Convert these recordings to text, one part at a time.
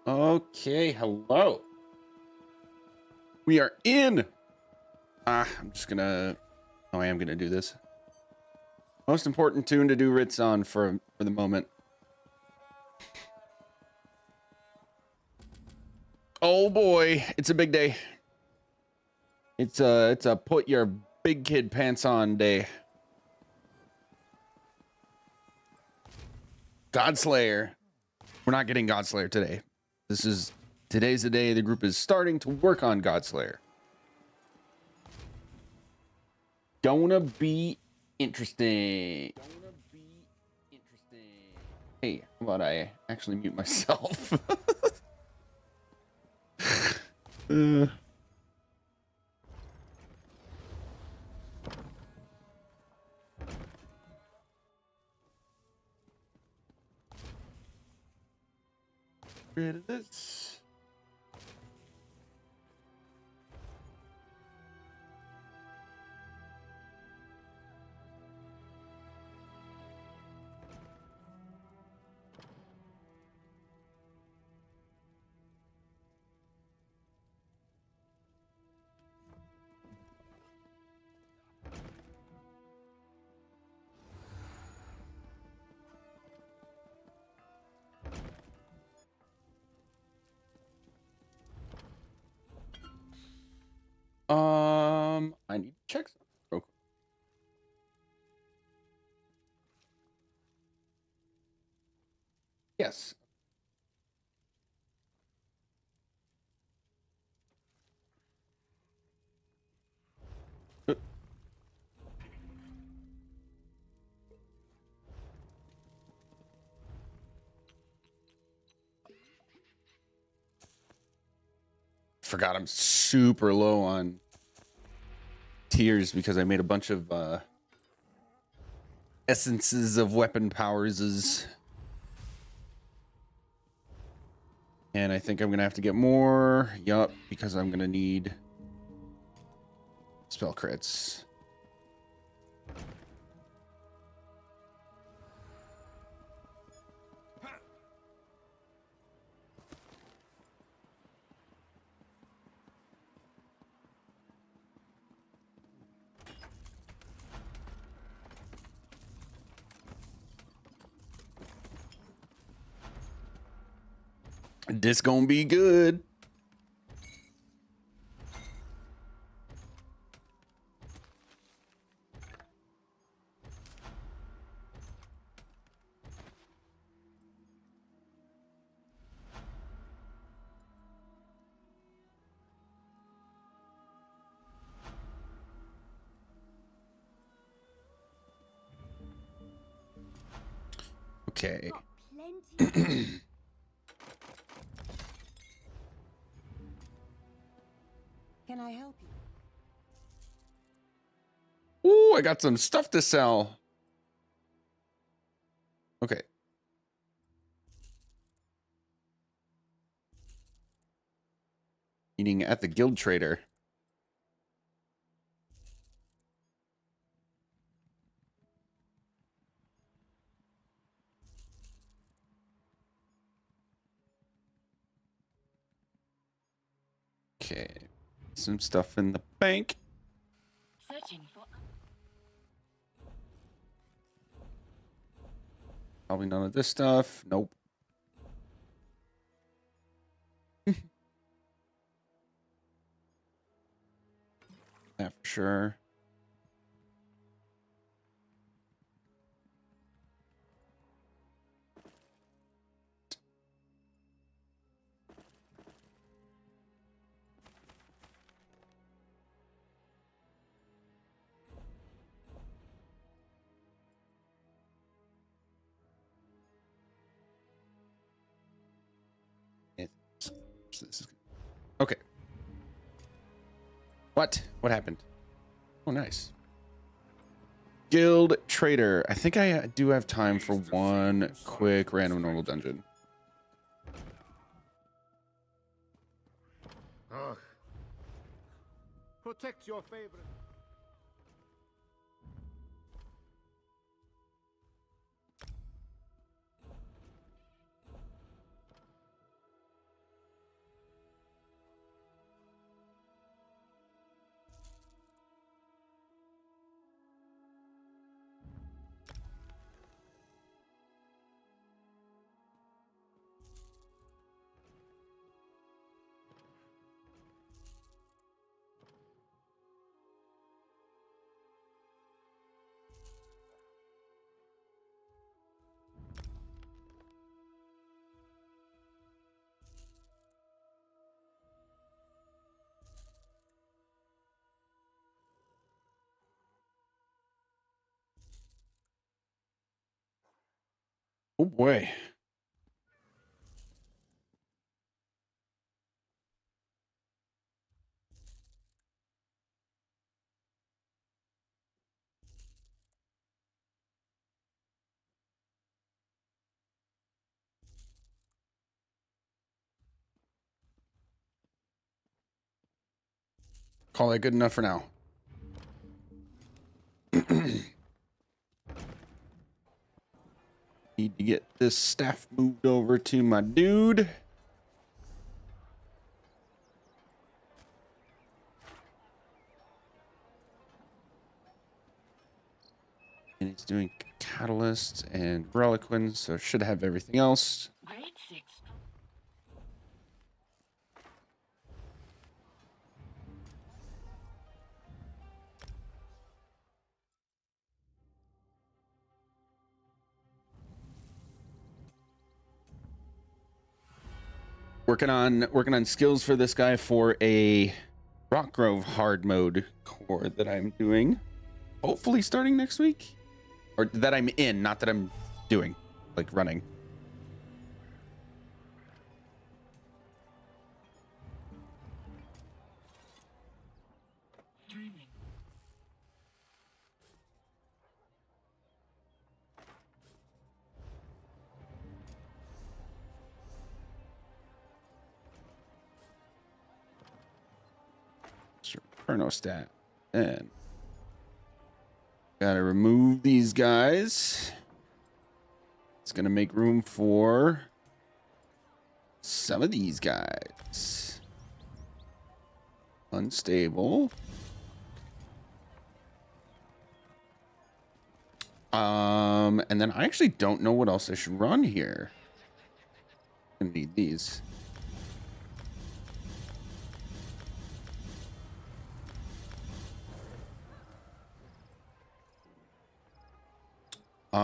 Okay, hello. We are in. I'm just gonna. Oh, I am gonna do this. Most important tune to do writs on for the moment. Oh boy, it's a big day. It's a put your big kid pants on day. Godslayer. We're not getting Godslayer today. Today's the day the group is starting to work on Godslayer. Gonna be interesting. Hey, how about I actually mute myself? Rid of this. I need to check something real quick. Yes. Forgot I'm super low on tiers because I made a bunch of essences of weapon powers. And I think I'm gonna have to get more. Yup, because I'm gonna need spell crits. This gonna be good. Okay. Can I help Ooh, you? I got some stuff to sell. Okay. Eating at the guild trader. Okay. Some stuff in the bank. Searching for. Probably none of this stuff. Nope. That for sure. Okay. What? What happened? Oh, nice. Guild trader. I think I do have time for one quick random normal dungeon. Ugh. Protect your favorite. Oh boy. Call that good enough for now. Need to get this staff moved over to my dude. And he's doing catalyst and reliquins, so should have everything else. Grade 6. Working on skills for this guy for a Rock Grove hard mode core that I'm doing. Hopefully starting next week. Or that I'm in, not that I'm doing, like running. Dreaming. Chronostat. And gotta remove these guys. It's gonna make room for some of these guys. Unstable. And then I actually don't know what else I should run here. Gonna need these.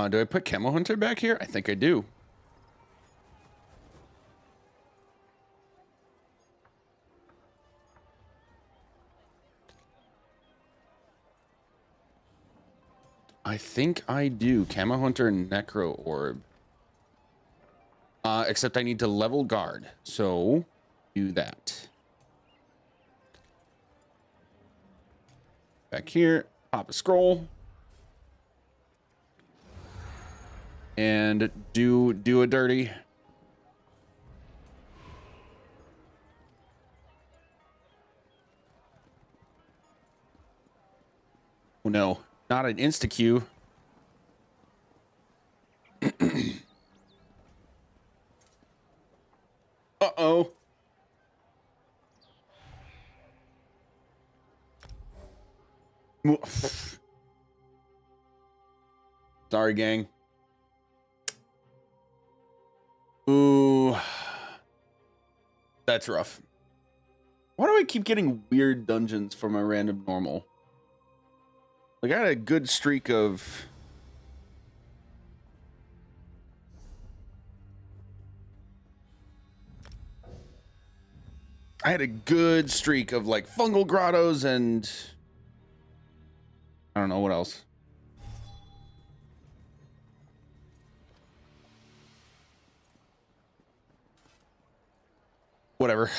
Do I put Camo Hunter back here? I think I do. I think I do. Camo Hunter and Necro Orb. Except I need to level guard. So, do that. Back here, pop a scroll. And do a dirty. Oh no, not an insta queue. Uh-oh. Sorry, gang. Ooh. That's rough. Why do I keep getting weird dungeons for my random normal? Like, I had a good streak of... I had a good streak of, like, fungal grottos and... I don't know what else. Whatever.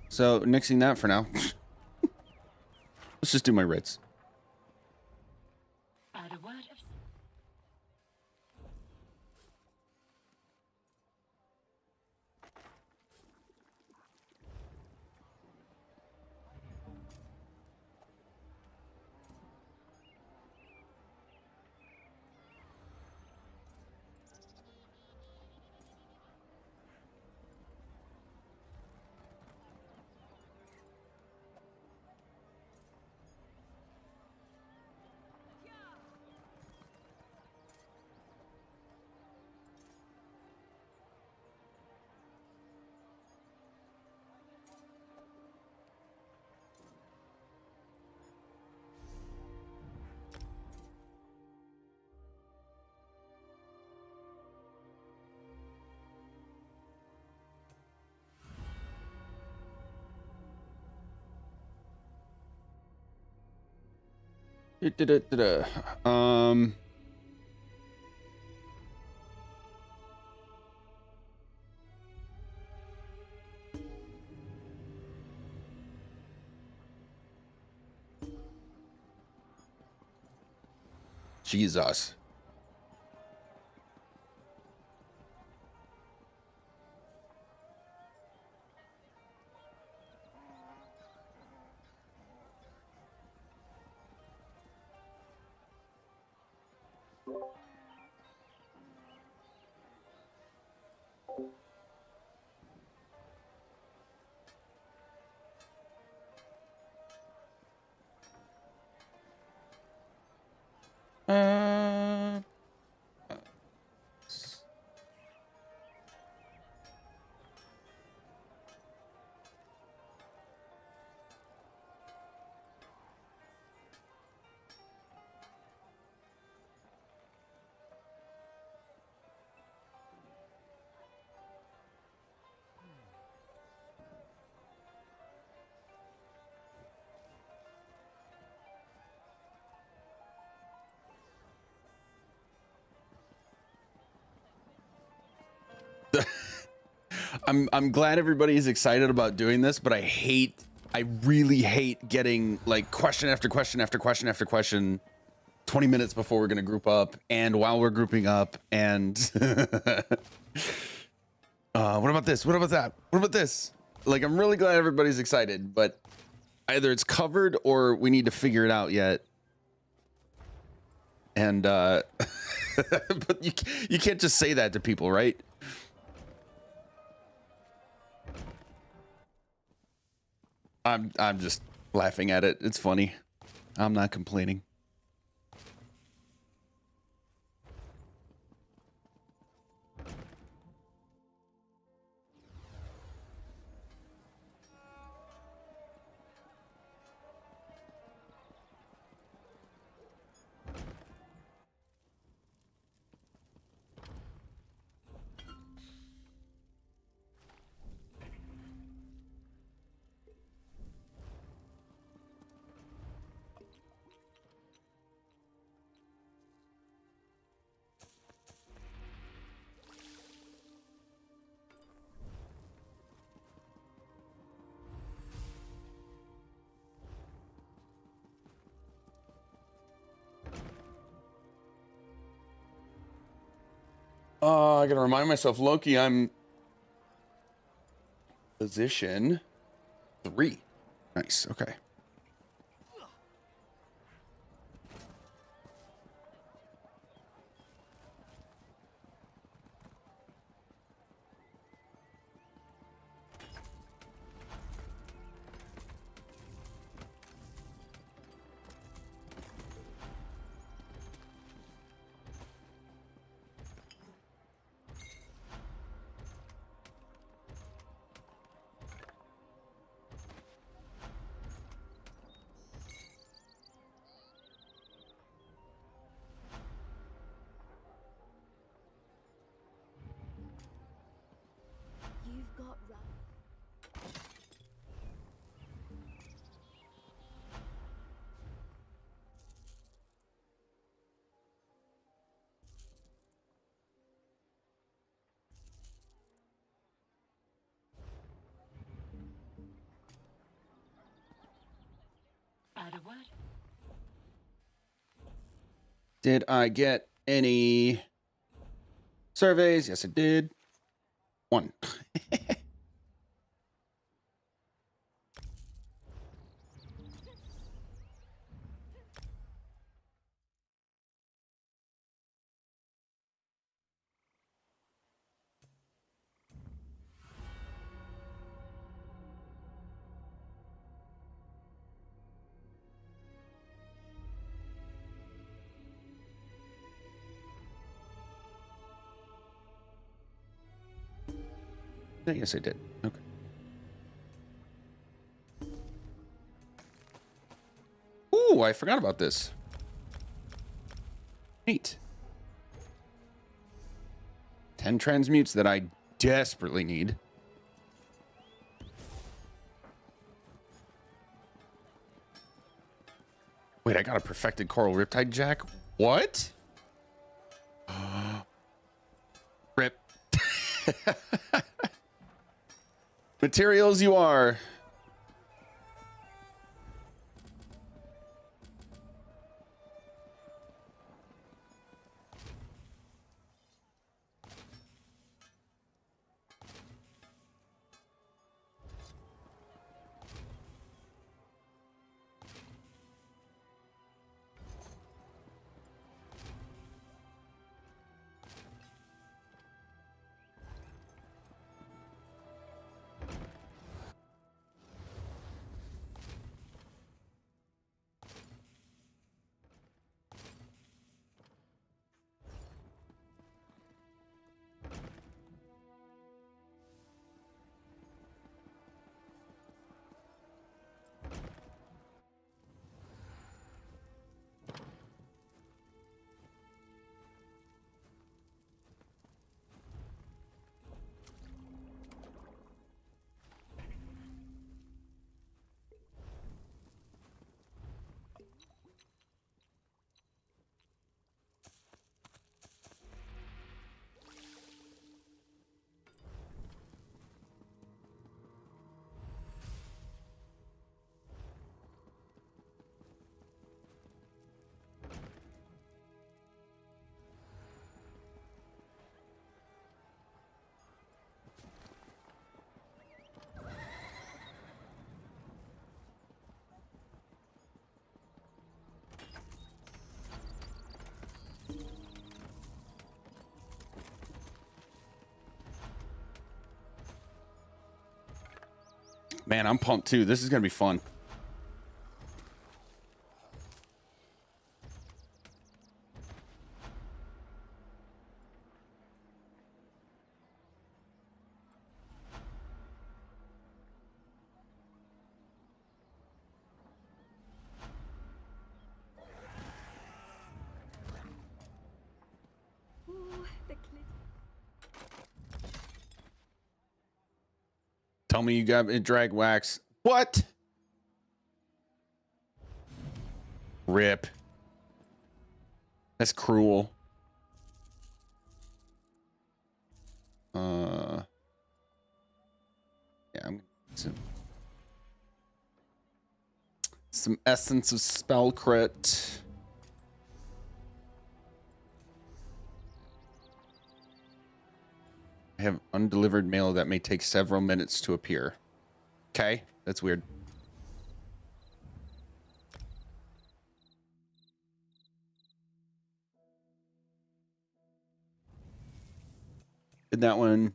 So, nixing that for now. Let's just do my writs. Add a word of Um, Jesus. Uh, I'm glad everybody's excited about doing this, but I really hate getting like question after question after question after question 20 minutes before we're gonna group up and while we're grouping up and what about this? What about that? What about this? Like, I'm really glad everybody's excited, but either it's covered or we need to figure it out yet. And but you can't just say that to people, right? I'm just laughing at it. It's funny. I'm not complaining. I gotta remind myself, Loki, I'm position 3. Nice, okay. You've got right. Add a word. Did I get any surveys? Yes, I did. 1. Yes, I did. Okay. Ooh, I forgot about this. Neat. 10 transmutes that I desperately need. Wait, I got a perfected coral riptide jack? What? Rip. Materials you are. Man, I'm pumped too. This is gonna be fun. Ooh, the clit. Tell me you got it, drag wax. What? Rip. That's cruel. Yeah, I'm some essence of spell crit. I have undelivered mail that may take several minutes to appear. Okay, that's weird. Did that one.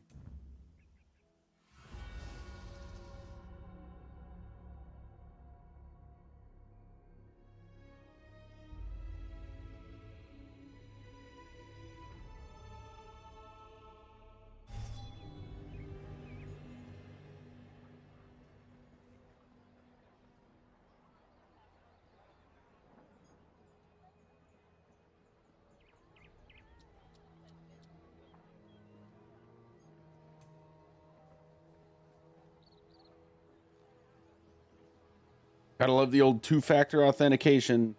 Gotta love the old two-factor authentication.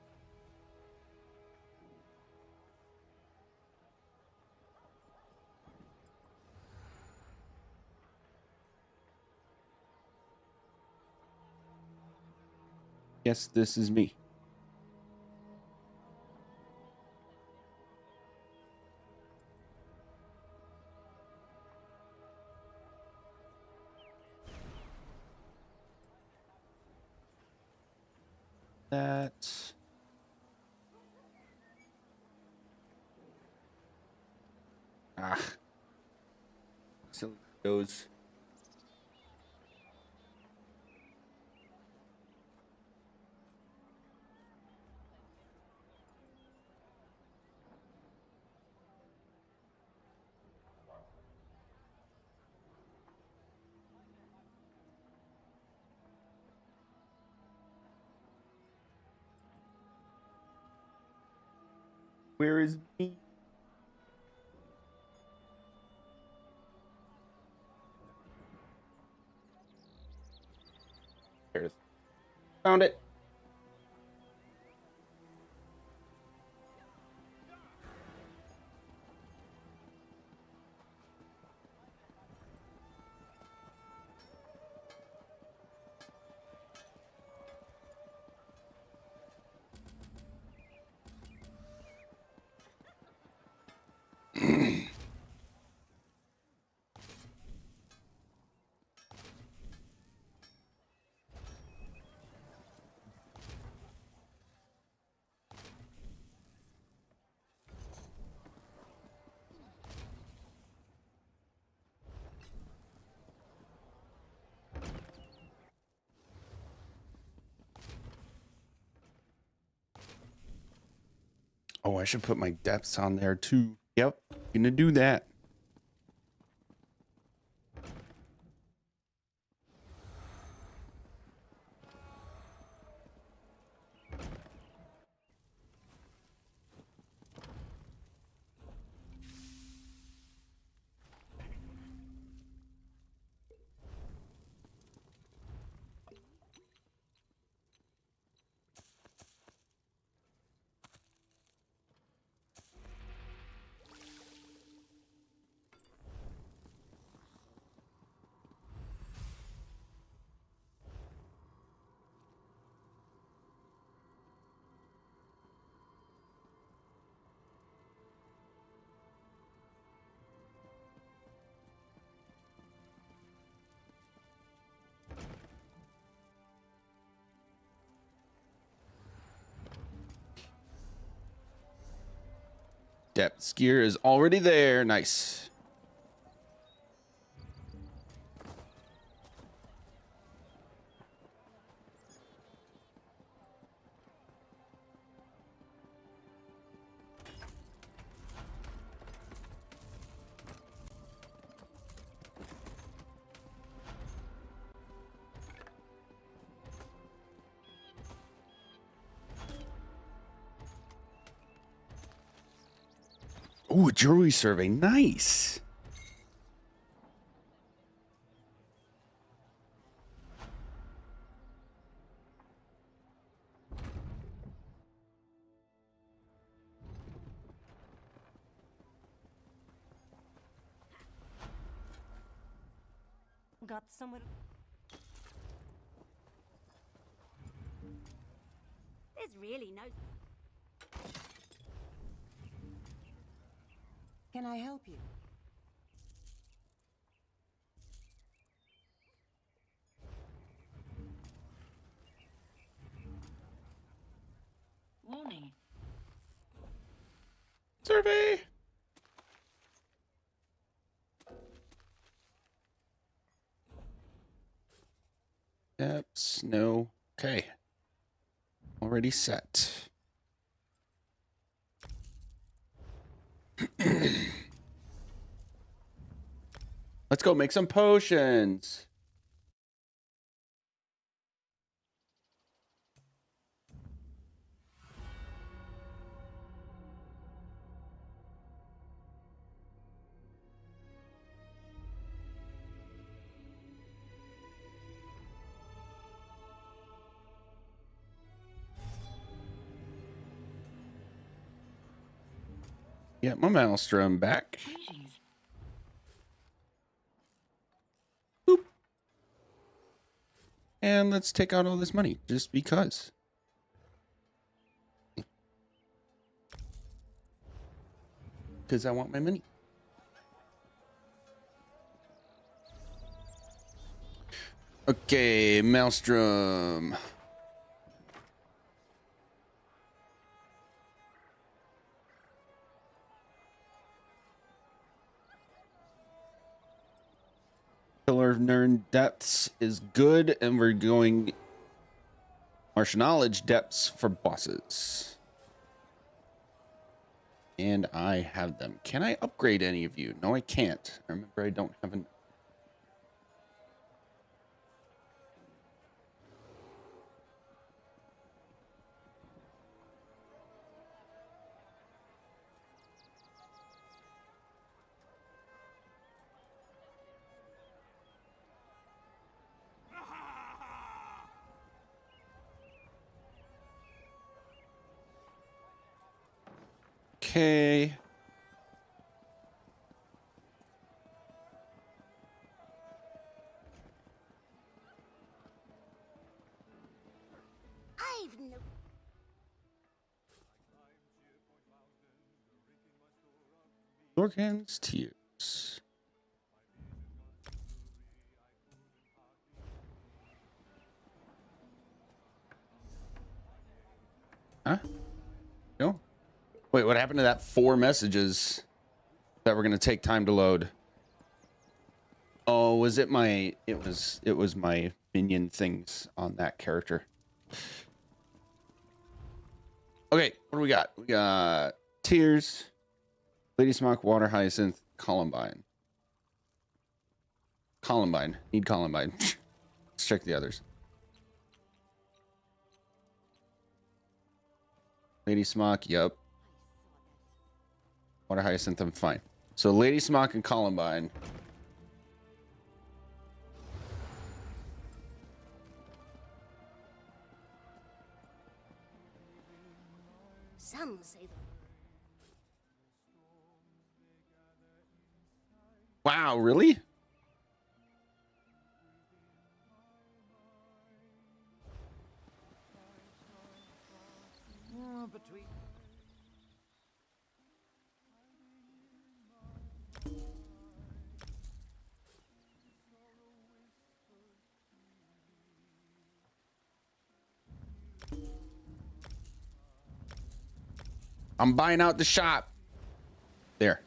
Yes, this is me. That. Ah. Silly goes. Where is me? There's. Found it. Oh, I should put my depths on there too. Yep, gonna do that. Depth skier is already there. Nice. Ooh, a jewelry survey. Nice. Got somewhere. There's really no. Can I help you? Warning. Survey. Depths. No. Okay. Already set. Let's go make some potions. Get my maelstrom back. Greetings. Boop. And let's take out all this money just because. Because I want my money. Okay, maelstrom. Pillar of Nern depths is good, and we're going martial knowledge depths for bosses. And I have them. Can I upgrade any of you? No, I can't. Remember, I don't have an. Okay. I've no. Organs, tears. Huh? No. Wait, what happened to that 4 messages that were going to take time to load? Oh, was it my... It was my minion things on that character. Okay, what do we got? We got Tears, Lady Smock, Water Hyacinth, Columbine. Columbine. Need Columbine. Let's check the others. Lady Smock, yep. Water Hyacinth, I'm fine. So Lady Smock and Columbine. Some say that. Wow, really? Between. I'm buying out the shop. There.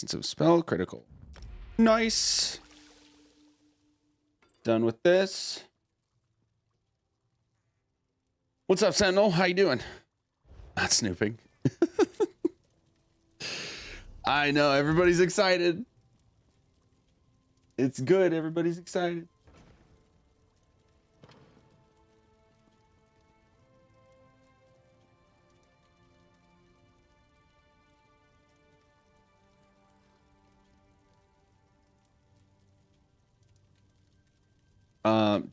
Essence of spell, critical. Nice. Done with this. What's up, Sentinel? How you doing? Not snooping. I know, everybody's excited. It's good, everybody's excited.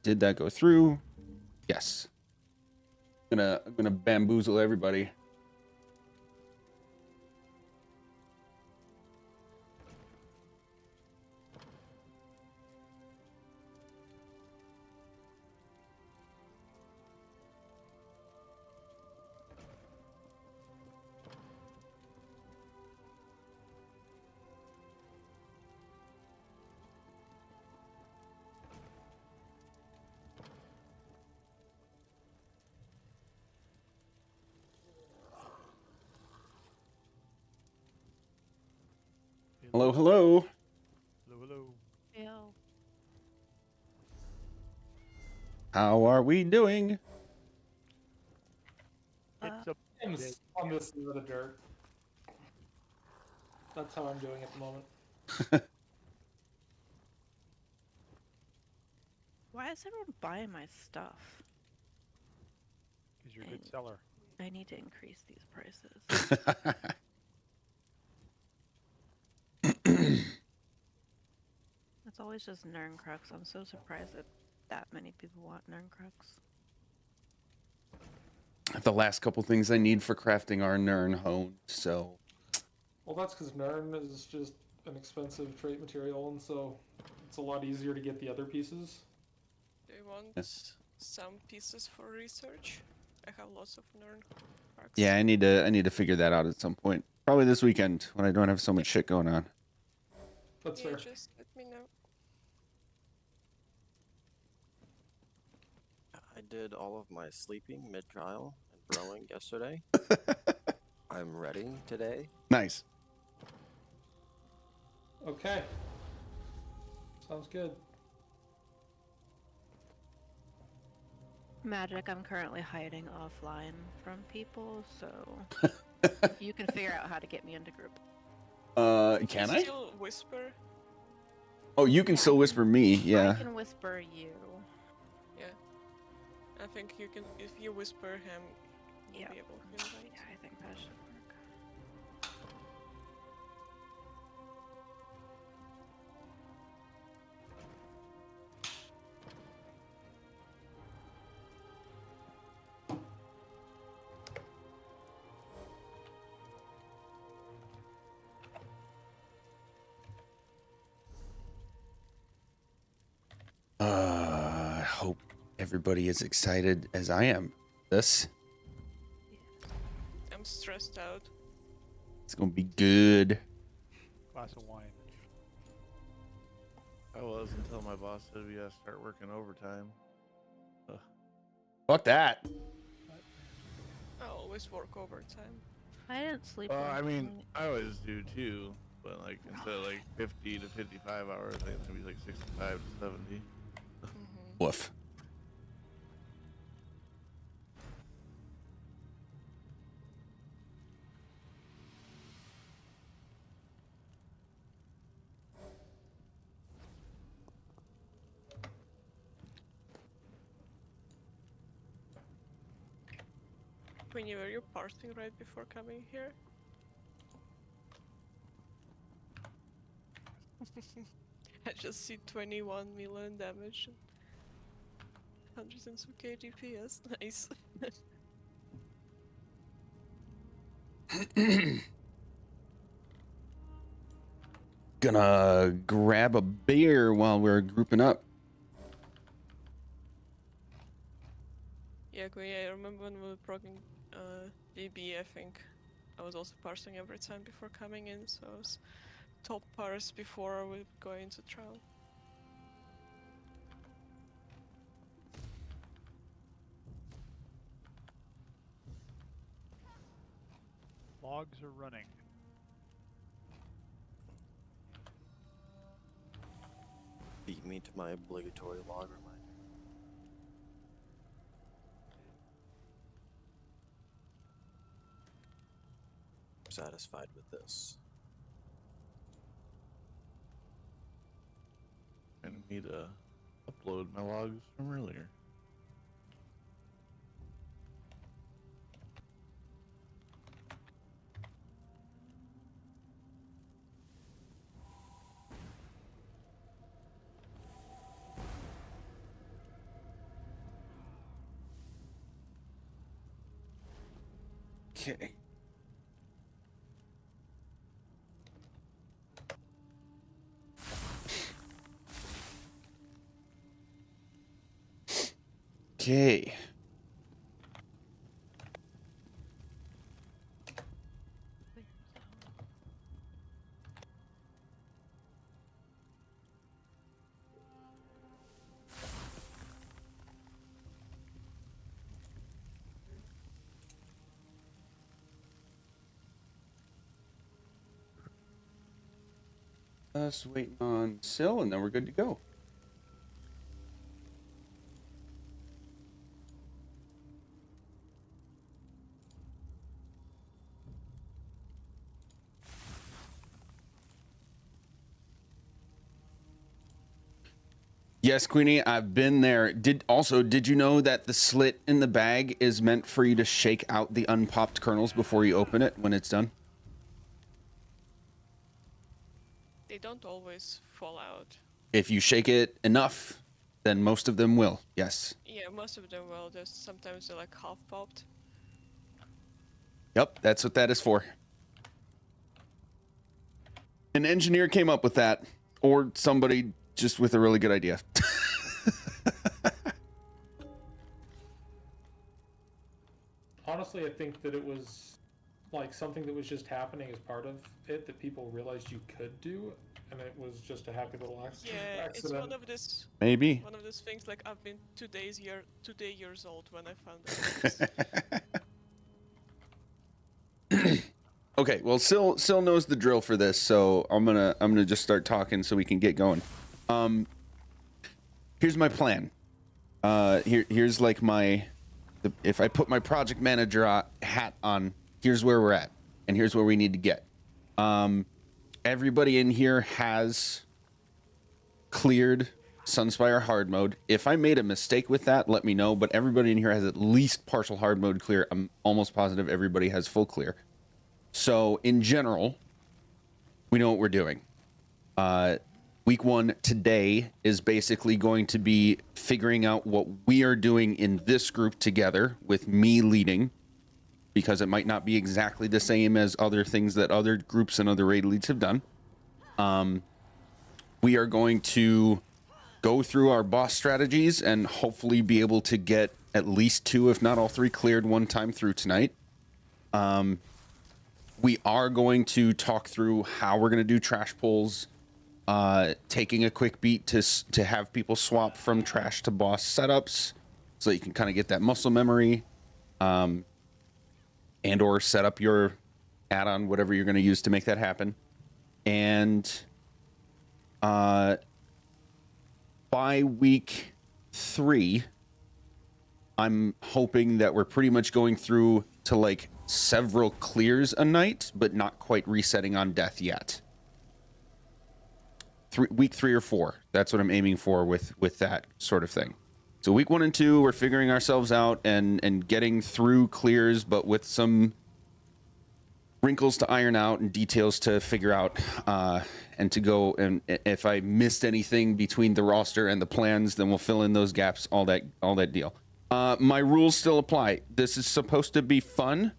Did that go through? Yes. I'm gonna bamboozle everybody. Hello, hello. Hello, hello. Ew. How are we doing? It's a I'm day. on this in the dirt. That's how I'm doing at the moment. Why is everyone buying my stuff? Because you're a good seller. I need to increase these prices. It's always just Nern Crux. I'm so surprised that many people want Nern Crux. The last couple things I need for crafting are Nern honed, so Well, that's because Narn is just an expensive trait material, and so it's a lot easier to get the other pieces. Do you want some pieces for research? I have lots of Nern cracks. yeah, I need to figure that out at some point. Probably this weekend when I don't have so much shit going on. That's Yeah, fair. just let me know. I did all of my sleeping mid-trial and rowing yesterday. I'm ready today. Nice. Okay. Sounds good. Magic, I'm currently hiding offline from people, so you can figure out how to get me into group. Can You I? still whisper? Oh, you can still whisper me, I yeah. can whisper you. Yeah. I think you can, if you whisper him, you'll Yeah. be able to invite. Yeah, I think that should work. I hope everybody is excited as I am. This I'm stressed out. it's gonna be good. Glass of wine. I was until my boss said we gotta start working overtime. Fuck that. I always work overtime. I didn't sleep. Well, last I mean, night. I always do too, but like instead of like 50 to 55 hours, I think it's gonna be like 65 to 70. Woof. Queenie, were you parsing right before coming here? I just see 21 million damage. 102k DPS, nice. Gonna grab a beer while we're grouping up. Yeah, Queenie, I remember when we were progging DB, I think I was also parsing every time before coming in, so I was top parse before we go into trial. Logs are running. beat me to my obligatory log reminder. I'm satisfied with this. I need to upload my logs from earlier. Okay. Okay. Just waiting on Sil, and then we're good to go. Yes, Queenie, I've been there. Did you know that the slit in the bag is meant for you to shake out the unpopped kernels before you open it when it's done? They don't always fall out. If you shake it enough, then most of them will. Yes. Yeah, most of them will. Just sometimes they're like half popped. Yep, that's what that is for. An engineer came up with that, or somebody just with a really good idea. Honestly, I think that it was like something that was just happening as part of it that people realized you could do, and it was just a happy little Yeah, it's accident. one of this Maybe. one of those things. Like I've been 2 years old when I found out. Okay, well, Sil knows the drill for this, so I'm gonna just start talking so we can get going. Here's my plan. Here's like if I put my project manager hat on, here's where we're at, and here's where we need to get. Everybody in here has cleared Sunspire hard mode. If I made a mistake with that, let me know, but everybody in here has at least partial hard mode clear. I'm almost positive everybody has full clear. So in general, we know what we're doing. Week 1 today is basically going to be figuring out what we are doing in this group together, with me leading, because it might not be exactly the same as other things that other groups and other raid leads have done. We are going to go through our boss strategies and hopefully be able to get at least 2, if not all 3, cleared one time through tonight. We are going to talk through how we're going to do trash pulls, taking a quick beat to have people swap from trash to boss setups so you can kind of get that muscle memory, and or set up your add-on, whatever you're going to use to make that happen. And by week 3, I'm hoping that we're pretty much going through to like several clears a night, but not quite resetting on death yet. Week 3 or 4, that's what I'm aiming for with that sort of thing. So week 1 and 2, we're figuring ourselves out and getting through clears, but with some wrinkles to iron out and details to figure out, and to go, and if I missed anything between the roster and the plans, then we'll fill in those gaps, all that deal. My rules still apply. This is supposed to be fun,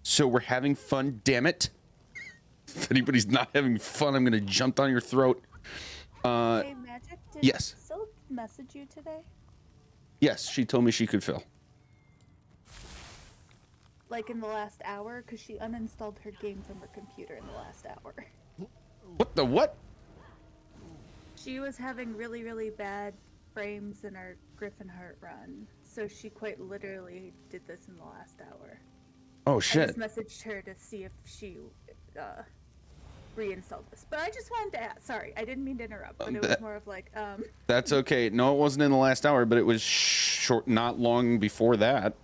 so we're having fun, damn it. If anybody's not having fun, I'm gonna jump down your throat. Hey, Magic, did yes. Sil message you today? Yes, she told me she could fill. Like in the last hour? Because she uninstalled her game from her computer in the last hour. What the what? She was having really, really bad frames in her Griffin Heart run, so she quite literally did this in the last hour. Oh I shit. just messaged her to see if she reinstall this. But I just wanted to ask. Sorry, I didn't mean to interrupt, but it was more of like, That's okay. No, it wasn't in the last hour, but it was short, not long before that.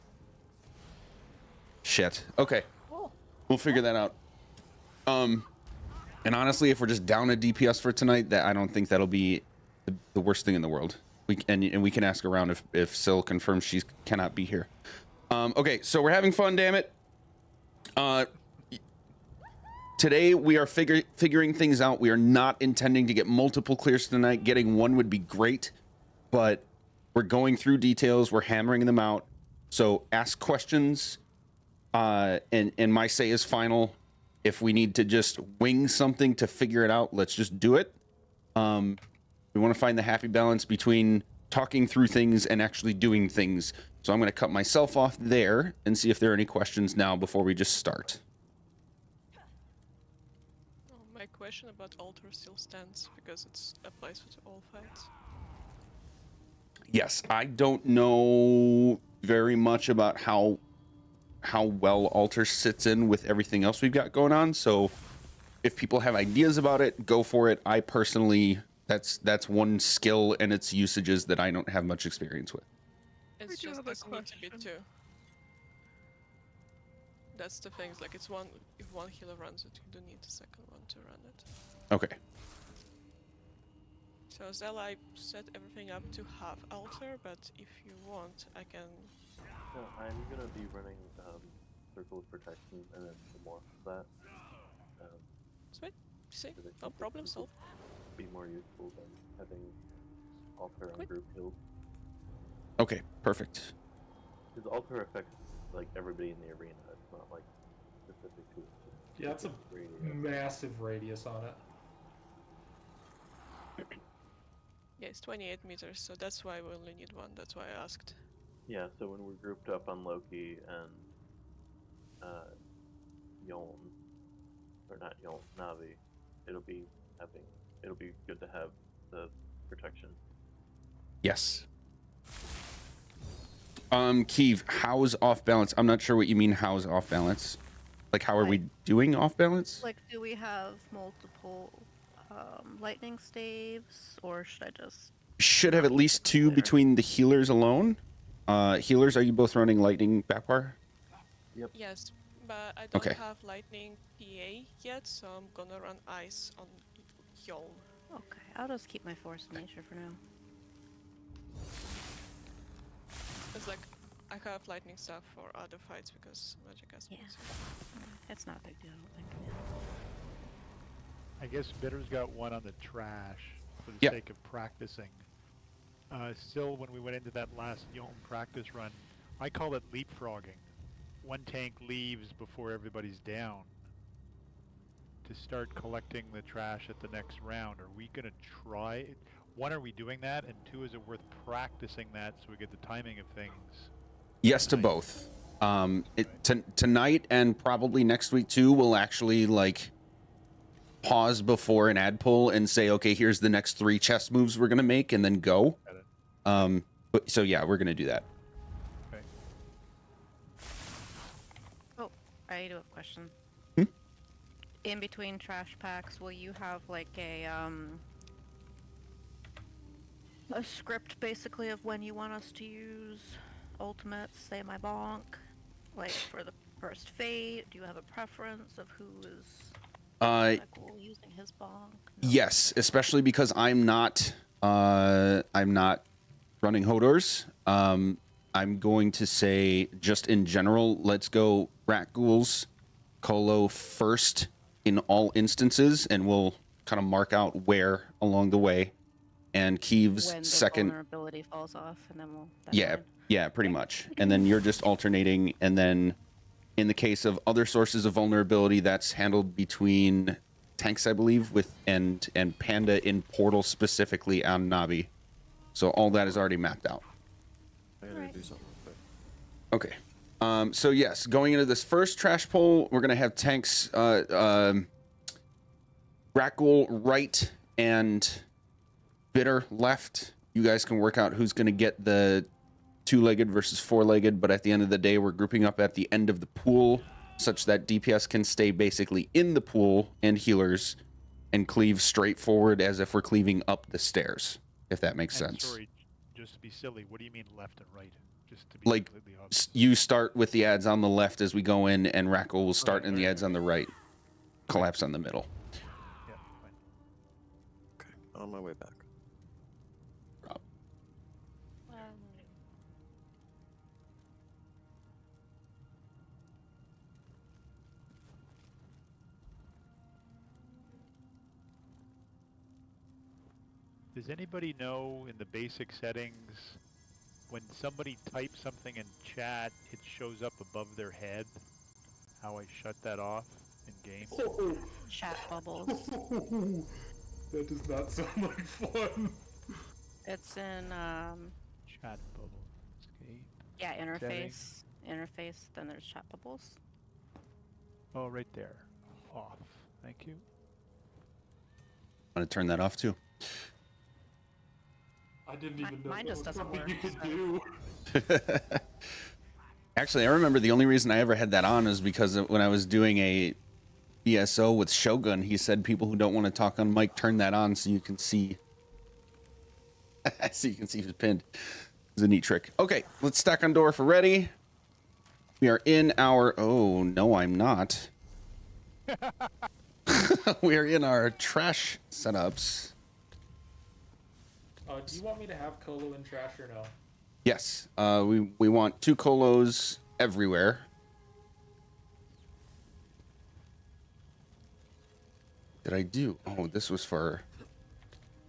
Shit. Okay. Cool. We'll figure that out. And honestly, if we're just down a DPS for tonight, that I don't think that'll be the worst thing in the world. And we can ask around if Syl confirms she cannot be here. Okay, so we're having fun, damn it. Today we are figuring things out. We are not intending to get multiple clears tonight. Getting one would be great, but we're going through details. We're hammering them out. So ask questions, and my say is final. If we need to just wing something to figure it out, let's just do it. We want to find the happy balance between talking through things and actually doing things. So I'm going to cut myself off there and see if there are any questions now before we just start. My question about altar still stands because it applies to all fights. Yes, I don't know very much about how well altar sits in with everything else we've got going on. So if people have ideas about it, go for it. I personally, that's one skill and its usages that I don't have much experience with. It's just doesn't need to be two. That's the thing. Like it's one. If one healer runs it, you don't need the second one to run it. Okay. So Zell, I set everything up to have altar, but if you want, I can. No, I'm gonna be running circle of protection and then some more of that. Sweet. See, because I no think problem it would solved. be more useful than having altar Quick. and group healed. Okay, perfect. Because altar affects like everybody in the arena. It's not like specific to it. Yeah, it's a massive radius on it. Yeah, it's 28 meters, so that's why we only need one. That's why I asked. Yeah, so when we're grouped up on Loki and Yoln, or not Yoln, Navi, it'll be good to have the protection. Yes. Keeve, how's off balance? I'm not sure what you mean. How's off balance? Like, how are we doing off balance? Like, do we have multiple lightning staves, or should I just? Should have at least two between the healers alone. Healers, are you both running lightning backbar? Yep. Yes, but I don't Okay. have lightning PA yet, so I'm gonna run ice on Yoln. Okay, I'll just keep my force of nature for now. It's like I have lightning stuff for other fights because magic has Yeah. It's not a big deal, I don't think. I guess Bitter's got one on the trash for the Yep. sake of practicing. Still, when we went into that last Yoln practice run, I call it leapfrogging. One tank leaves before everybody's down to start collecting the trash at the next round. Are we going to try it? One, are we doing that? And two, is it worth practicing that so we get the timing of things? Yes to both. Tonight and probably next week too, we'll actually like pause before an ad pull and say, okay, here's the next 3 chess moves we're gonna make, and then go. So yeah, we're gonna do that. Okay. Oh, I do have a question. Hmm? In between trash packs, will you have like a script basically of when you want us to use ultimates, say my bonk, like for the first fate? Do you have a preference of who is cool using his bonk? No. Yes, especially because I'm not running Hodors. I'm going to say, just in general, let's go Rat Ghouls, Colo first in all instances, and we'll kind of mark out where along the way. And Keeve's When the second. vulnerability falls off, and then we'll. Yeah, yeah, pretty much. And then you're just alternating, and then in the case of other sources of vulnerability, that's handled between tanks, I believe, with and Panda in Portal specifically on Navi. So all that is already mapped out. I gotta do something real quick. Okay. So yes, going into this first trash pull, we're gonna have tanks Rakghoul right and Bitter left. You guys can work out who's gonna get the 2-legged versus 4-legged, but at the end of the day, we're grouping up at the end of the pool such that DPS can stay basically in the pool and healers and cleave straight forward as if we're cleaving up the stairs, if that makes And sense. sorry, just to be silly, what do you mean left and right? Just to be Like, completely obvious. you start with the ads on the left as we go in, and Racco will start in the ads on the right, collapse on the middle. Yeah, fine. Okay, on my way back. Does anybody know in the basic settings when somebody types something in chat, it shows up above their head? How I shut that off in game? Chat bubbles. That does not sound like fun. It's in Chat bubble. Escape. yeah, Settings. interface. Then there's chat bubbles. Oh, right there. Off. Thank you. I'm going to turn that off too. I didn't even know Mine that just was doesn't something you work, could so- do. Actually, I remember the only reason I ever had that on is because when I was doing a BSO with Shogun, he said people who don't want to talk on mic, turn that on so you can see. So you can see who's pinned. It's a neat trick. Okay, let's stack on door if we're ready. We are in our... Oh, no, I'm not. We are in our trash setups. Do you want me to have Colo in trash or no? Yes, we want 2 colos everywhere. Did I do? Oh, this was for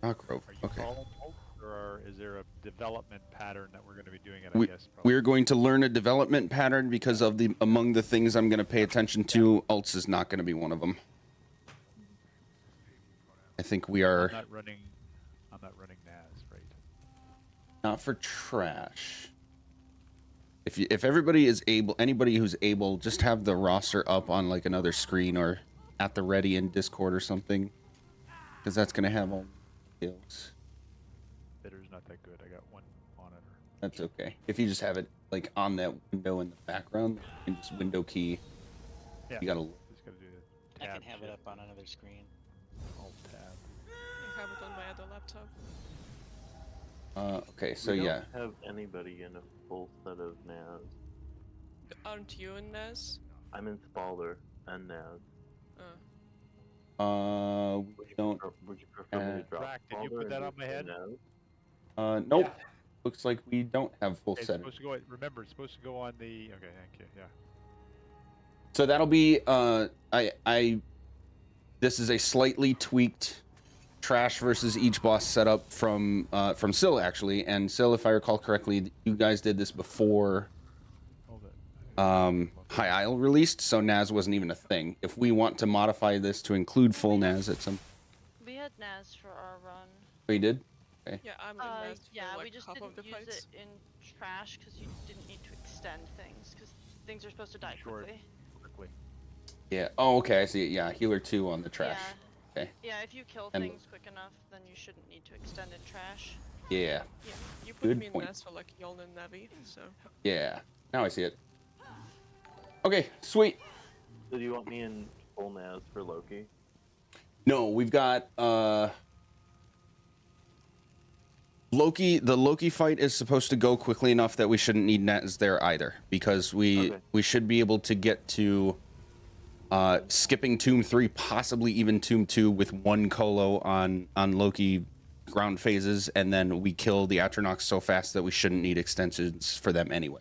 Rockgrove. Are you Okay. following both, or is there a development pattern that we're going to be doing it? We, I guess probably. we're going to learn a development pattern because of the among the things I'm going to pay attention to, Ults is not going to be one of them. I think we are I'm not running NAS, right? not for trash. If everybody is able, anybody who's able, just have the roster up on like another screen or at the ready in Discord or something, because that's going to have all the skills. Bitter's not that good. I got one monitor. That's okay. If you just have it like on that window in the background, you can just window key. Yeah. You gotta. Just gotta do the I tab can have it shift, up on another screen. Alt tab. I have it on my other laptop. Okay, so We yeah. don't have anybody in a full set of NAS. Aren't you in NAS? I'm in Spaller and NAS. We don't. Would you prefer me to drop Track, did you Spaller put that and on move my to head? NAS? Nope. Yeah. Looks like we don't have full It's setup. supposed to go. Remember, it's supposed to go on the. Okay, thank you. Yeah. So that'll be. This is a slightly tweaked trash versus each boss setup from Syl actually, and Syl, if I recall correctly, you guys did this before Hold it. High Isle released, so NAS wasn't even a thing. If we want to modify this to include full NAS at some, We had NAS for our run. we did. Okay. Yeah, I'm in NAS for Yeah, like we just half didn't of the use fights. it in trash because you didn't need to extend things because things are supposed to die Short. quickly. Quickly. Yeah. Oh, okay. I see it. Yeah, healer 2 on the trash. Yeah. Okay. Yeah, if you kill And- things quick enough, then you shouldn't need to extend in trash. Yeah. Yeah, you put Good me in point. NAS for like Yoln and Navi, so... Yeah. Now I see it. Okay. Sweet. So do you want me in full NAS for Loki? No, we've got Loki. The Loki fight is supposed to go quickly enough that we shouldn't need NAS there either, because we should be able to get to skipping Tomb 3, possibly even Tomb 2 with 1 colo on Loki ground phases, and then we kill the Atronox so fast that we shouldn't need extensions for them anyway.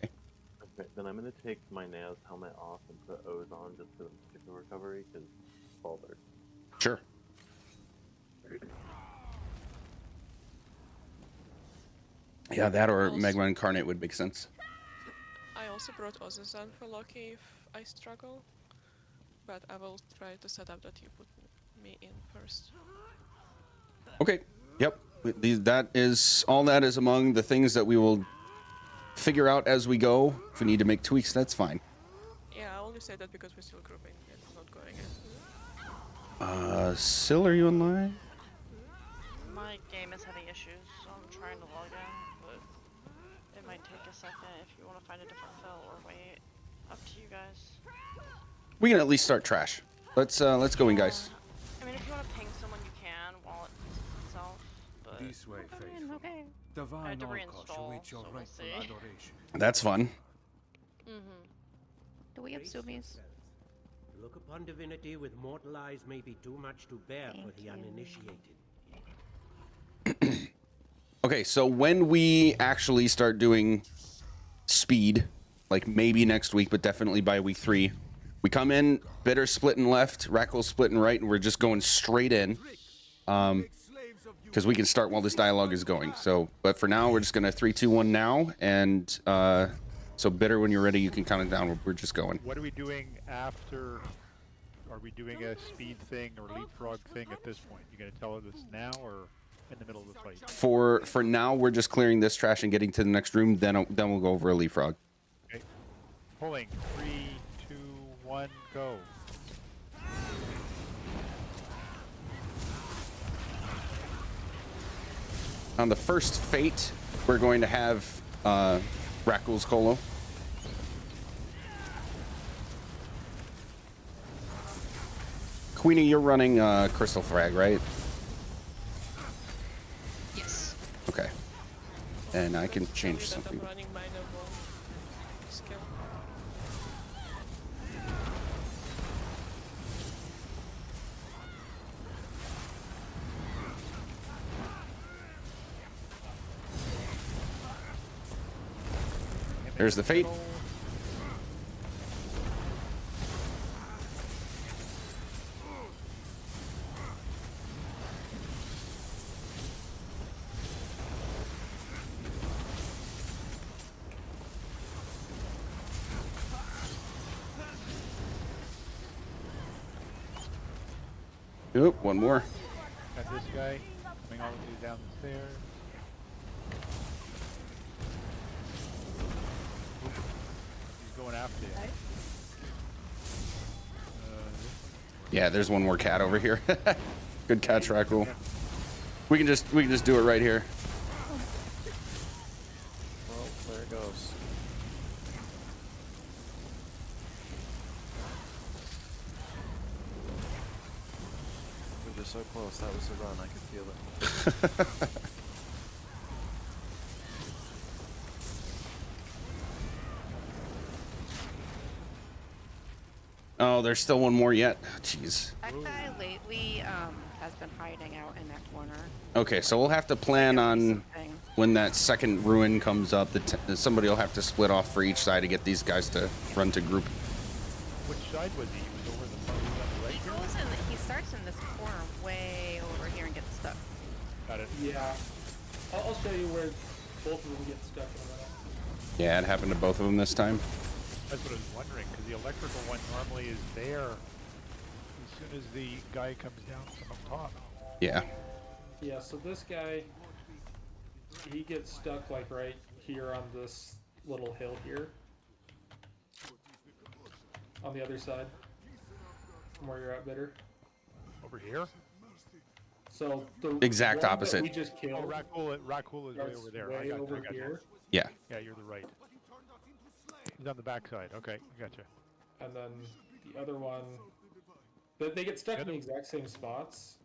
Okay, then I'm gonna take my NAS helmet off and put O's on just for the particle recovery, because Spaller. Sure. Yeah, that or Also- Magma Incarnate would make sense. I also brought Ozazan for Loki if I struggle. But I will try to set up that you put me in first. Okay. Yep. That is all. That is among the things that we will figure out as we go. If we need to make tweaks, that's fine. Yeah, I only say that because we're still grouping and not going in. Syl, are you online? My game is having issues, so I'm trying to log in, but it might take a second if you want to find a different fill or wait. Up to you guys. We can at least start trash. Let's go in, guys. I mean, if you want to ping someone, you can while it fixes itself. But This way, faithful. okay. I Divine had to Orkosh reinstall, awaits your so we'll rightful see. adoration. That's fun. Do we have zoomies? Look upon divinity with mortal eyes may be too much to bear for Thank the you. uninitiated. Okay, so when we actually start doing speed, like maybe next week, but definitely by week 3, we come in, Bitter splitting left, Rackle splitting right, and we're just going straight in. Because we can start while this dialogue is going. So, but for now, we're just going to 3, 2, 1 now. And so Bitter, when you're ready, you can count it down. We're just going. What are we doing after? Are we doing a speed thing or leapfrog thing at this point? You gonna tell us this now or in the middle of the fight? For now, we're just clearing this trash and getting to the next room. Then we'll go over a leapfrog. Okay. Pulling. 3, 2, 1, go. On the first fate, we're going to have Rackle's Colo. Queenie, you're running Crystal Frag, right? Yes. Okay. And I can Just tell change you that something. I'm running mine of skill. There's the fate. Oop, one more. Got this guy coming all the way down the stairs. He's going after you. Yeah, there's one more cat over here. Good catch, Rackle. We can just do it right here. Well, there it goes. We were so close. That was a run. I could feel it. Oh, there's still one more yet. Jeez. That guy lately has been hiding out in that corner. Okay, so we'll have to plan on Something. when that second ruin comes up. Somebody will have to split off for each side to get these guys to run to group. Which side was he? He was over the on the right He here? goes in. He starts in this corner way over here and gets stuck. Got it. Yeah. I'll show you where both of them get stuck in a minute. Yeah, it happened to both of them this time. That's what I was wondering, because the electrical one normally is there as soon as the guy comes down from up top. Yeah. Yeah, so this guy, he gets stuck like right here on this little hill here. On the other side. From where you're at, Bitter. Over here? So the Exact one that opposite. we just Oh, killed Rackle is way starts over there. way I got over you. here. Yeah. Yeah, you're the right. He's on the back side. Okay, gotcha. And then the other one, they get stuck in the exact same spots,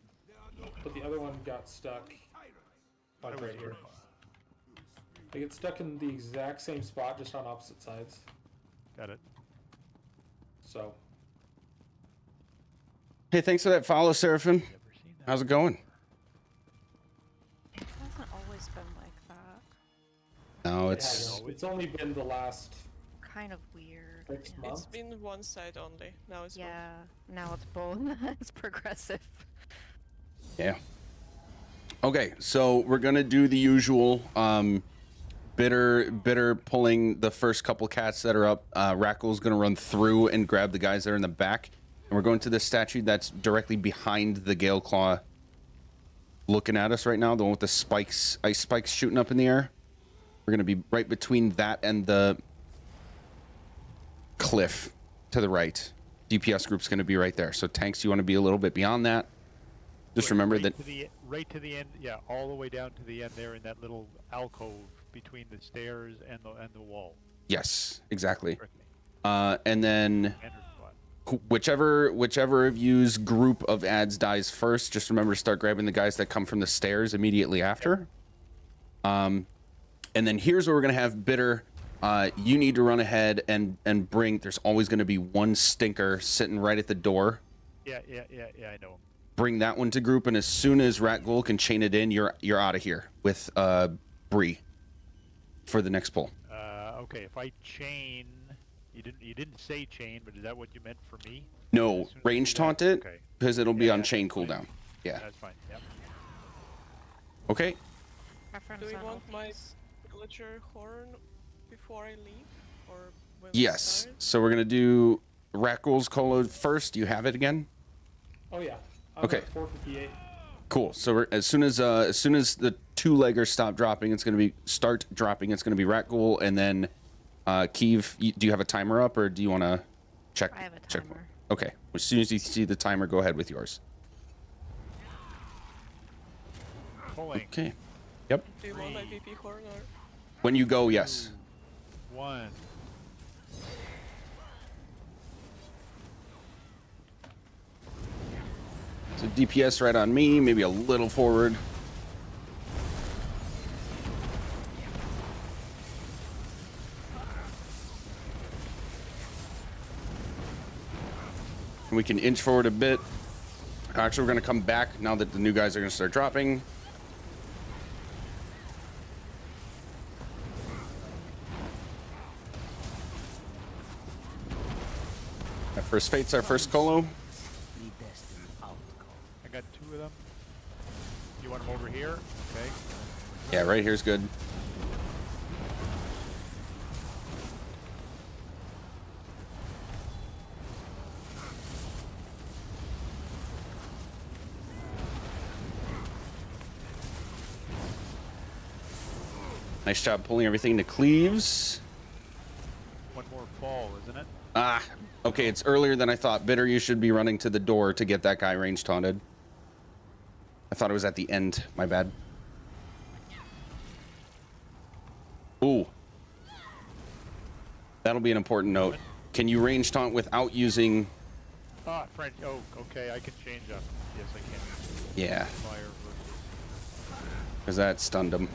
but the other one got stuck like right here. They get stuck in the exact same spot, just on opposite sides. Got it. So Hey, thanks for that follow, Seraphim. How's it going? It hasn't always been like that. No, it it's hasn't. It's only been the last Kind of weird. 6 It's months. been one side only. Now it's Yeah. Now it's both. It's progressive. yeah. Okay, so we're gonna do the usual. Bitter pulling the first couple cats that are up. Rackle's gonna run through and grab the guys that are in the back, and we're going to the statue that's directly behind the Gale Claw, looking at us right now. The one with the spikes, ice spikes shooting up in the air. We're gonna be right between that and the cliff to the right. DPS group's gonna be right there. So tanks, you want to be a little bit beyond that. Just remember right that. to the, right to the end. Yeah, all the way down to the end there in that little alcove between the stairs and the wall. Yes, exactly. Correct me. And then Standard spot. whichever of you's group of ads dies first, just remember to start grabbing the guys that come from the stairs immediately after. And then here's where we're gonna have Bitter. You need to run ahead and bring. There's always gonna be one stinker sitting right at the door. Yeah, I know. Bring that one to group, and as soon as Rat Ghoul can chain it in, you're out of here with Bree for the next pull. Okay, if I chain, you didn't say chain, but is that what you meant for me? No, range taunt it, because it'll be on chain fine. cooldown. Yeah. That's fine. Yep. Okay. Do we want my villager horn before I leave, or when Yes. we start? So we're gonna do Rat Ghoul's colo first. Do you have it again? Oh yeah. I'm Okay. at 458. Cool. So we're, as soon as the two-leggers stop dropping, it's gonna be It's gonna be Rat Ghoul, and then Keeve. Do you have a timer up, or do you want to check? I have a check? timer. Okay. As soon as you see the timer, go ahead with yours. Pulling. Okay. Yep. Do you want my VP horn or? When you go, yes. 1. So DPS right on me, maybe a little forward. And we can inch forward a bit. Actually, we're going to come back now that the new guys are going to start dropping. That first fate's our first colo. I got 2 of them. You want them over here? Okay. Yeah, right here's good. Nice job pulling everything to Cleaves. One more fall, isn't it? Ah, okay, it's earlier than I thought. Bitter, you should be running to the door to get that guy range taunted. I thought it was at the end. My bad. Ooh. That'll be an important note. Can you range taunt without using... Ah, French. Oh, okay, I can change up. Yes, I can. Yeah, Fire versus... because that stunned him.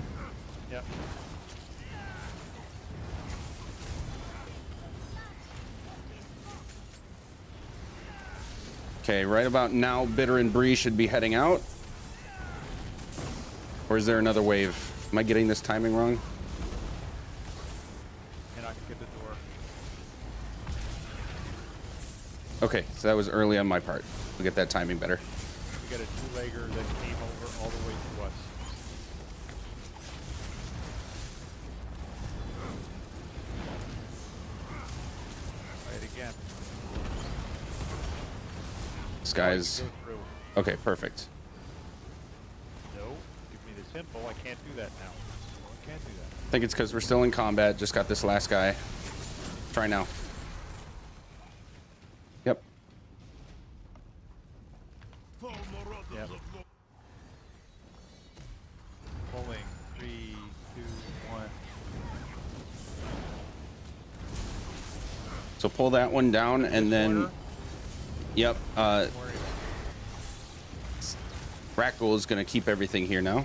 Yep. Okay, right about now, Bitter and Bree should be heading out. Or is there another wave? Am I getting this timing wrong? And I can get the door. Okay, so that was early on my part. We'll get that timing better. We got a 2-legger that came over all the way to us. Try it again. This guy's... Go through. Okay, perfect. No, give me the simple. I can't do that now. I can't do that. I think it's because we're still in combat. Just got this last guy. Try now. Yep. Yep. Pulling. 3, 2, 1. So pull that one down and then... Corner. Yep. Corner. Rat Ghoul is going to keep everything here now.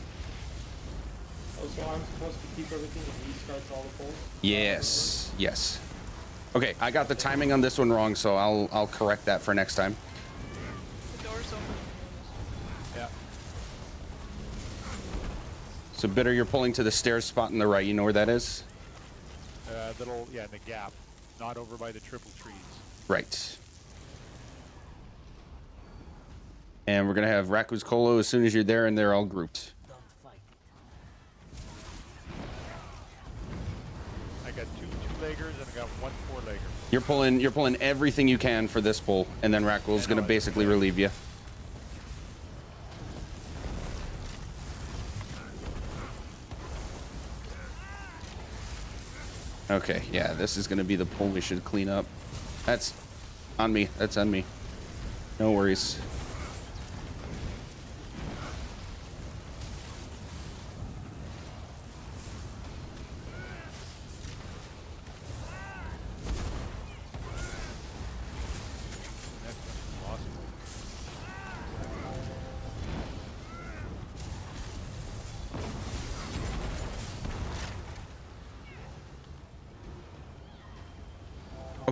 Oh, so I'm supposed to keep everything and he starts all the pulls? Yes. Yes. Okay, I got the timing on this one wrong, so I'll correct that for next time. The door's open. Yeah. So Bitter, you're pulling to the stairs spot on the right. You know where that is? Little, yeah, in the gap. Not over by the triple trees. Right. And we're going to have Raku's Colo as soon as you're there, and they're all grouped. I got 2 2-leggers and I got 1 4-legger. You're pulling everything you can for this pull, and then Rakul's going to basically relieve you. Okay, yeah, this is going to be the pull we should clean up. That's on me. That's on me. No worries.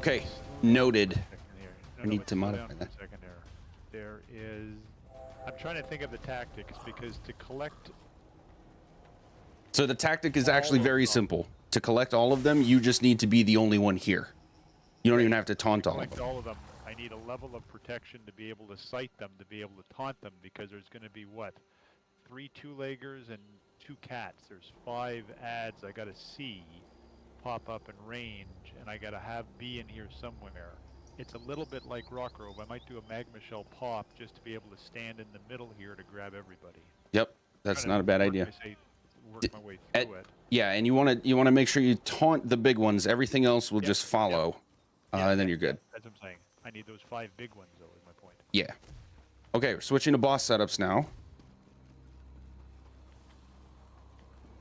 Okay, noted. Here. I need but to slow modify down for that. a second there is. I'm trying to think of the tactics because to collect. So the tactic is actually very simple. To collect all of them, you just need to be the only one here. You don't even have to taunt all of them. All of them. I need a level of protection to be able to sight them, to be able to taunt them, because there's going to be what, 3 two-leggers and 2 cats. There's 5 ads I got to see pop up in range, and I got to have be in here somewhere. It's a little bit like Rock Grove. I might do a magma shell pop just to be able to stand in the middle here to grab everybody. Yep, that's not a bad idea. Work my way through it. Yeah, and you want to make sure you taunt the big ones. Everything else will just follow, and then you're good. That's what I'm saying. I need those 5 big ones, though, is my point. Yeah. Okay, we're switching to boss setups now.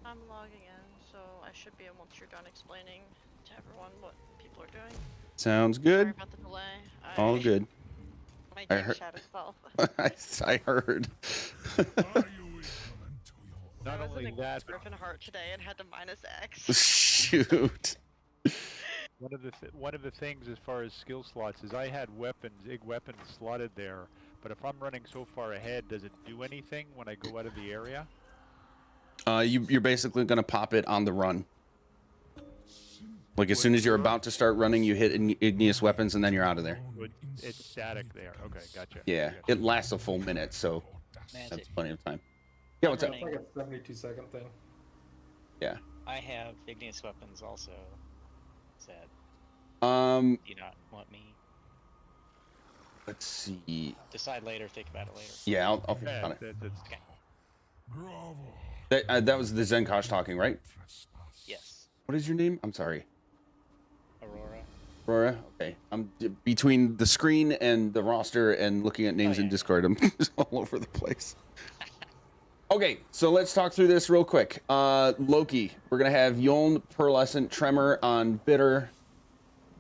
I'm logging in, so I should be once you're done explaining to everyone what people are doing. Sounds good. Sorry about the delay. All good. My I team heard. chat itself. I heard. Not I was only in that, Griffin Heart today and had to -X. Shoot. One of the things as far as skill slots is I had big weapons slotted there, but if I'm running so far ahead, does it do anything when I go out of the area? You're basically gonna pop it on the run. Like as soon as you're about to start running, you hit igneous weapons, and then you're out of there. It's static there. Okay, gotcha. Yeah, it lasts a full minute, so that's plenty of time. Yeah, what's up? It's like a 72-second thing. Yeah. I have igneous weapons also. Sad. Do you not want me? Let's see. Decide later. Think about it later. Yeah, I'll think on it. Okay. That was the Zenkosh talking, right? Yes. What is your name? I'm sorry. Aurora. Aurora? Okay. I'm between the screen and the roster and looking at names in Discord. I'm just all over the place. Okay, so let's talk through this real quick. Loki. We're going to have Yoln, Pearlescent, Tremor on Bitter,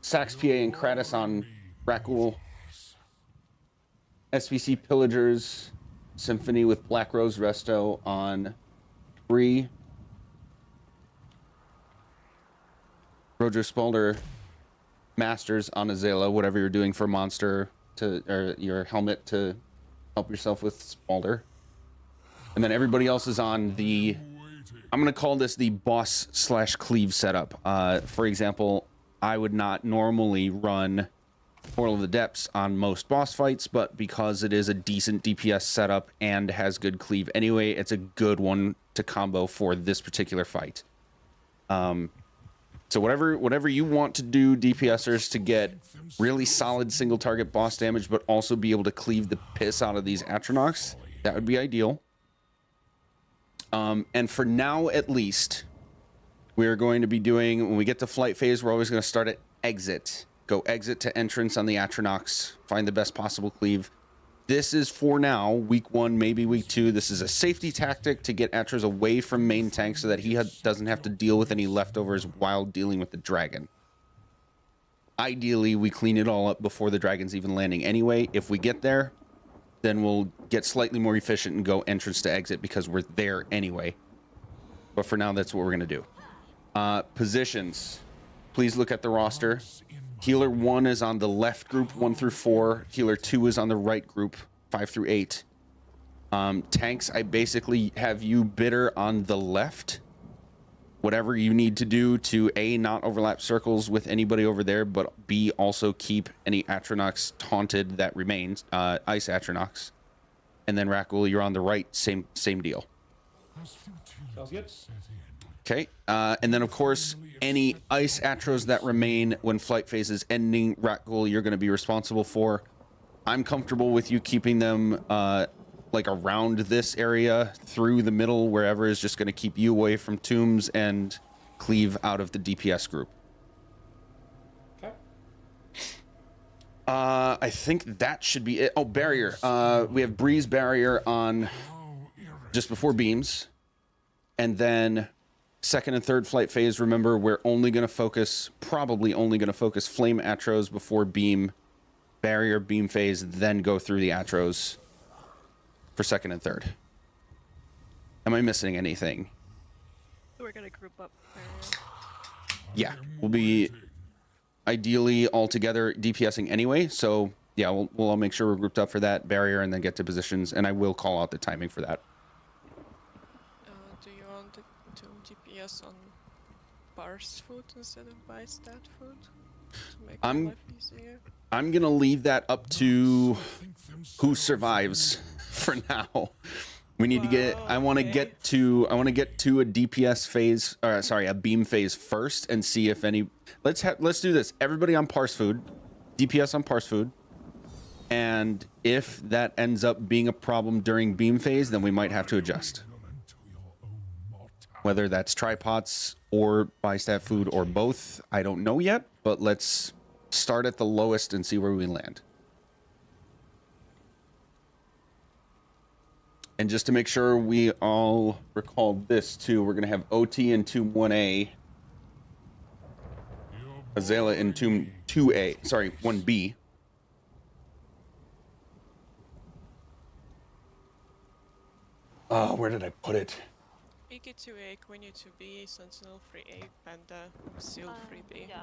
Sax PA and Kratos on Rakul, SPC Pillagers, Symphony with Black Rose Resto on Bree, Roger Spalder, Masters on Azela, whatever you're doing for monster or your helmet to help yourself with Spalder. And then everybody else is on the, I'm going to call this the boss / cleave setup. For example, I would not normally run Portal of the Depths on most boss fights, but because it is a decent DPS setup and has good cleave anyway, it's a good one to combo for this particular fight. So whatever you want to do, DPSers, to get really solid single target boss damage, but also be able to cleave the piss out of these Atronachs, that would be ideal. And for now, at least, we're going to be doing, when we get to flight phase, we're always going to start at exit. Go exit to entrance on the Atronachs. Find the best possible cleave. This is for now, week 1, maybe week 2. This is a safety tactic to get Atros away from main tank so that he doesn't have to deal with any leftovers while dealing with the dragon. Ideally, we clean it all up before the dragon's even landing anyway. If we get there, then we'll get slightly more efficient and go entrance to exit because we're there anyway. But for now, that's what we're going to do. Positions. Please look at the roster. Healer 1 is on the left group, 1 through 4. Healer 2 is on the right group, 5 through 8. Tanks, I basically have you Bitter on the left. Whatever you need to do to A, not overlap circles with anybody over there, but B, also keep any Atronachs taunted that remains, Ice Atronachs. And then Rakul, you're on the right, same deal. Sounds good. Okay, and then of course, any Ice Atros that remain when flight phase is ending, Rakul, you're going to be responsible for. I'm comfortable with you keeping them like around this area, through the middle, wherever is just going to keep you away from tombs and cleave out of the DPS group. Okay. I think that should be it. Oh, barrier. We have Breeze barrier on just before beams, and then second and third flight phase. Remember, we're only going to focus, probably only going to focus flame Atros before beam, barrier, beam phase, then go through the Atros for second and third. Am I missing anything? We're gonna group up. Yeah, we'll be ideally all together DPSing anyway. So yeah, we'll all make sure we're grouped up for that barrier and then get to positions. And I will call out the timing for that. Do you want to GPS on parse food instead of buy stat food to make your life easier? I'm gonna leave that up to who survives for now. We need to get. I want to get to a DPS phase. Sorry, a beam phase first, and see if any. Let's do this. Everybody on parse food, DPS on parse food, and if that ends up being a problem during beam phase, then we might have to adjust. Whether that's tripods or buy stat food or both, I don't know yet. But let's start at the lowest and see where we land. And just to make sure we all recall this too, we're gonna have OT in Tomb 1A, Azalea in Tomb 2A, sorry, 1B. Where did I put it? Piki 2A, Queenie 2B, Sentinel 3A, Panda, Seal 3B. Yeah.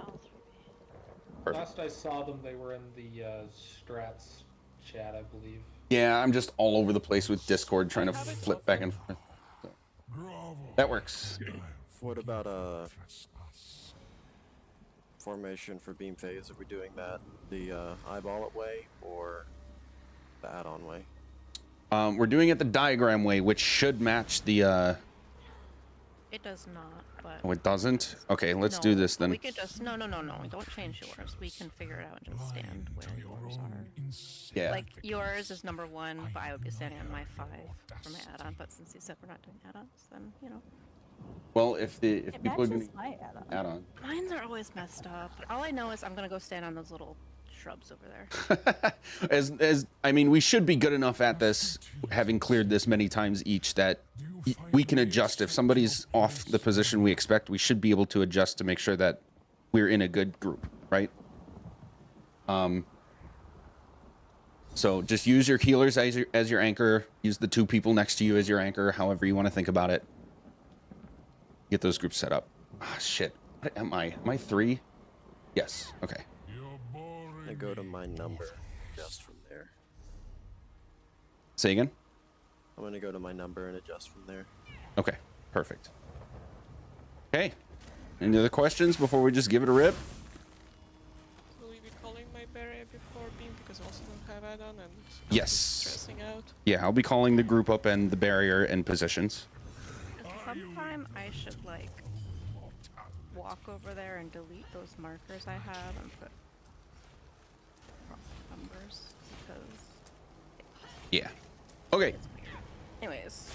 Perfect. Last I saw them, they were in the strats chat, I believe. Yeah, I'm just all over the place with Discord trying to flip back and forth. So. That works. What about formation for beam phase? Are we doing that the eyeball it way or the add-on way? We're doing it the diagram way, which should match the. It does not, but. Oh, it doesn't? Okay, let's do this then. We could just no. Don't change yours. We can figure it out and just stand where yours are. Yeah. Like yours is number 1, but I would be standing on my 5 for my add-on. But since you said we're not doing add-ons, then you know. Well, if people are going matches my add-on. Mines are always messed up. But all I know is I'm gonna go stand on those little shrubs over there. as I mean, we should be good enough at this, having cleared this many times each, that we can adjust. If somebody's off the position we expect, we should be able to adjust to make sure that we're in a good group, right? So just use your healers as your anchor. Use the 2 people next to you as your anchor, however you want to think about it. Get those groups set up. Ah, shit. What am I? Am I 3? Yes. Okay. I go to my number just from there. Say again? I'm gonna go to my number and adjust from there. Okay, perfect. Okay. Any other questions before we just give it a rip? Will you be calling my barrier before beam because I also don't have add-on and Yes. stressing out? Yeah, I'll be calling the group up and the barrier and positions. Sometime I should like walk over there and delete those markers I have and put numbers because. Yeah. Okay. Anyways.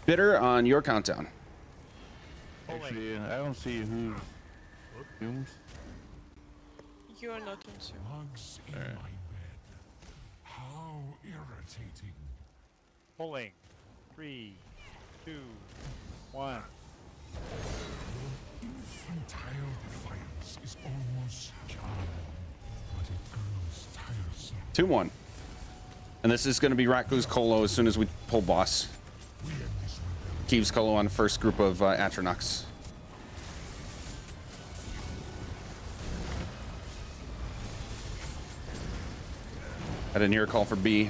Bitter on your countdown. Actually, I don't see who's dooms. You are not on 2. Alright. How irritating. Pulling. 3, 2, 1. Infantile defiance is almost charming, but it grows tiresome. 2-1. And this is going to be Ratku's Colo as soon as we pull boss. Keeves Colo on the first group of Atronachs. I didn't hear a call for B.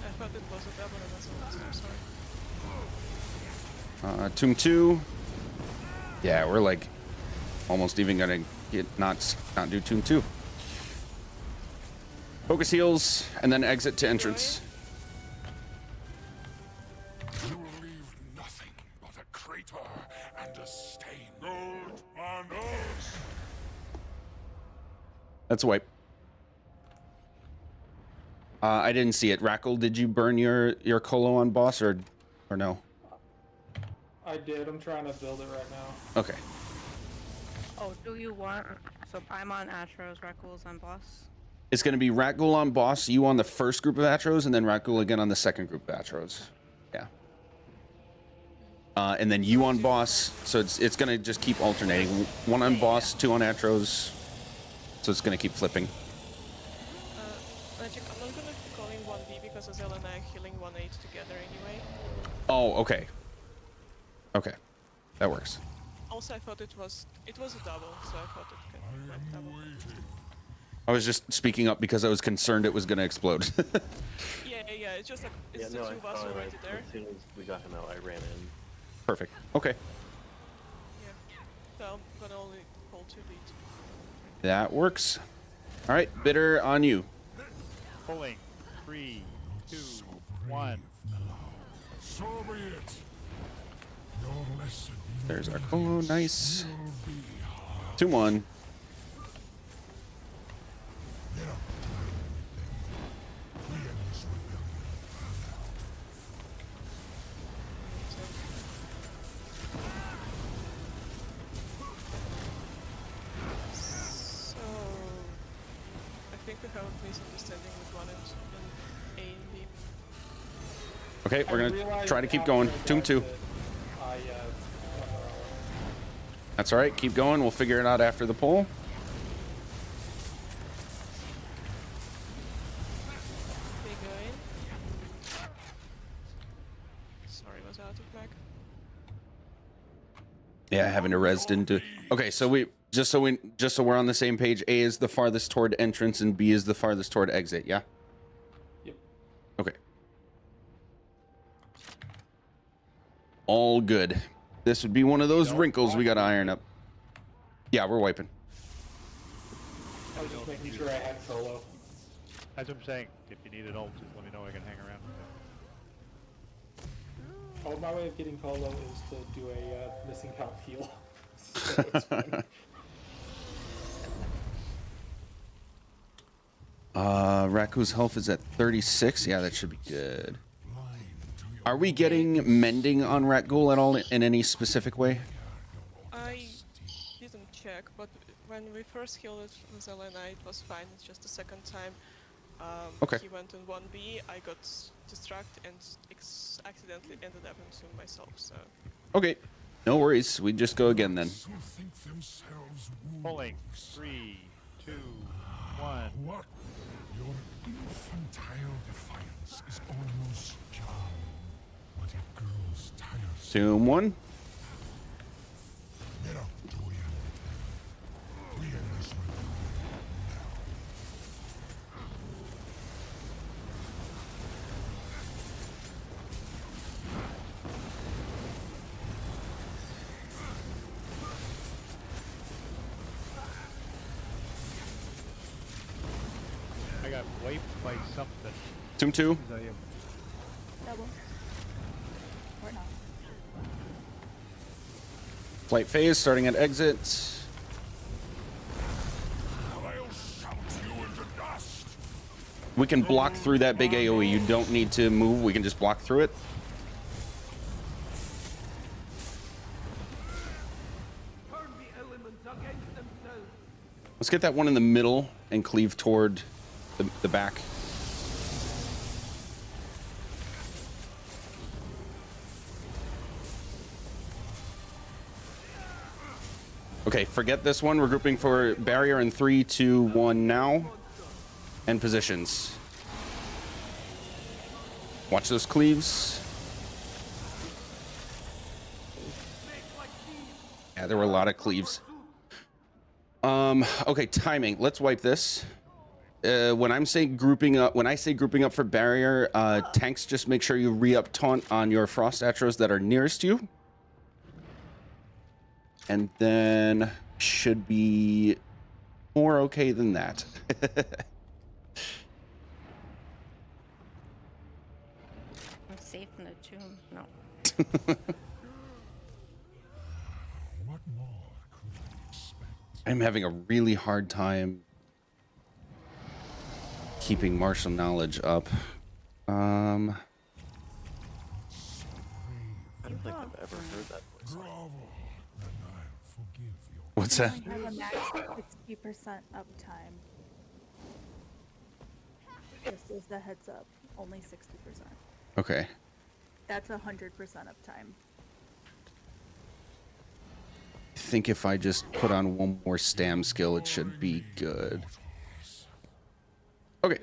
I thought it was a double and that's all. Sorry. Tomb 2. Yeah, we're like almost even gonna get not do Tomb 2. Focus heals and then exit to entrance. You will leave nothing but a crater and a stain. Gold on us. That's a wipe. I didn't see it. Rackle, did you burn your Colo on boss or no? I did. I'm trying to build it right now. Okay. Oh, do you want? So I'm on Atros, Rakul's on boss. It's going to be Ratgul on boss, you on the first group of Atros, and then Ratgul again on the second group of Atros. Yeah. And then you on boss, so it's going to just keep alternating. 1 on boss, 2 on Atros, so it's going to keep flipping. Magic, I'm not gonna be calling 1B because Azella and I are healing 1-8 together anyway. Oh, okay. Okay. That works. Also, I thought it was a double, so I thought it went double. I was just speaking up because I was concerned it was going to explode. Yeah. It's just like it's Yeah, the no, two of us already there. as soon as we got him out, I ran in. Perfect. Okay. Yeah. So I'm gonna only hold 2 beats. That works. All right, Bitter, on you. Pulling. 3, 2, 1. So be it. Your lesson There's our Colo. Nice. 2-1. So I think we have a misunderstanding with one and A and B. Okay, we're I gonna realized try to keep after going. I 2 died 2. that I, That's all right. Keep going. We'll figure it out after the poll. They go in. Sorry, was out of mag. Yeah, having to res didn't do. Okay, so we just so we're on the same page. A is the farthest toward entrance, and B is the farthest toward exit. Yeah. Yep. Okay. All good. This would be one of those wrinkles we got to iron up. Yeah, we're wiping. I was just making sure I had solo. As I'm saying, if you need an ult, just let me know. I can hang around. Oh, my way of getting Colo is to do a missing count heal. So it's fine. Raku's health is at 36. Yeah, that should be good. Are we getting mending on Ratghoul at all in any specific way? I didn't check, but when we first healed it with Elena, it was fine. It's just the second time Okay. he went in 1B, I got distracted and accidentally ended up into myself, so... Okay, no worries. We just go again then. Pulling. 3, 2, 1. What? Your infantile defiance is almost charm, but it grows tiresome. Zoom 1. I got wiped by something. Zoom 2. Double. Or not. Flight phase starting at exit. We can block through that big AoE. You don't need to move. We can just block through it. Let's get that one in the middle and cleave toward the back. Okay, forget this one. We're grouping for barrier in 3, 2, 1 now. And positions. Watch those cleaves. Yeah, there were a lot of cleaves. Okay, timing. Let's wipe this. When I say grouping up for barrier, tanks, just make sure you re-up taunt on your frost atros that are nearest you. And then should be more okay than that. I'm safe in the tomb. No. What more could we expect? I'm having a really hard time keeping martial knowledge up. I don't think I've ever heard that voice. What's that? I have a max of 60% uptime. Just as the heads up, only 60%. Okay. That's 100% uptime. I think if I just put on one more stam skill, it should be good. Okay.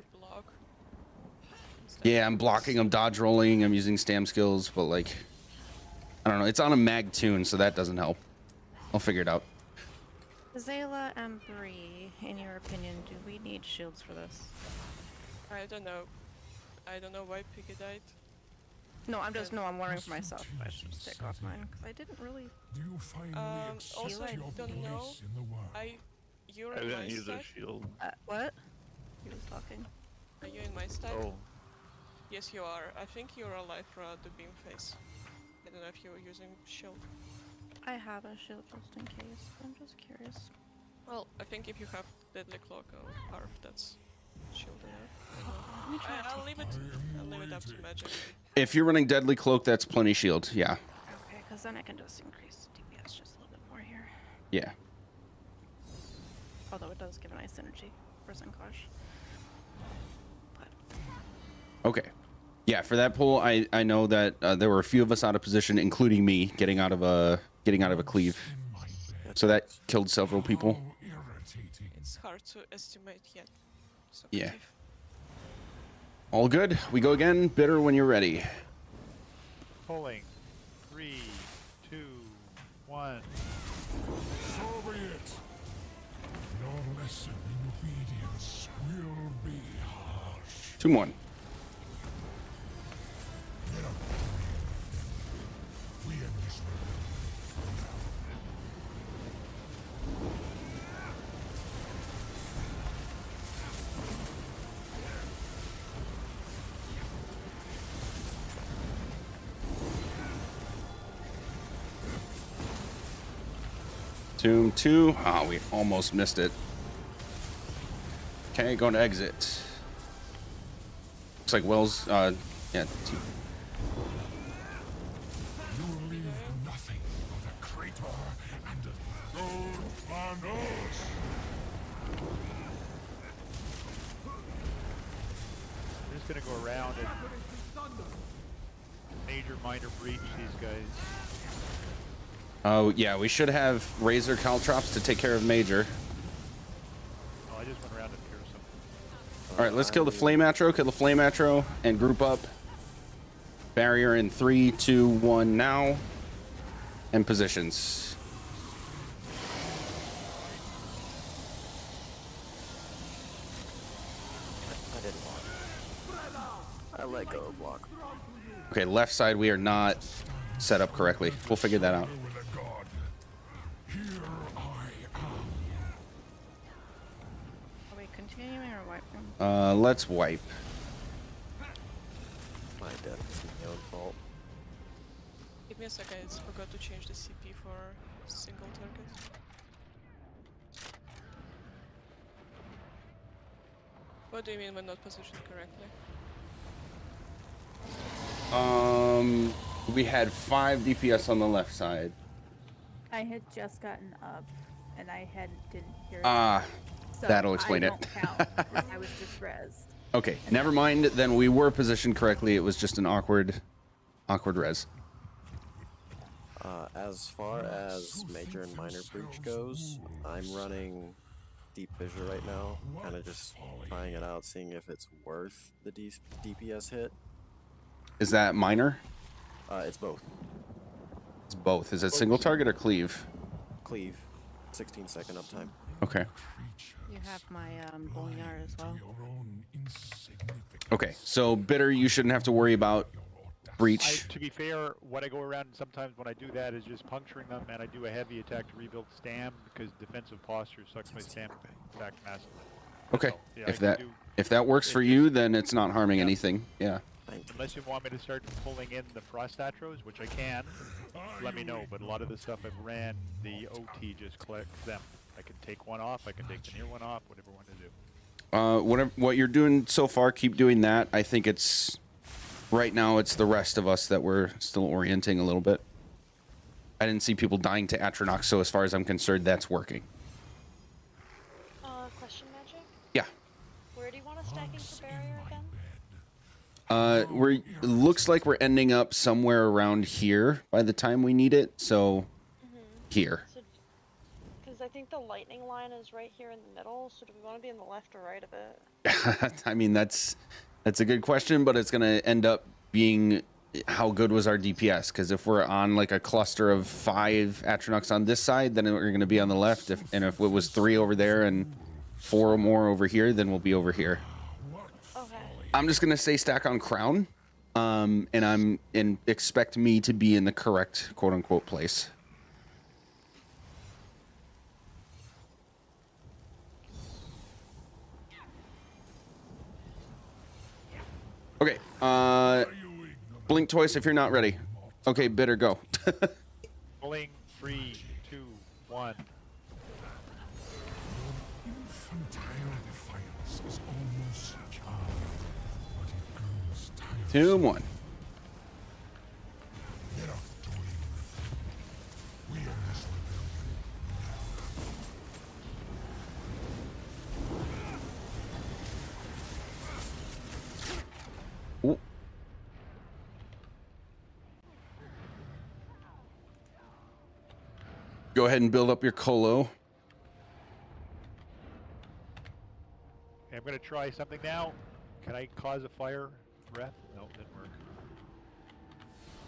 Yeah, I'm blocking, I'm dodge rolling, I'm using stam skills, but like, I don't know. It's on a mag tune, so that doesn't help. I'll figure it out. Zayla and Bree, in your opinion, do we need shields for this? I don't know. I don't know why Piggy died. No, I'm wondering for myself. I should just take off mine because I didn't really. Do you find Also, I don't know. You're I in my didn't use a stack. shield. What? He was talking. Are you in my stack? Oh. Yes, you are. I think you're alive for the beam phase. I don't know if you're using shield. I have a shield just in case. I'm just curious. Well, I think if you have Deadly Cloak or Harp, that's shield enough. I'll leave it up to Magic. If you're running Deadly Cloak, that's plenty shield. Yeah. Okay, because then I can just increase DPS just a little bit more here. Yeah. Although it does give a nice synergy for Zenkosh. Okay. Yeah, for that pull, I know that there were a few of us out of position, including me, getting out of a cleave. So that killed several people. It's hard to estimate yet. So Yeah. All good. We go again. Bitter when you're ready. Pulling. 3, 2, 1. So be it. Your lesson in obedience will be harsh. 2-1. We end this Tomb 2. Ah, we almost missed it. Okay, going to exit. Looks like Wells, yeah. You will leave nothing but a crater and a gold bundles. We're just gonna go around and major, minor breach these guys. Oh, yeah, we should have Razor Caltrops to take care of Major. Oh, I just went around and pierced them. All right, let's kill the Flame Atro, and group up. Barrier in 3, 2, 1 now. And positions. I didn't block. I let go of block. Okay, left side, we are not set up correctly. We'll figure that out. Are we continuing or wiping? Let's wipe. My death is my own fault. Give me a second, I forgot to change the CP for single target. What do you mean when not positioned correctly? We had 5 DPS on the left side. I had just gotten up, and I didn't hear it. Ah, So that'll explain I it. don't count, 'cause I was just rezzed. Okay, never mind. Then we were positioned correctly. It was just an awkward res. As far as major and minor breach goes, I'm running Deep Fissure right now, kind of just trying it out, seeing if it's worth the DPS hit. Is that minor? It's both. It's both. Is it single target or cleave? Cleave, 16-second uptime. Okay. You have my Boneyard as well. Okay, so Bitter, you shouldn't have to worry about breach. To be fair, what I go around sometimes when I do that is just puncturing them, and I do a heavy attack to rebuild stam because defensive posture sucks my stam back massively. Okay, So, yeah, if that works for you, then it's not harming anything. Yeah. Unless you want me to start pulling in the Frost Atros, which I can, let me know. But a lot of the stuff I've ran, the OT just collects them. I can take one off, I can take the near one off, whatever I want to do. What you're doing so far, keep doing that. I think it's right now it's the rest of us that we're still orienting a little bit. I didn't see people dying to Atronox, so as far as I'm concerned, that's working. Question, Magic? Yeah. Where do you want us stacking for barrier again? It looks like we're ending up somewhere around here by the time we need it, so here. Because I think the lightning line is right here in the middle, so do we want to be in the left or right of it? I mean, that's a good question, but it's going to end up being how good was our DPS? Because if we're on like a cluster of 5 Atronachs on this side, then we're going to be on the left. And if it was 3 over there and 4 or more over here, then we'll be over here. Okay. I'm just going to say stack on crown, and expect me to be in the correct quote unquote place. Okay, blink twice if you're not ready. Okay, Bitter, go. Rolling 3, 2, 1. Infantile defiance is almost charm, but it grows tired. 2, 1. Get up, Dwayne. We are this Ooh. Go ahead and build up your colo. Okay, I'm going to try something now. Can I cause a fire breath? No, didn't work.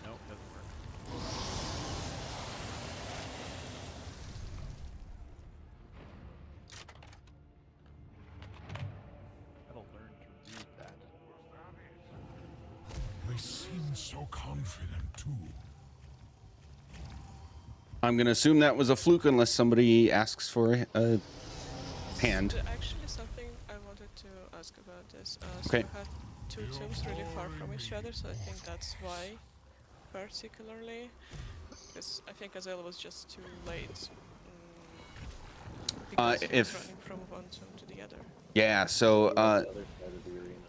No, doesn't work. I'll learn to read that. They seem so confident too. I'm going to assume that was a fluke unless somebody asks for a hand. Actually, something I wanted to ask about this. So Okay. you had 2 tombs really far from each other, so I think that's why, particularly. Because I think Azela was just too late. Because he was running from one tomb to the other. Yeah, so The other side of the arena.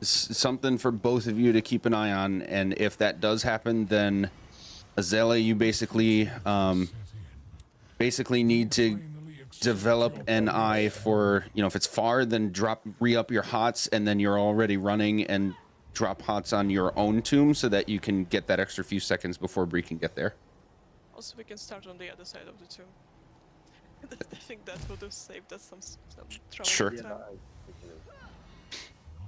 something for both of you to keep an eye on, and if that does happen, then Azela, you basically need to develop an eye for, you know, if it's far, then re-up your hots, and then you're already running and drop hots on your own tomb so that you can get that extra few seconds before Bree can get there. Also, we can start on the other side of the tomb. I think that would have saved us some trouble. Sure. and time.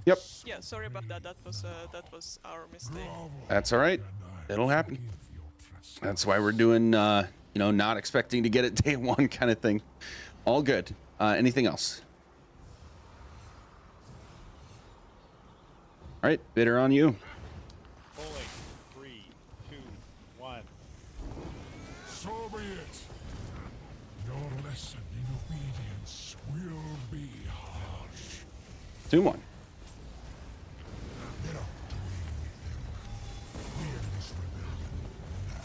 Yep. Yeah, sorry about that. That was our mistake. That's all right. It'll happen. That's why we're doing, you know, not expecting to get it day 1 kind of thing. All good. Anything else? All right, Bitter, on you. Rolling 3, 2, 1. So be it. Your lesson in obedience will be harsh. 2, 1. Get up, Dwayne. We are this rebellion now.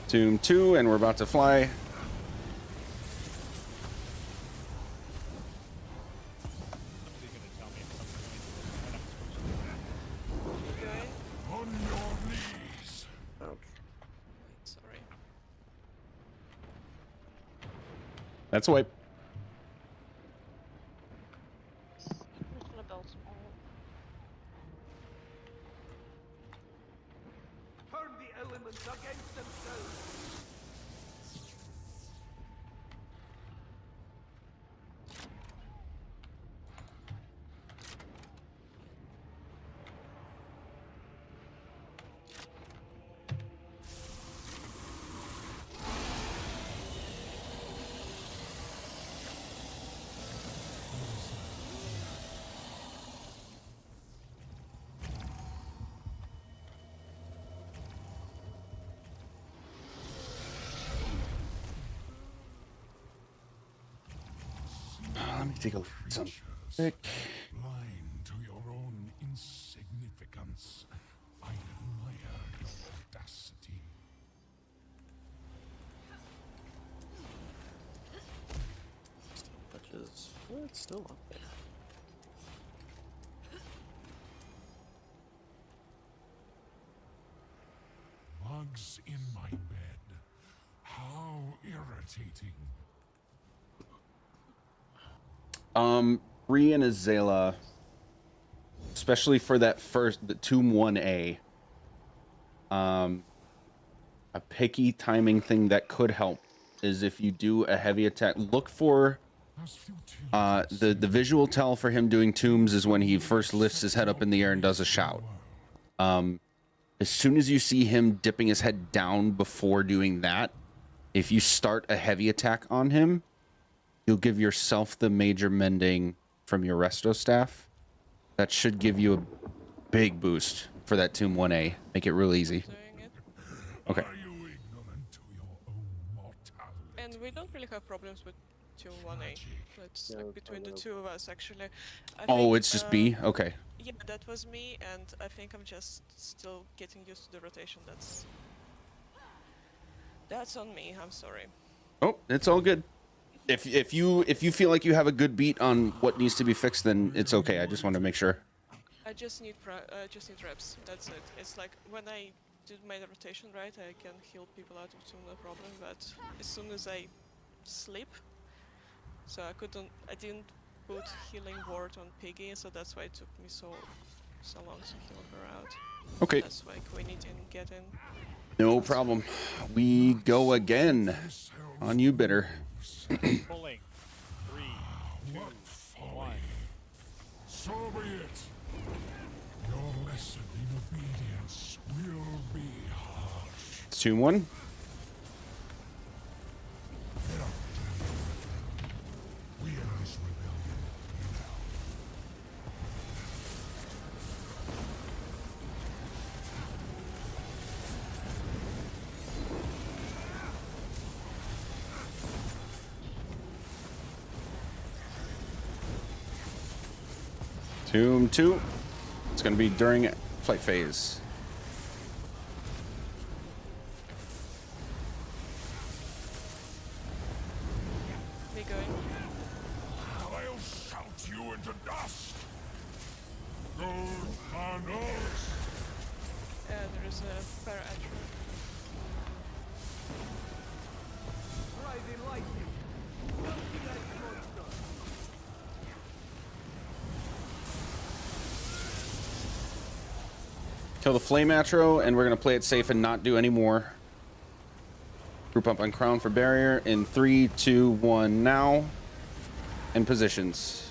Tomb 2, and we're about to fly. On your knees. Okay. Sorry. That's a wipe. I'm just gonna build some more. Turn the elements against themselves. Let me take a look at some. Blind to your own insignificance. I admire your audacity. Touches. Well, it's still up there. Bugs in my bed. How irritating. Bree and Azela, especially for that the Tomb 1A. A picky timing thing that could help is if you do a heavy attack, look for the visual tell for him doing tombs is when he first lifts his head up in the air and does a shout. As soon as you see him dipping his head down before doing that, if you start a heavy attack on him, you'll give yourself the major mending from your resto staff. That should give you a big boost for that Tomb 1A. Make it real easy. Okay. And we don't really have problems with Tomb 1A. It's like between the two of us, actually. I think, It's just B? Okay. Yeah, that was me, and I think I'm just still getting used to the rotation. That's on me. I'm sorry. Oh, it's all good. If you feel like you have a good beat on what needs to be fixed, then it's okay. I just want to make sure. I just need reps. That's it. It's like when I did my rotation right, I can heal people out of Tomb, no problem. But as soon as I sleep, so I didn't put healing ward on Piggy, so that's why it took me so long to heal her out. Okay. That's why Queenie didn't get in. No problem. We go again on you, Bitter. Pulling. 3, 2, 1. So be it. Your lesson in obedience will be harsh. It's 2-1. We end this rebellion now. Tomb 2. It's going to be during flight phase. Me going. I'll shout you into dust. Gold and ours. There is a fire attribute. Rising lightning. Kill the flame atro, and we're going to play it safe and not do any more. Group up on crown for barrier in 3, 2, 1 now. In positions.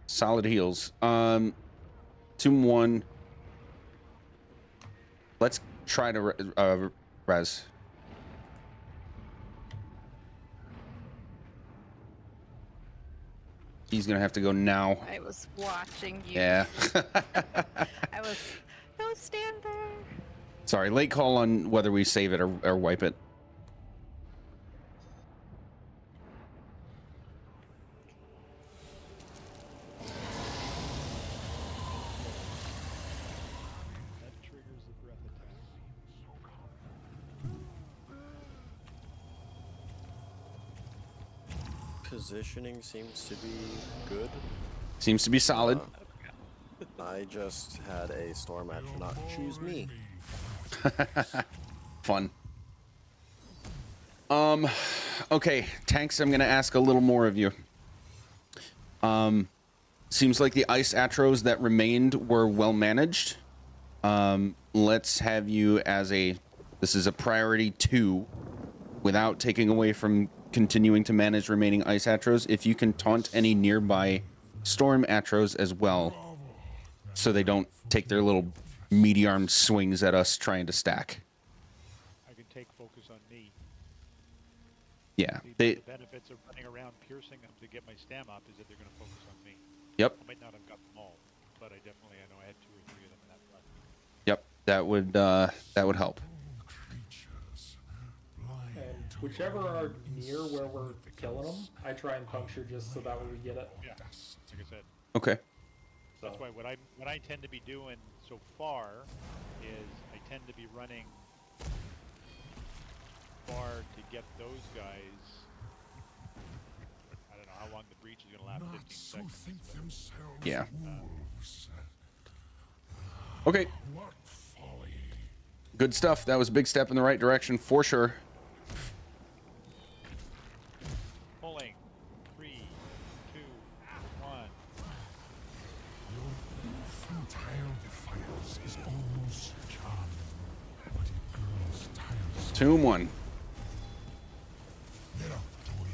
Solid heals. Tomb 1. Let's try to res. He's gonna have to go now. I was watching you. Yeah. I was stand there. Sorry, late call on whether we save it or wipe it. Positioning seems to be good. Seems to be solid. I just had a storm astronaut choose me. Fun. Okay, tanks, I'm gonna ask a little more of you. Seems like the ice atros that remained were well managed. Let's have you as this is a priority 2 without taking away from continuing to manage remaining ice atros. If you can taunt any nearby storm atros as well, so they don't take their little meaty-armed swings at us trying to stack. I can take focus on me. Yeah, The benefits of running around piercing them to get my stam up is that they're going to focus on me. Yep. I might not have got them all, but I know I had 2 or 3 of them in that run. Yep, that would help. And whichever are near where we're killing them, I try and puncture just so that way we get it. Yeah, like I said. Okay. That's why what I tend to be doing so far is I tend to be running far to get those guys. I don't know how long the breach is going to last. 15 seconds. Yeah. Okay. Good stuff. That was a big step in the right direction for sure. Pulling. 3, 2, 1. Your infantile defiance is almost charming, but it grows tiresome. Tomb 1. Get up, Toyman.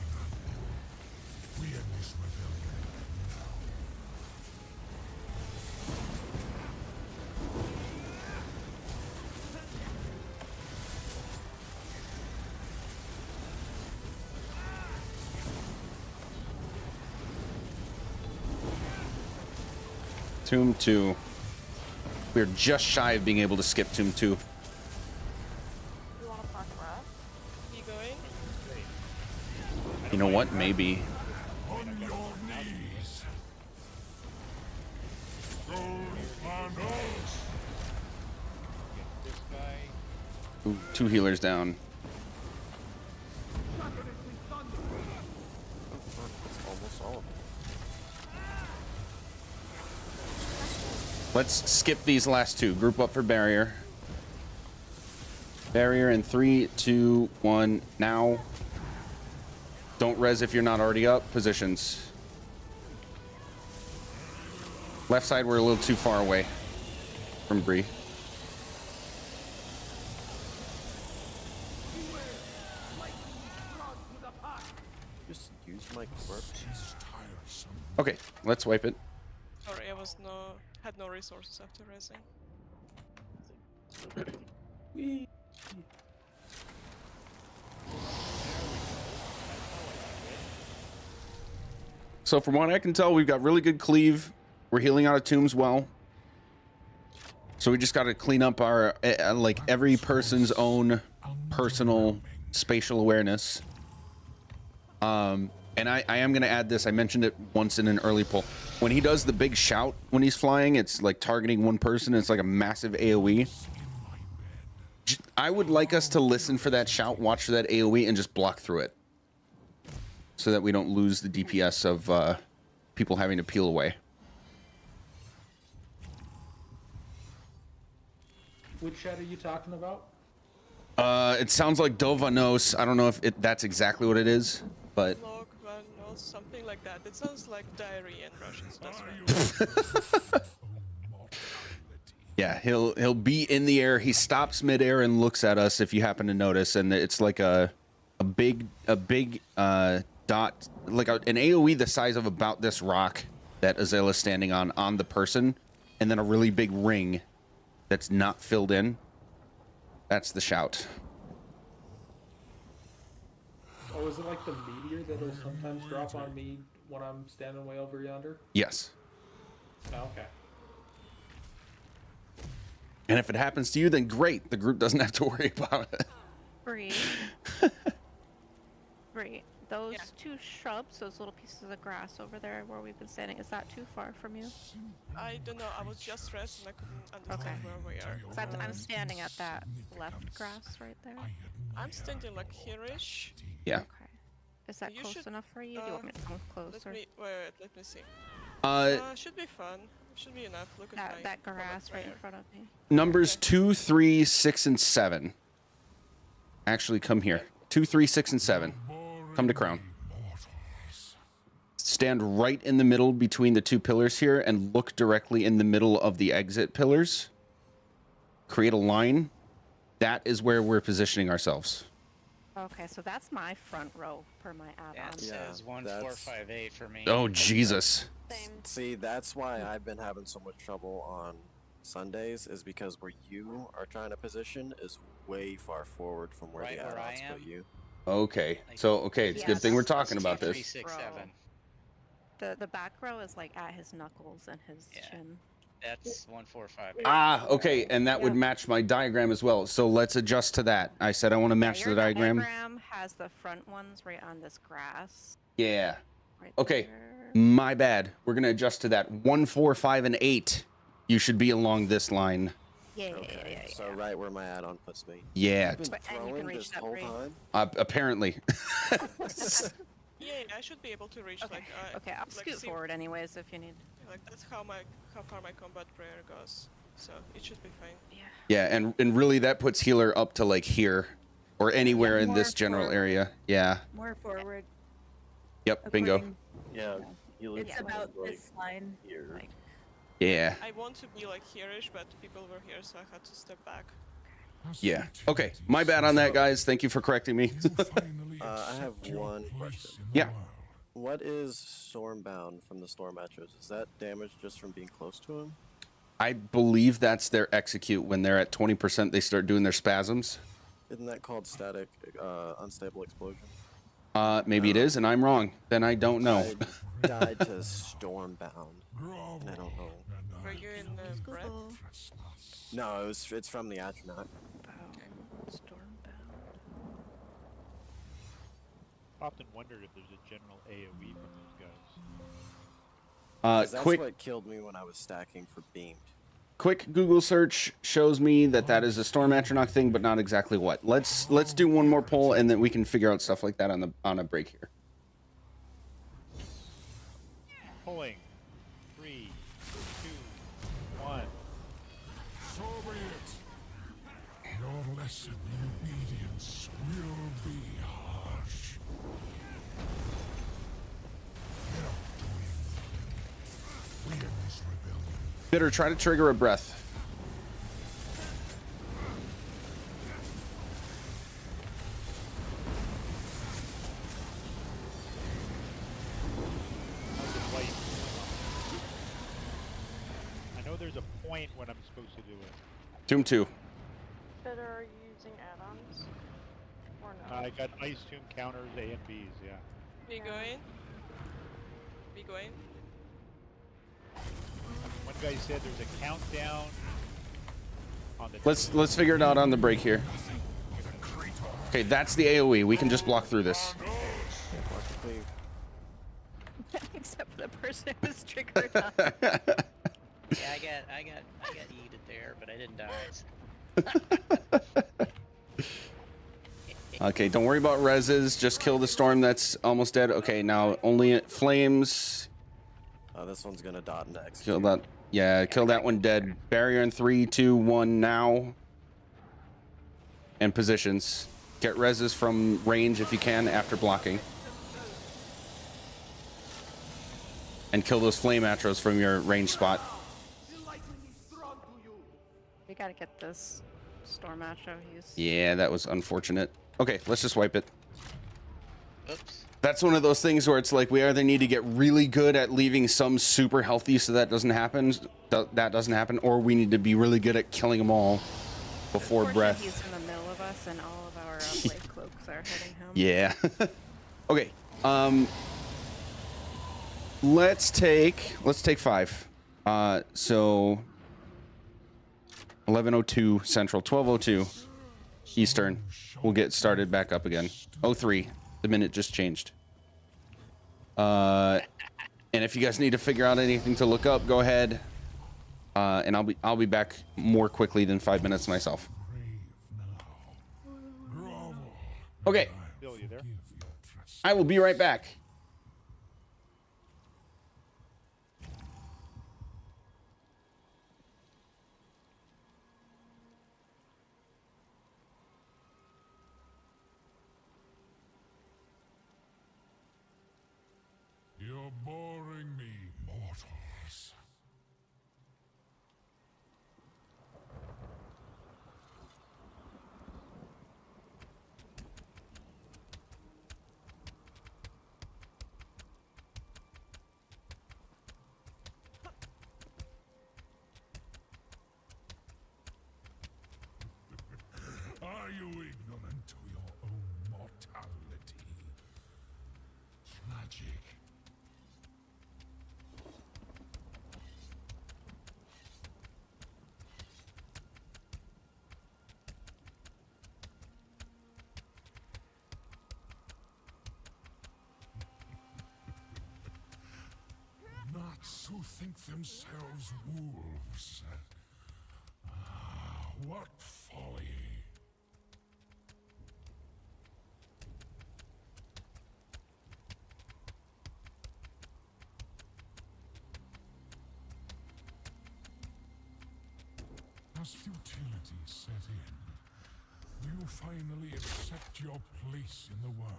We end this rebellion now. Tomb 2. We're just shy of being able to skip Tomb 2. You want to park rest? You going? You know what? Maybe. On your knees. Gold Mandos. This guy. Ooh, 2 healers down. That's almost all of them. Let's skip these last 2. Group up for barrier. Barrier in 3, 2, 1, now. Don't res if you're not already up. Positions. Left side, we're a little too far away from Bree. Just use my corpse. Okay, let's wipe it. Sorry, I had no resources after resing. So from what I can tell, we've got really good cleave. We're healing out of tombs well. So we just got to clean up our, like, every person's own personal spatial awareness. And I am going to add this. I mentioned it once in an early poll. When he does the big shout when he's flying, it's like targeting one person. It's like a massive AoE. I would like us to listen for that shout, watch for that AoE, and just block through it. So that we don't lose the DPS of people having to peel away. Which chat are you talking about? It sounds like Dovanos. I don't know if that's exactly what it is, but... Something like that. It sounds like diarrhea in Russian. That's right. Yeah, he'll be in the air. He stops midair and looks at us if you happen to notice, and it's like a big dot, like an AoE the size of about this rock that Azala's standing on the person, and then a really big ring that's not filled in. That's the shout. Or is it like the meteor that'll sometimes drop on me when I'm standing way over yonder? Yes. Oh, okay. And if it happens to you, then great. The group doesn't have to worry about it. Bree. Bree, those 2 shrubs, those little pieces of grass over there where we've been standing, is that too far from you? I don't know. I was just stressed and I couldn't understand where we are. 'Cause I'm standing at that left grass right there. I'm standing like here-ish. Yeah. Okay. Is that You close should, enough for you? Do you want me to come closer? Let me see. Should be fun. Should be enough. Look at that grass right in front of me. Numbers 2, 3, 6, and 7. Actually, come here. 2, 3, 6, and 7. Come to Crown. Stand right in the middle between the 2 pillars here and look directly in the middle of the exit pillars. Create a line. That is where we're positioning ourselves. Okay, so that's my front row per my add-on. Yeah, it says 1458 for me. Oh, Jesus. See, that's why I've been having so much trouble on Sundays, is because where you are trying to position is way far forward from where the add-ons put you. Okay. So, okay, it's a good thing we're talking about this. 367. The back row is like at his knuckles and his chin. That's 145. Ah, okay, and that would match my diagram as well. So let's adjust to that. I said I want to match the diagram. Your diagram has the front ones right on this grass. Yeah. Right Okay. there. My bad. We're going to adjust to that. 1, 4, 5, and 8. You should be along this line. Yeah, So right where my add-on puts me. Yeah. You've been And you can throwing reach this that whole range. time? Apparently. Yeah, I should be able to reach Okay. like. Okay, I'll like scoot see- forward anyways if you need. Like that's how far my combat prayer goes, so it should be fine. Yeah. Yeah, and really that puts healer up to like here, or anywhere in more this general forward. area. Yeah. More forward. Yep. Bingo. according- Yeah, you look It's like, about like this line. here. Like, Yeah. I want to be like here-ish, but people were here, so I had to step back. Yeah. Okay. My bad on that, guys. Thank you for correcting me. I have one question. Yeah. What is Stormbound from the Storm Matros? Is that damage just from being close to him? I believe that's their execute. When they're at 20%, they start doing their spasms. Isn't that called static unstable explosion? Maybe it is, and I'm wrong. Then I don't know. I died to Stormbound, and I don't know. Were you in Brett? No, it's from the Astronaut. Stormbound. Often wondered if there's a general AoE from those guys. 'Cause that's Quick what killed me when I was stacking for beamed. Google search shows me that is a Storm Atronach thing, but not exactly what. Let's do one more poll, and then we can figure out stuff like that on a break here. Pulling. 3, 2, 1. So be it. Your lesson in obedience will be harsh. We end this rebellion. Bitter, try to trigger a breath. I know there's a point when I'm supposed to do it. Tomb 2. But are you using add-ons? Or no? I got Ice Tomb counters, A and Bs, yeah. Be going. Be going. One guy said there's a countdown on the. Let's figure it out on the break here. Okay, that's the AoE. We can just block through this. Except for the person who was triggered. Up. Yeah, I got yeeted there, but I didn't die. Okay, don't worry about reses. Just kill the storm that's almost dead. Okay, now only flames. This one's gonna dot into X. Kill that. Yeah, kill that one dead. Barrier in 3, 2, 1 now. And positions. Get reses from range if you can after blocking. And kill those flame atros from your range spot. We gotta get this Storm Atro. He's. Yeah, that was unfortunate. Okay, let's just wipe it. Oops. That's one of those things where it's like we either need to get really good at leaving some super healthy so that doesn't happen, or we need to be really good at killing them all before breath. He's in the middle of us, and all of our blade cloaks are hitting him. Yeah. Okay. Let's take 5. So 11:02 Central, 12:02 Eastern. We'll get started back up again. 03. The minute just changed. And if you guys need to figure out anything to look up, go ahead. And I'll be back more quickly than 5 minutes myself. Okay. Bill, you there? I will be right back. You're boring me, mortals. Are you ignorant to your own mortality? Tragic. Knots who think themselves wolves. Ah, what folly. As futility set in, do you finally accept your place in the world?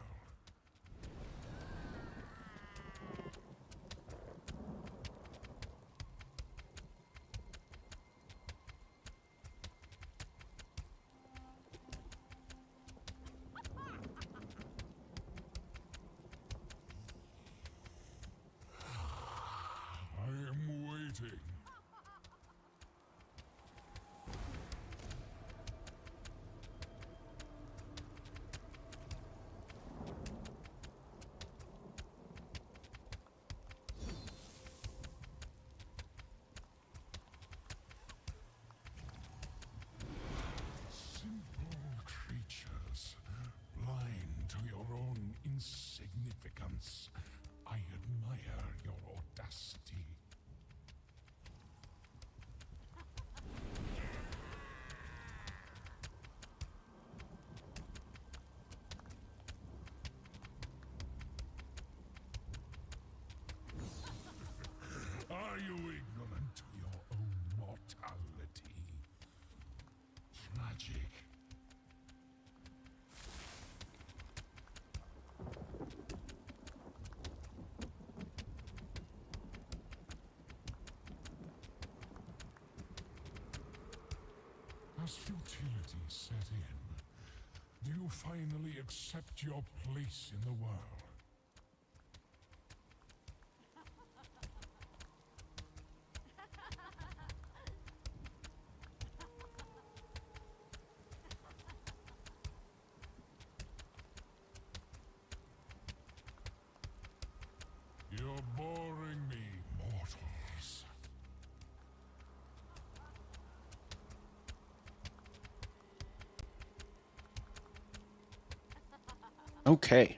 I am waiting. Simple creatures, blind to your own insignificance. I admire your audacity. Are you ignorant to your own mortality? Tragic. As futility set in, do you finally accept your place in the world? You're boring me, mortals. Okay.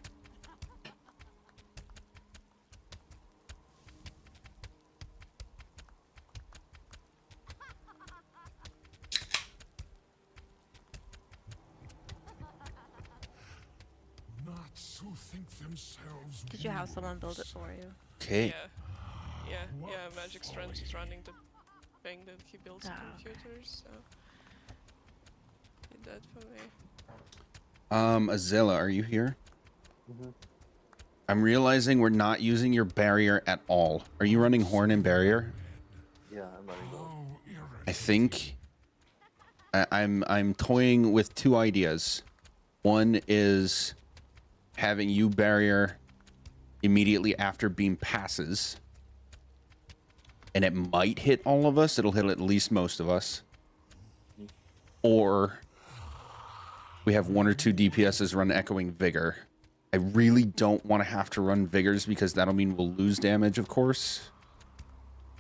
Nuts who think themselves. Did you have someone build it for you? Okay. Yeah, Magic Strength is running the thing that he builds in computers, so did that for me. Azella, are you here? I'm realizing we're not using your barrier at all. Are you running horn and barrier? Yeah, I'm running both. I think I'm toying with two ideas. One is having you barrier immediately after beam passes, and it might hit all of us. It'll hit at least most of us. Or we have one or two DPSs run Echoing Vigor. I really don't want to have to run Vigors because that'll mean we'll lose damage, of course.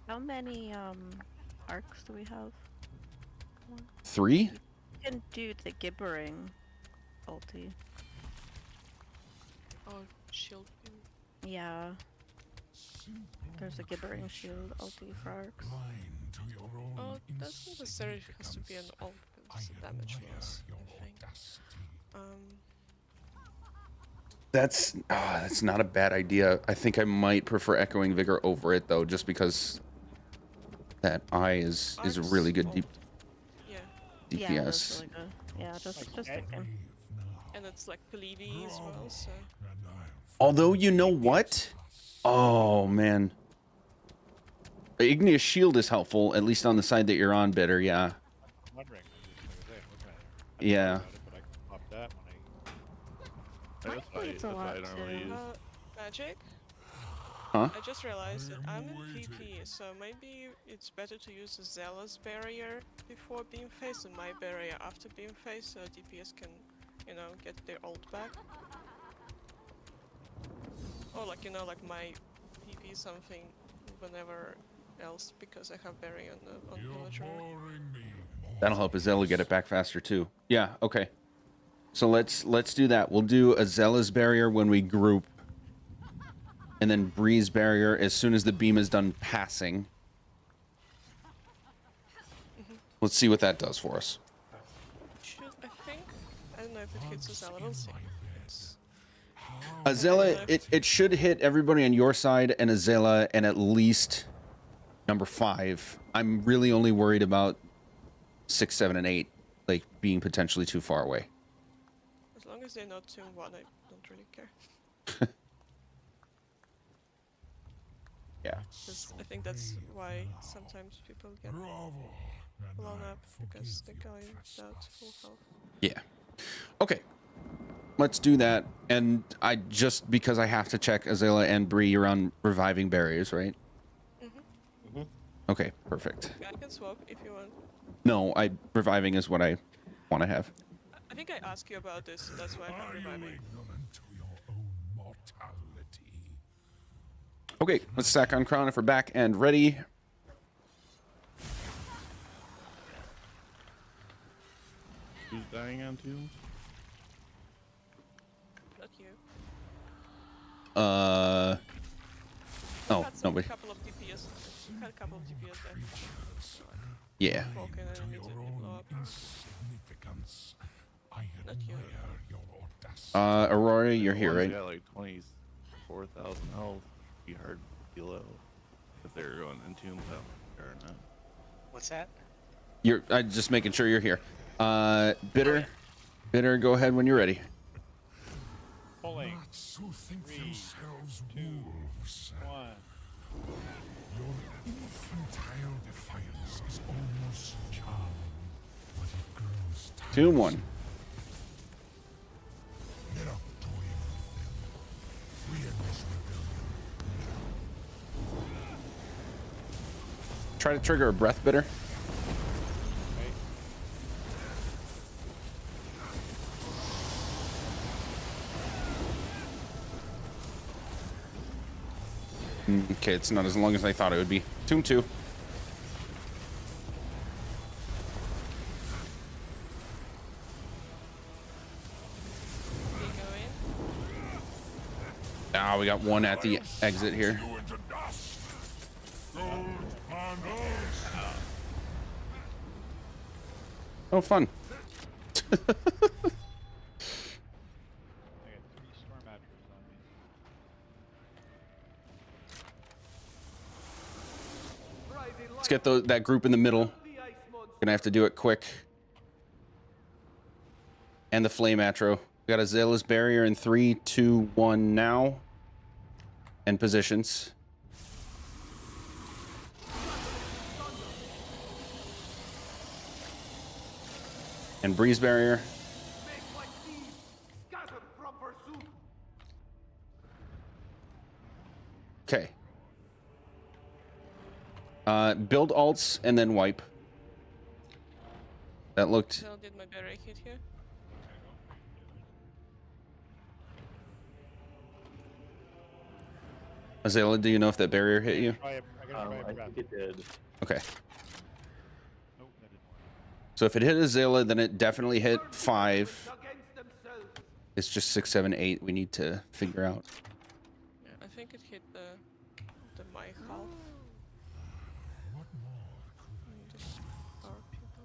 How many arcs do we have? 3? You can do the gibbering ulti. Oh, shield. Yeah. There's a gibbering shield ulti for arcs. Oh, that necessarily has to be an ult because it's a damage loss, I think. That's not a bad idea. I think I might prefer Echoing Vigor over it though, just because that eye is really good deep DPS. Yeah, that's really good. Yeah, just thinking. And it's like Pleiades as well, so. Although, you know what? Oh man, Igneous Shield is helpful, at least on the side that you're on, Bitter. Yeah. I'm wondering. Yeah. It's a lot Magic? Huh? I just realized that I'm in PP, so maybe it's better to use a Zealous barrier before beam phase and my barrier after beam phase, so DPS can, you know, get their ult back. Or like, you know, like my PP something whenever else because I have barrier on villager. That'll help Azella get it back faster too. Yeah, okay. So let's do that. We'll do Azella's barrier when we group, and then Breeze barrier as soon as the beam is done passing. Let's see what that does for us. Should, I think, I don't know if it hits Azella, we'll see. Azella, it should hit everybody on your side and Azella and at least number 5. I'm really only worried about 6, 7, and 8 like being potentially too far away. As long as they're not Tomb 1, I don't really care. Yeah. I think that's why sometimes people get blown up, because they're going without full health. Yeah. Okay. Let's do that. And I just, because I have to check Azela and Bree, you're on reviving barriers, right? Mm-hmm. Okay, perfect. I can swap if you want. No, reviving is what I want to have. I think I asked you about this, so that's why I'm reviving. Okay, let's stack on Crown if we're back and ready. Who's dying on Tomb? Not you. Oh, nobody. Couple of DPS. Had a couple of DPS there. Yeah. Broken and immediately blow up. Not you. Aurora, you're here, One's right? got like 24,000 health. Be hard to be low if they're going in Tomb or not. What's that? You're just making sure you're here. Bitter, Bitter, go ahead when you're ready. Pulling. Who think 3, themselves 2, wolves. 1. Your infantile defiance is almost charming, but it grows tired. 2 and 1. Get up, toying with them. We end this rebellion. Try to trigger a breath, Bitter. Okay, it's not as long as I thought it would be. Tomb 2. Ah, we got one at the exit here. Oh, fun. Let's get that group in the middle. Gonna have to do it quick. And the flame atro. We got a Azela's barrier in 3, 2, 1 now. And positions. And breeze barrier. Okay. Build alts and then wipe. That looked. So did my barrier hit here? Azela, do you know if that barrier hit you? I think it did. Okay. So if it hit Azela, then it definitely hit 5. It's just 6, 7, 8 we need to figure out. Yeah, I think it hit the my half. Just power people.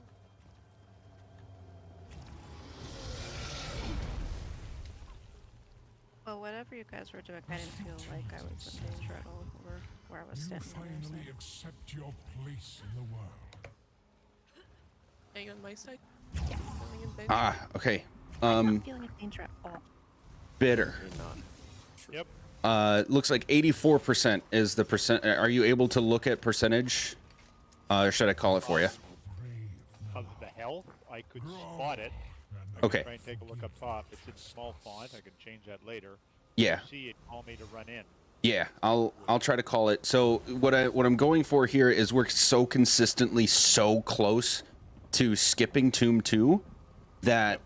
Well, whatever you guys were doing, I didn't feel like I was in danger at all over where I was standing. Finally accept your place in the world. Are you on my side? Yeah. Ah, okay. I'm not feeling in danger at all. Bitter. Yep. Looks like 84% is the percent. Are you able to look at percentage? Or should I call it for you? Of the health, I could spot it. I Okay. can try and take a look up top. It's in small font. I can change that later. Yeah. If you see it, call me to run in. Yeah, I'll try to call it. So what I'm going for here is we're so consistently so close to skipping Tomb 2 that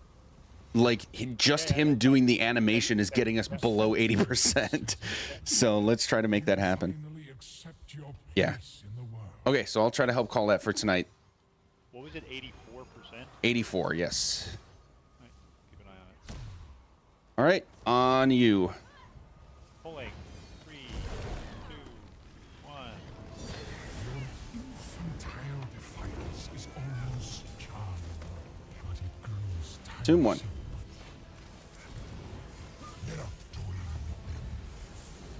like just him doing the animation is getting us below 80%. So let's try to make that happen. Yeah. Okay, so I'll try to help call that for tonight. What was it, 84%? 84, yes. Right, keep an eye on it. All right, on you. Pulling. 3, 2, 1. Infantile defiance is almost charming, but it grows tired. Tomb 1. Get up, toying with them.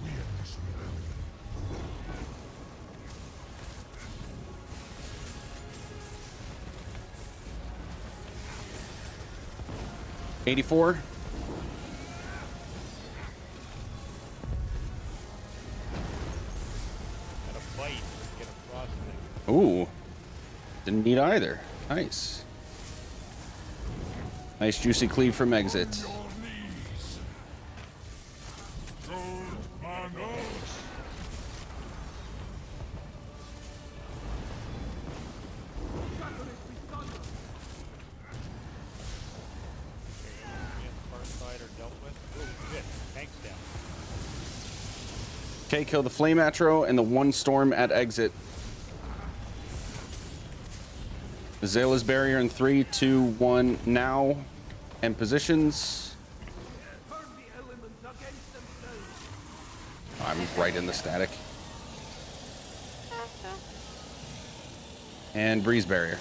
We end this rebellion. 84. Got a bite. Get a frostbite. Ooh. Didn't need either. Nice. Nice juicy cleave from exit. Okay, kill the flame atro and the one storm at exit. Azala's barrier in 3, 2, 1 now. And positions. I'm right in the static. And breeze barrier.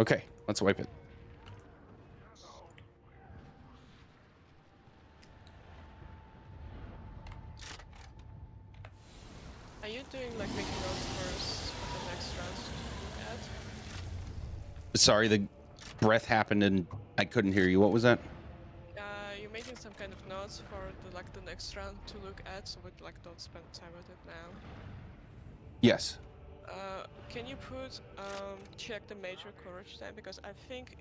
Okay, let's wipe it. Are you doing like making notes first for the next round to look at? Sorry, the breath happened and I couldn't hear you. What was that? You're making some kind of notes for the next round to look at, so we don't spend time with it now. Yes. Can you put check the major courage time, because I think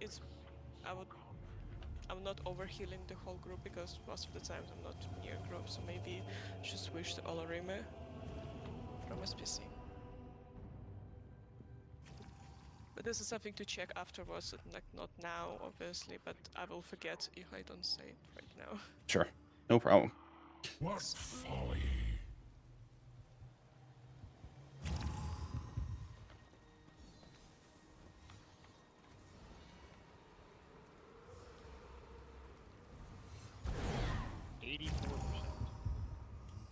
I'm not overhealing the whole group because most of the times I'm not near group, so maybe I should switch to Olorime from SPC. But this is something to check afterwards, not now, obviously, but I will forget if I don't say it right now. Sure. No problem. What folly.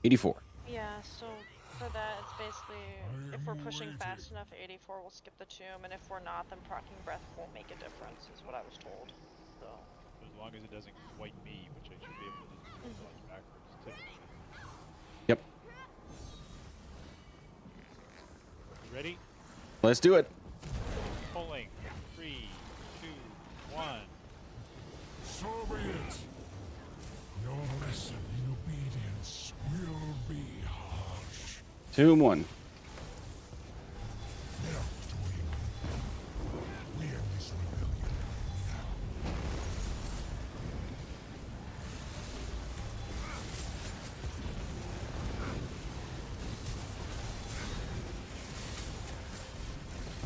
$84. Yeah, so for that, it's basically, if we're pushing fast enough at 84, we'll skip the tomb, and if we're not, then proccing breath won't make a difference, is what I was told. So. As long as it doesn't wipe me, which I should be able to dodge backwards too. Yep. You ready? Let's do it. Pulling. 3, 2, 1. So be it. Your lesson in obedience will be harsh. 2 and 1. We end this rebellion now.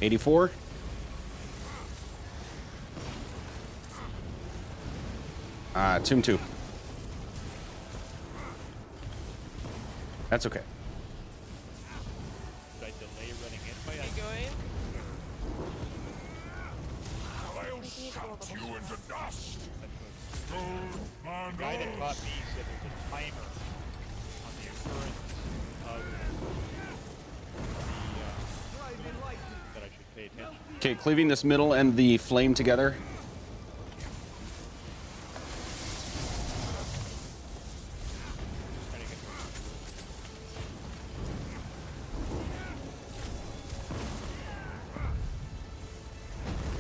84. Tomb 2. That's okay. Should I delay running in by Keep going. I'll suck you into dust. The guy that caught me said there's a timer on the occurrence of the that I should pay attention. Okay, cleaving this middle and the flame together.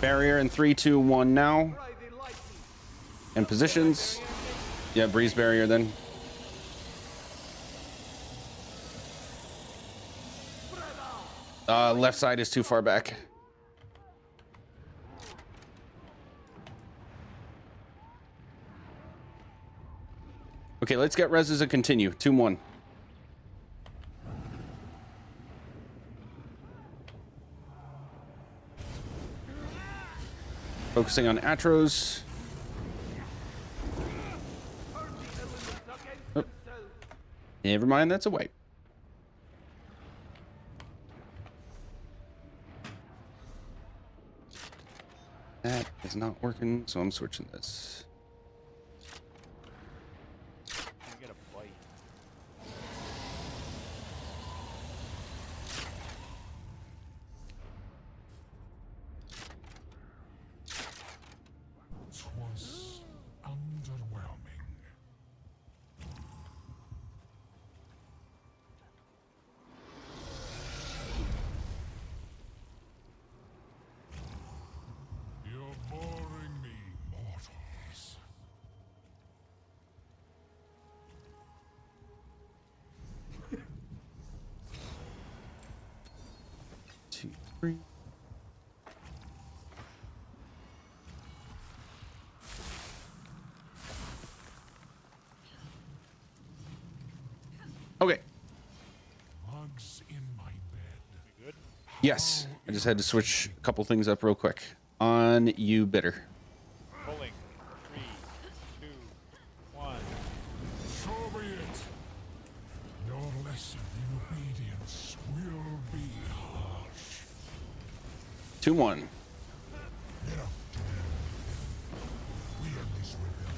Barrier in 3, 2, 1 now. And positions. Yeah, breeze barrier then. Left side is too far back. Okay, let's get reses and continue. 2 and 1. Focusing on Atros. Oh. Never mind, that's a wipe. That is not working, so I'm switching this. I get a bite. was underwhelming. 3. Okay. Bugs in my bed. We good? Yes. I just had to switch a couple things up real quick. On you, bitter. Pulling. 3, 2, 1. So be it. Your lesson in obedience will be harsh. 2-1. Get up. We end this rebellion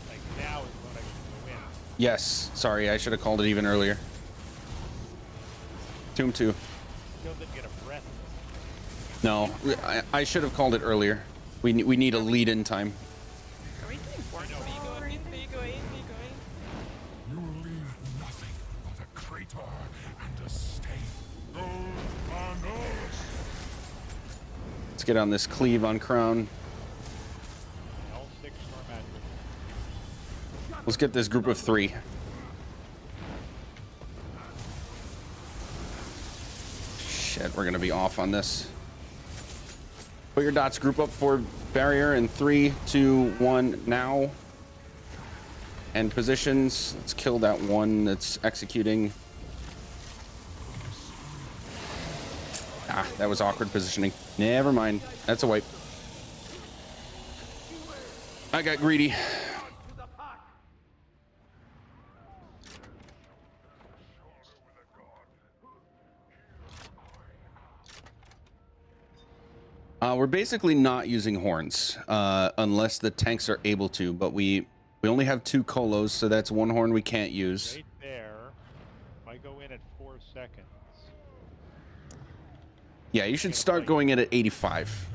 Like now is when I should go in. Yes. Sorry, I should have called it even earlier. Tomb 2. Still didn't get a breath. No, I should have called it earlier. We need a lead-in time. Are we doing work Be going, be going, be going. You will leave nothing but a crater and a stain. Gold on us. Let's get on this cleave on crown. All 6 storm adversaries. Let's get this group of 3. Shit, we're gonna be off on this. Put your dots, group up for barrier in 3, 2, 1 now. And positions. Let's kill that one that's executing. Ah, that was awkward positioning. Never mind. That's a wipe. I got greedy. We're basically not using horns unless the tanks are able to, but we only have 2 colos, so that's 1 horn we can't use. Right there. If I go in at 4 seconds. Yeah, you should start going in at 85.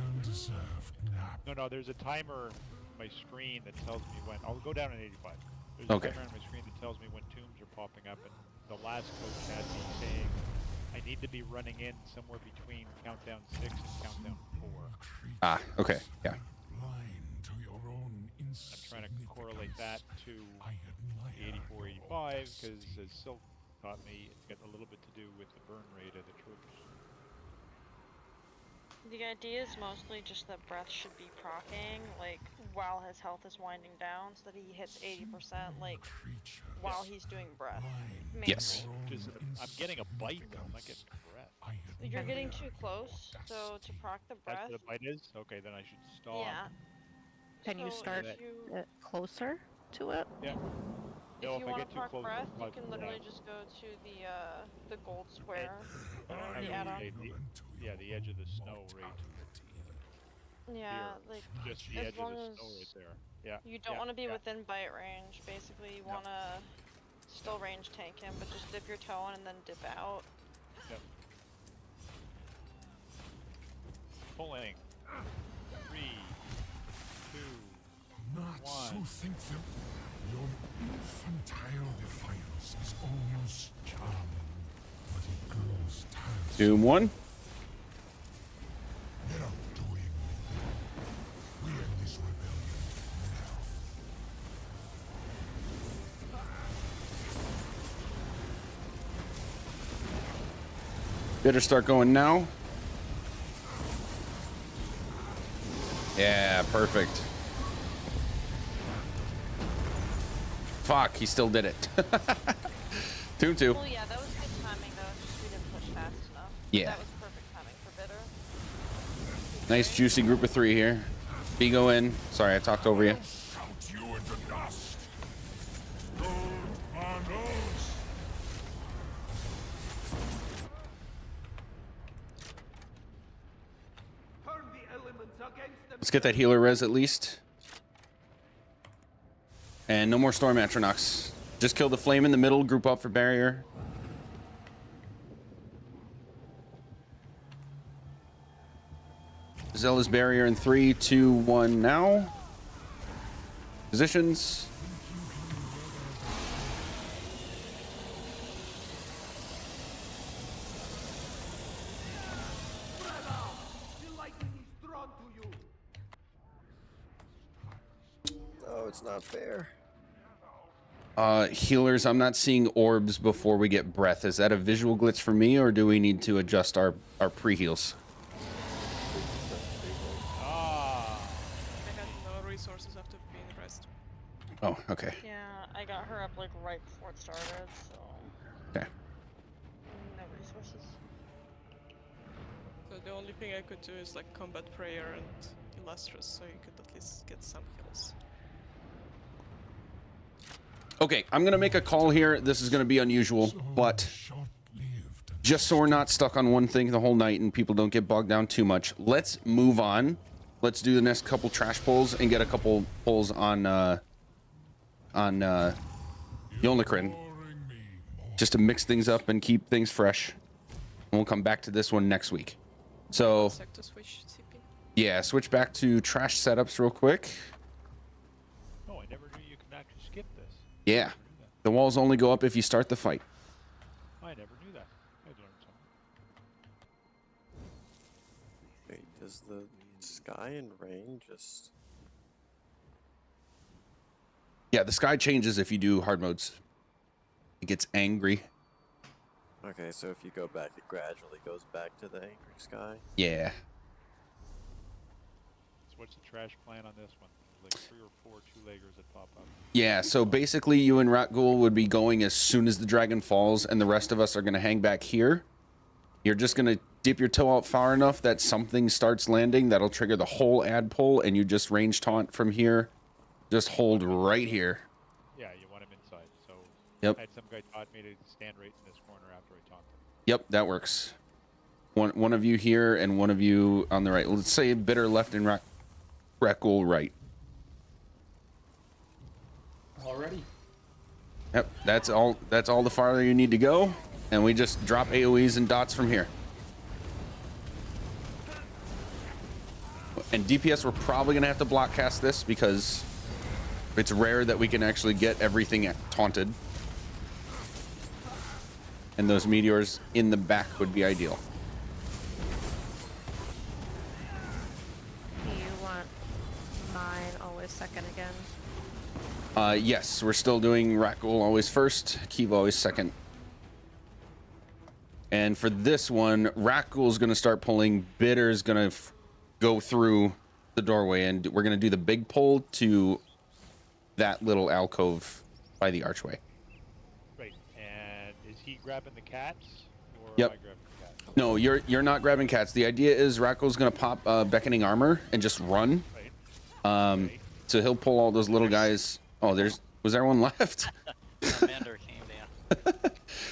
No, there's a timer on my screen that tells me when. I'll go down at 85. There's Okay. a timer on my screen that tells me when tombs are popping up, and the last coach had me saying I need to be running in somewhere between countdown 6 and countdown 4. Ah, okay, yeah. I'm trying to correlate that to 84, 85, because as Silk taught me, it's got a little bit to do with the burn rate of the troops. The idea is mostly just that Breath should be proccing, like, while his health is winding down, so that he hits 80%, like, while he's doing Breath. Mainly. Yes. I'm getting a bite, though. I'm not getting breath. You're getting too close, so to proc the Breath... That's what a bite is? Okay, then I should stop. Yeah. Can you So start if you- it closer to it? Yeah. If No, you I want get to too proc close, Breath, you I'll- can literally yeah. just go to the gold square, I the mean, add-on. yeah, the edge of the snow right Yeah, here. like, Just the as edge of long the as snow right there. Yeah. you don't yeah, want to be yeah. within bite range. Basically, you want to still range tank him, but just dip your toe in and then dip out. Yep. Pulling. 3, 2, Not 1. so think that your infantile defiance is almost charming, but it grows tiresome. Doom 1. Get up, doing. We end this rebellion Better start going now. Yeah, perfect. Fuck, he still did it. Tomb 2. Well, yeah, that was good timing though. It's just we didn't push fast enough. Yeah. That was perfect timing for Bitter. Nice juicy group of 3 here. B go in. Sorry, I talked over you. shout you into dust. Gold on us. Let's get that healer res at least. And no more Storm Atronachs. Just kill the flame in the middle, group up for barrier. Zella's barrier in 3, 2, 1 now. Positions. it's not fair. Healers, I'm not seeing orbs before we get breath. Is that a visual glitch for me, or do we need to adjust our pre-heals? I had no resources after being rest. Oh, okay. Yeah, I got her up like right before it started, so. Okay. No resources. So the only thing I could do is like combat prayer and illustrious, so you could at least get some heals. Okay, I'm gonna make a call here. This is gonna be unusual, but just so we're not stuck on one thing the whole night and people don't get bogged down too much, let's move on. Let's do the next couple trash pulls and get a couple pulls on Yolnikrin, just to mix things up and keep things fresh. And we'll come back to this one next week. So yeah, switch back to trash setups real quick. Oh, I never knew you could actually skip this. Yeah, the walls only go up if you start the fight. I never knew that. I learned something. Wait, does the sky and rain just... Yeah, the sky changes if you do hard modes. It gets angry. Okay, so if you go back, it gradually goes back to the angry sky? Yeah. So what's the trash plan on this one? Like 3 or 4 2-leggers that pop up. Yeah, so basically you and Ratghoul would be going as soon as the dragon falls, and the rest of us are going to hang back here. You're just going to dip your toe out far enough that something starts landing. That'll trigger the whole ad pull, and you just range taunt from here. Just hold right here. Yeah, you want him inside. So Yep. I had some guy taught me to stand right in this corner after I taunt him. Yep, that works. One of you here and one of you on the right. Let's say Bitter left and Ratghoul right. Already. Yep, that's all the farther you need to go, and we just drop AoEs and dots from here. And DPS, we're probably gonna have to block cast this because it's rare that we can actually get everything taunted. And those meteors in the back would be ideal. Do you want mine always second again? Yes, we're still doing Ratghoul always first, Kiva always second. And for this one, Ratghoul's gonna start pulling, Bitter's gonna go through the doorway, and we're gonna do the big pull to that little alcove by the archway. Right, and is he grabbing the cats? Or Yep. am I grabbing the cats? No, you're not grabbing cats. The idea is Ratghoul's gonna pop beckoning armor and just run. Right. So he'll pull all those little guys. Oh, was there one left? Commander came down.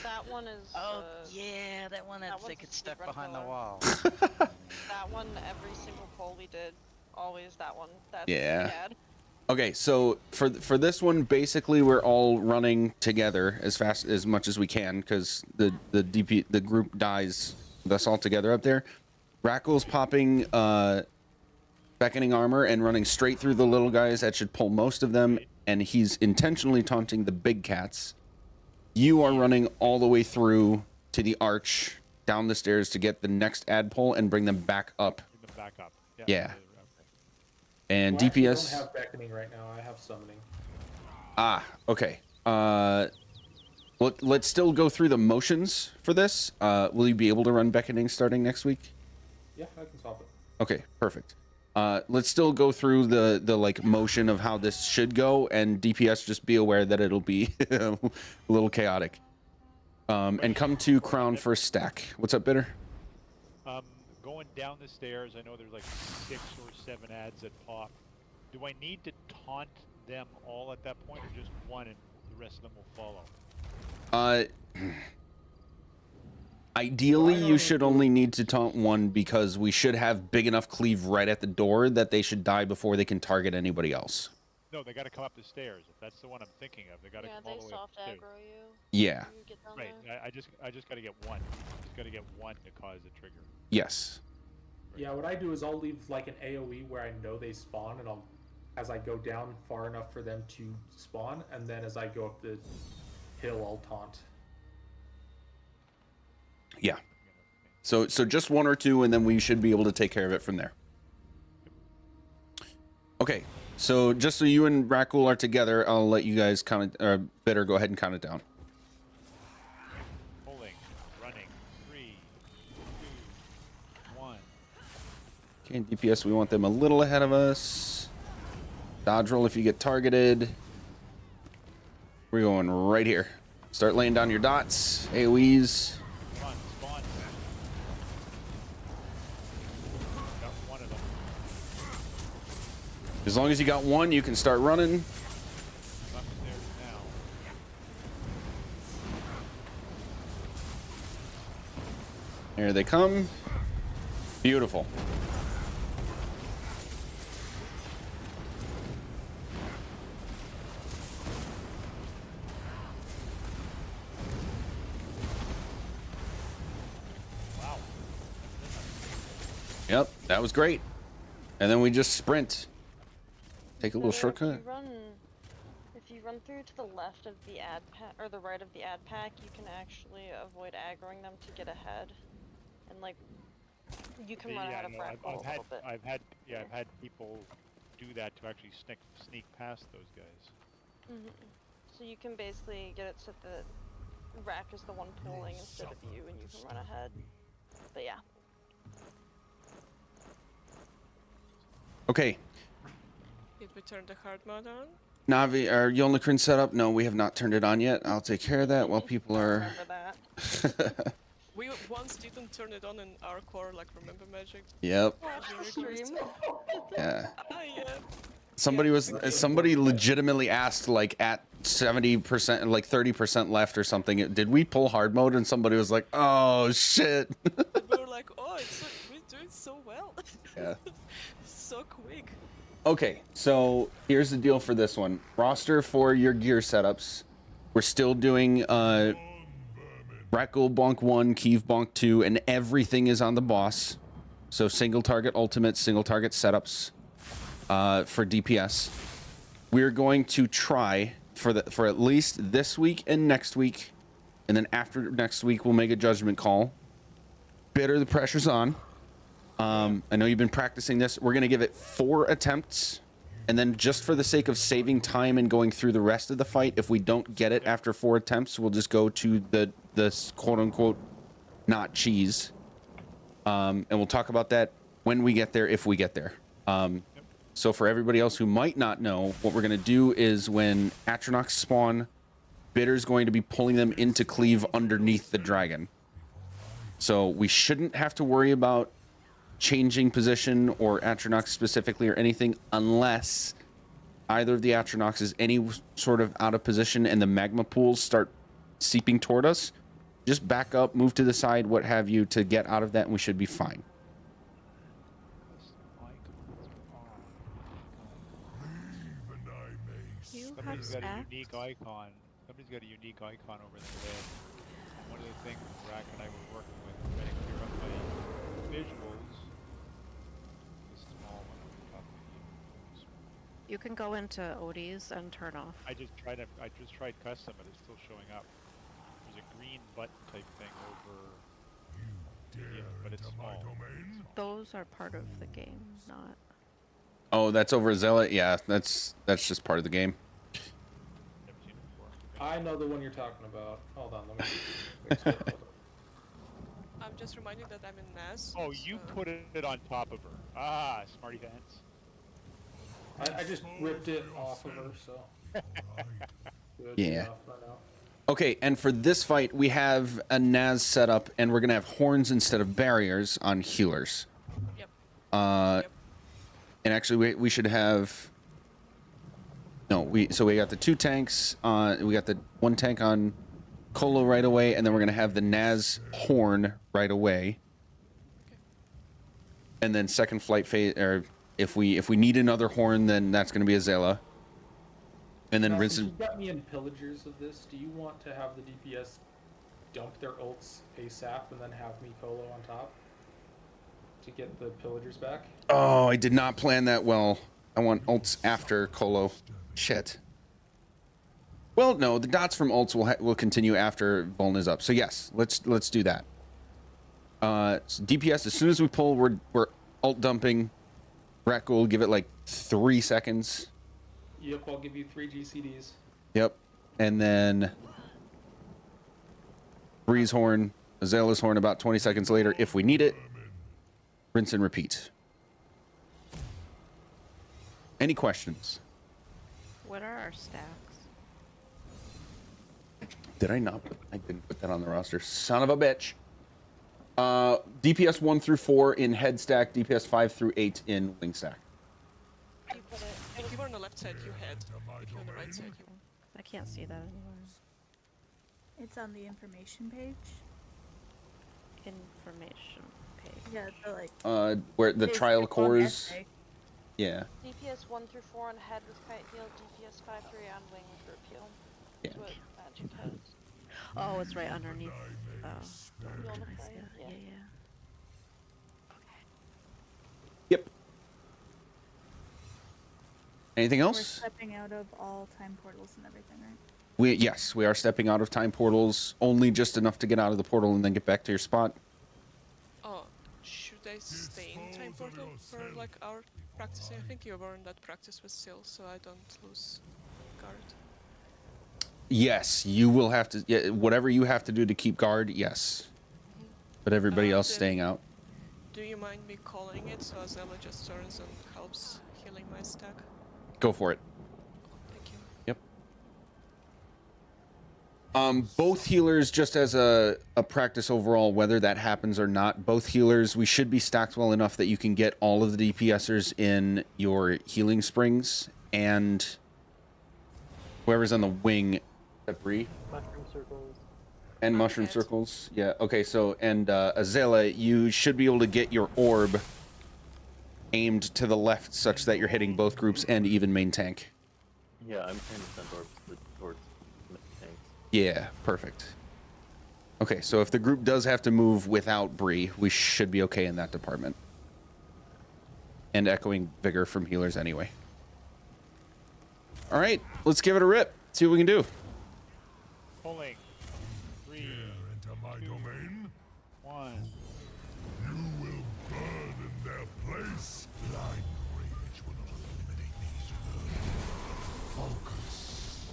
That one is. Oh, yeah, that one that's like it's stuck behind the wall. That one, every single poll we did, always that one. That's Yeah. bad. Okay, so for this one, basically we're all running together as much as we can because the group dies with us all together up there. Ratghoul's popping beckoning armor and running straight through the little guys. That should pull most of them, and he's intentionally taunting the big cats. You are running all the way through to the arch, down the stairs to get the next ad pull and bring them back up. Bring them back up. Yeah. And Well, I actually DPS. don't have beckoning right now. I have summoning. Ah, okay. Let's still go through the motions for this. Will you be able to run beckoning starting next week? Yeah, I can solve it. Okay, perfect. Let's still go through the like motion of how this should go, and DPS, just be aware that it'll be a little chaotic. And come to Crown for stack. What's up, Bitter? Going down the stairs, I know there's like 6 or 7 ads that pop. Do I need to taunt them all at that point, or just one and the rest of them will follow? Ideally, you should only need to taunt one because we should have big enough cleave right at the door that they should die before they can target anybody else. No, they got to come up the stairs. If that's the one I'm thinking of, they got to come all the way up the stairs. Yeah. Right. I just got to get one. Just got to get one to cause the trigger. Yes. Yeah, what I do is I'll leave like an AoE where I know they spawn, and as I go down far enough for them to spawn, and then as I go up the hill, I'll taunt. Yeah. So just 1 or 2, and then we should be able to take care of it from there. Okay. So just so you and Rakul are together, I'll let you guys count it, Bitter, go ahead and count it down. Pulling, running, 3, 2, 1. Okay, DPS, we want them a little ahead of us. Dodge roll if you get targeted. We're going right here. Start laying down your dots, AoEs. Come on, spawn. Got one of them. As long as you got one, you can start running. I'm upstairs now. Here they come. Beautiful. Wow. Yep, that was great. And then we just sprint. Take a little So shortcut. If you run through to the left of the ad pack or the right of the ad pack, you can actually avoid aggroing them to get ahead, and like you can run ahead of Rackle a little bit. I've had people do that to actually sneak past those guys. So you can basically get it so that Rack is the one pulling instead of you, and you can run ahead. But yeah. Okay. Did we turn the hard mode on? Navi, are Yolnikrin set up? No, we have not turned it on yet. I'll take care of that while people are... Remember that. We once didn't turn it on in our core, like remember Magic? Yep. Watch the stream. Yeah. Yeah. Somebody legitimately asked, like, at 70%, like 30% left or something, did we pull hard mode? And somebody was like, oh, shit. We were like, oh, we're doing so well. Yeah. So quick. Okay, so here's the deal for this one. Roster for your gear setups. We're still doing Rackle Bonk 1, Keeve Bonk 2, and everything is on the boss. So single target ultimates, single target setups for DPS. We're going to try for at least this week and next week, and then after next week we'll make a judgment call. Bitter, the pressure's on. I know you've been practicing this. We're going to give it 4 attempts. And then just for the sake of saving time and going through the rest of the fight, if we don't get it after 4 attempts, we'll just go to the quote-unquote not cheese. And we'll talk about that when we get there, if we get there. So for everybody else who might not know, what we're going to do is when Atronachs spawn, Bitter's going to be pulling them into Cleave underneath the dragon. So we shouldn't have to worry about changing position or Atronachs specifically or anything unless either of the Atronachs is any sort of out of position and the magma pools start seeping toward us. Just back up, move to the side, what have you, to get out of that, and we should be fine. Somebody's got a unique icon. Somebody's got a unique icon over there. One of the things Rack and I were working with, trying to clear up my visuals. The small one on the top of the You can go into Odie's and turn off. I just tried custom, but it's still showing up. There's a green button type thing over, but it's small. Those are part of the game, not. Oh, that's over Zealot? Yeah, that's just part of the game. I know the one you're talking about. Hold on, let me. I'm just reminding that I'm in NAS. Oh, you put it on top of her. Ah, smarty pants. I just ripped it off of her, so. Good Yeah. enough right now. Okay, and for this fight, we have a Naz set up, and we're going to have horns instead of barriers on healers. Yep. And actually, we should have... No, so we got the 2 tanks, we got the 1 tank on Colo right away, and then we're going to have the Naz horn right away. Okay. And then second flight phase, or if we need another horn, then that's going to be a Zela. And then Now, rinse since and... you got me in pillagers of this, do you want to have the DPS dump their ults ASAP and then have me Colo on top to get the pillagers back? Oh, I did not plan that well. I want ults after Colo. Shit. Well, no, the dots from ults will continue after Vuln is up. So yes, let's do that. So DPS, as soon as we pull, we're ult dumping. Rackle, give it like 3 seconds. Yep, I'll give you 3 GCDs. Yep. And then Breeze Horn, Azalea's Horn about 20 seconds later if we need it. Rinse and repeat. Any questions? What are our stacks? Did I not? I didn't put that on the roster. Son of a bitch. DPS 1 through 4 in head stack, DPS 5 through 8 in wing stack. If you were on the left side, you head. If you're on the right side, you... I can't see that anywhere. It's on the information page. Information page. Yeah, so like. Where the it's trial on cores. essay. Yeah. DPS 1 through 4 on head with kite heal, DPS 5 through 8 on wing with group heal. Yeah. That's what magic has. Oh, it's right underneath. Oh. Unify, Yeah, yeah. yeah. Yep. Anything We're else? stepping out of all time portals and everything, right? Yes, we are stepping out of time portals, only just enough to get out of the portal and then get back to your spot. Oh, should I stay in time portal for like our practicing? I think you were in that practice with Sil, so I don't lose guard. Yes, you will have to. Yeah, whatever you have to do to keep guard. Yes, but everybody else then staying out. Do you mind me calling it so Azela just turns and helps healing my stack? Go for it. Thank you. Yep. Both healers, just as a practice overall, whether that happens or not, both healers, we should be stacked well enough that you can get all of the DPSers in your healing springs, and whoever's on the wing, Bree? Mushroom circles. And mushroom circles. Yeah, okay, so, and Azela, you should be able to get your orb aimed to the left such that you're hitting both groups and even main tank. Yeah, I'm trying to send orbs towards tanks. Yeah, perfect. Okay, so if the group does have to move without Bree, we should be okay in that department. And echoing vigor from healers anyway. All right, let's give it a rip. See what we can do. Pulling. 3, Enter my 2, domain. 1. You will burn in their place. Blind rage will not eliminate these. Focus.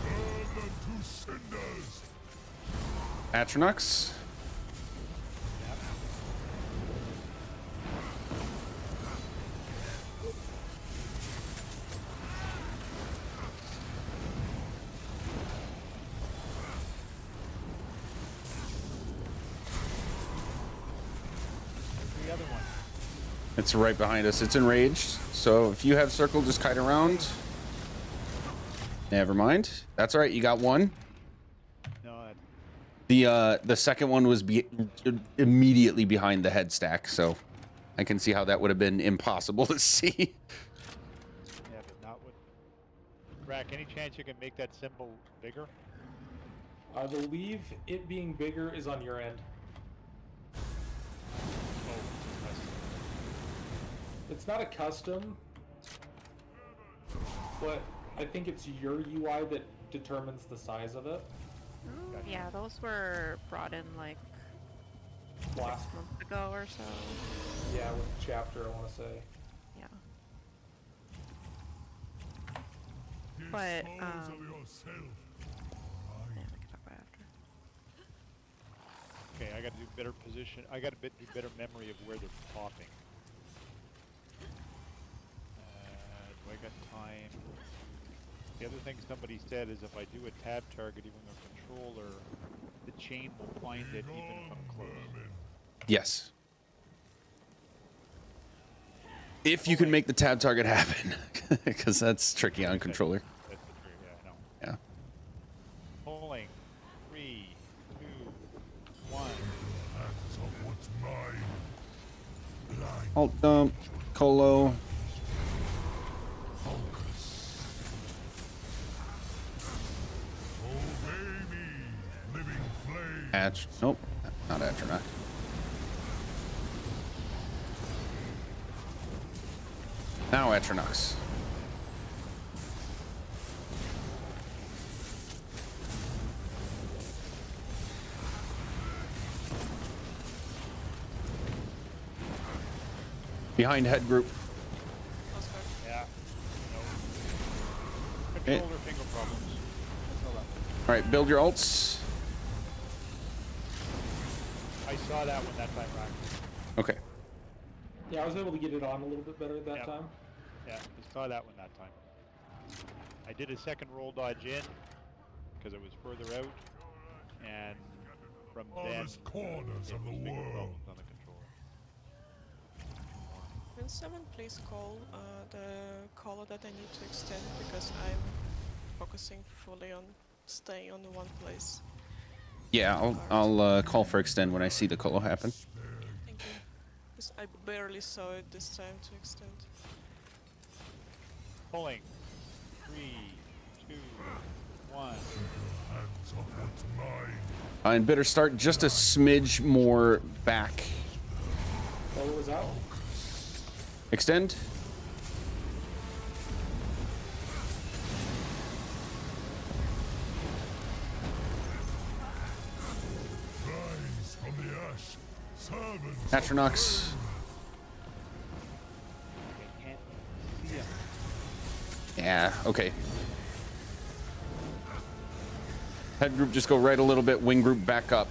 Burn them to cinders. Atronach. The other one. It's right behind us. It's enraged. So if you have circle, just kite around. Never mind. That's all right. You got one. No, The second one was immediately behind the head stack, so I can see how that would have been impossible to see. yeah, but not with. Rack, any chance you can make that symbol bigger? I believe it being bigger is on your end. Oh, It's not a custom, but I think it's your UI that determines the size of it. Yeah, those were brought in like Last 6 months ago or so. Yeah, with the chapter, I want to say. Yeah. But Dispose of yourself. yeah, we can talk about it after. Okay, I got to do better position. I got to do better memory of where they're popping. Do I got time? The other thing somebody said is if I do a tab targeting with a controller, the chain will find it even if I'm close. Yes. If you can make the tab target happen, because that's tricky on controller. That's the trick, yeah, I know. Yeah. Pulling. 3, 2, 1. Hands on what's mine. Blind. Alt dump, colo. Focus. Obey me, living flame. Nope, not Atronach. Now Atronach. Behind head group. Yeah. No. Okay. Controller finger problems. That's all that. All right, build your ults. I saw that one that time, Rack. Okay. Yeah, I was able to get it on a little bit better that time. Yeah, I saw that one that time. I did a second roll dodge in because it was further out, and from then corners of the finger world. problems on the controller. Can someone please call the caller that I need to extend because I'm focusing fully on staying on the one place. Yeah, I'll call for extend when I see the colo happen. Thank you. 'Cause I barely saw it this time to extend. Pulling. 3, 2, 1. Hands off what's mine. And better start just a smidge more back. What was that? Extend. Rise from the ash. Servants. Atronox. Yeah, okay. Head group just go right a little bit, wing group back up.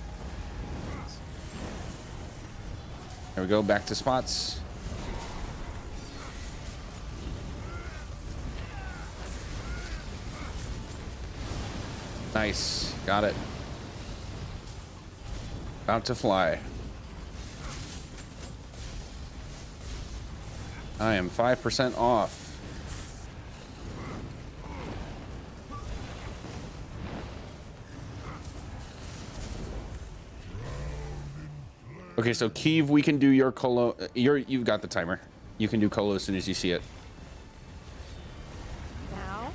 There we go, back to spots. Nice, got it. About to fly. I am 5% off. Okay, so Kiev, we can do your colo. You've got the timer. You can do colo as soon as you see it. Now?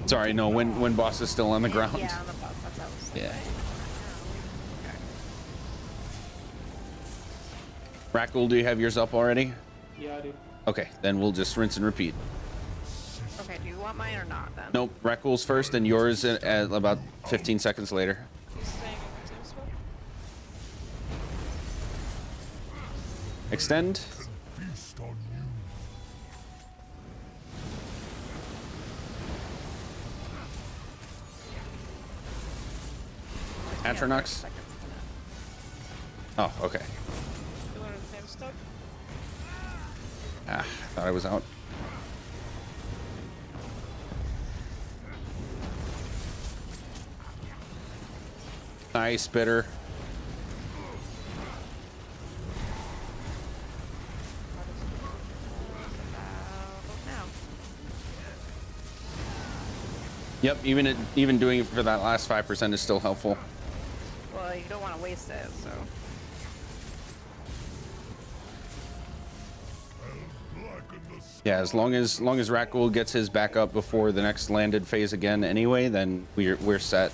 Sorry, no. When boss is still on the ground. Yeah, on the boss. That's what I was saying. Yeah. Rackle, do you have yours up already? Yeah, I do. Okay, then we'll just rinse and repeat. Okay, do you want mine or not then? Nope, Rackle's first, and yours at about 15 seconds later. Extend. Feast on you. Atronox. Oh, okay. You want to time stop? Ah, thought I was out. Nice, bitter. Yep, even doing it for that last 5% is still helpful. Well, you don't want to waste it, so. Yeah, as long as Rackle gets his back up before the next landed phase again anyway, then we're set.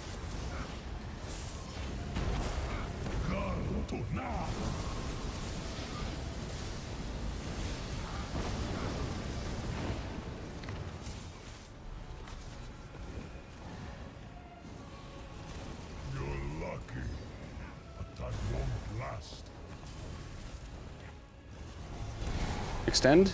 You're lucky, but that won't last. Extend.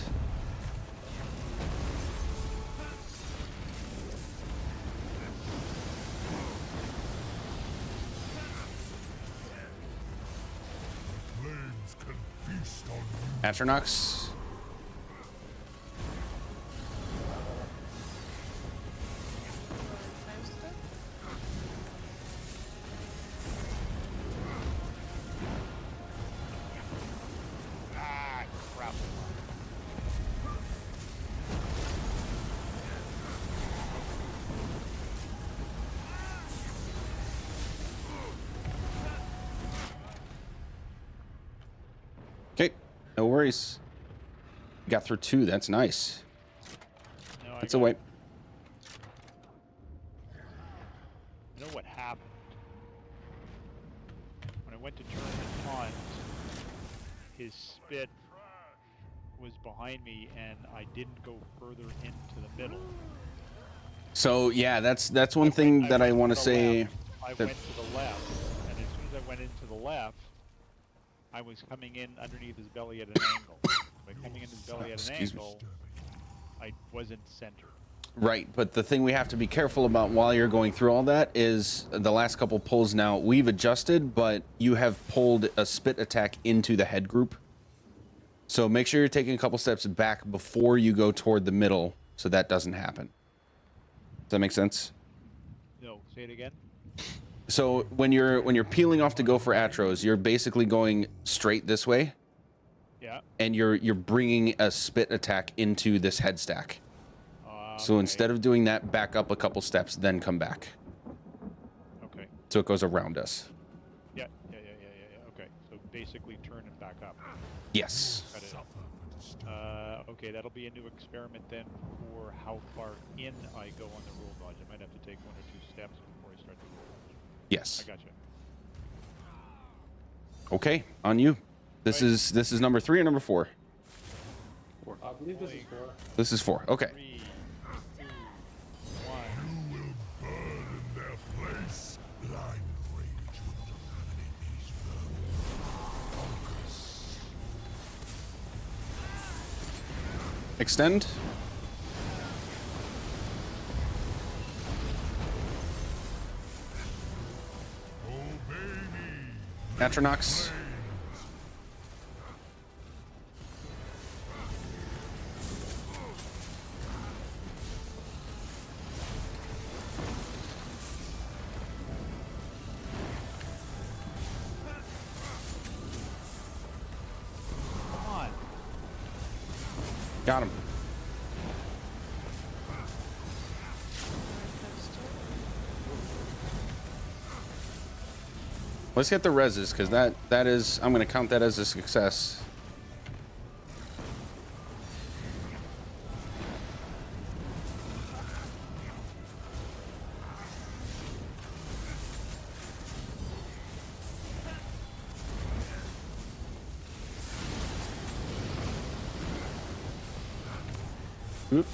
Flames can feast on you. Atronox. Ah, crap. Okay, no worries. Got through 2. That's nice. No, That's a wipe. You know what happened? When I went to turn the taunt, his spit was behind me and I didn't go further into the middle. So yeah, that's one thing that I want to say. I went to the left, and as soon as I went into the left, I was coming in underneath his belly at an angle. By coming in his belly at an Excuse me. angle, I wasn't centered. Right, but the thing we have to be careful about while you're going through all that is the last couple pulls now, we've adjusted, but you have pulled a spit attack into the head group. So make sure you're taking a couple steps back before you go toward the middle so that doesn't happen. Does that make sense? No, say it again. So when you're peeling off to go for Atros, you're basically going straight this way. Yeah. And you're bringing a spit attack into this head stack. So Okay. instead of doing that, back up a couple steps, then come back. Okay. So it goes around us. Yeah. Okay, so basically turn it back up. Yes. Got it. Okay, that'll be a new experiment then for how far in I go on the roll dodge. I might have to take 1 or 2 steps before I start the roll dodge. Yes. I gotcha. Okay, on you. This is number 3 or number 4? I believe this is 4. This is 4. Okay. 3, 2, 1. You will burn in their place. Line rage will eliminate these Focus. Extend. Atronox. Come on. Got him. Let's get the reses, because that is, I'm going to count that as a success. Oop.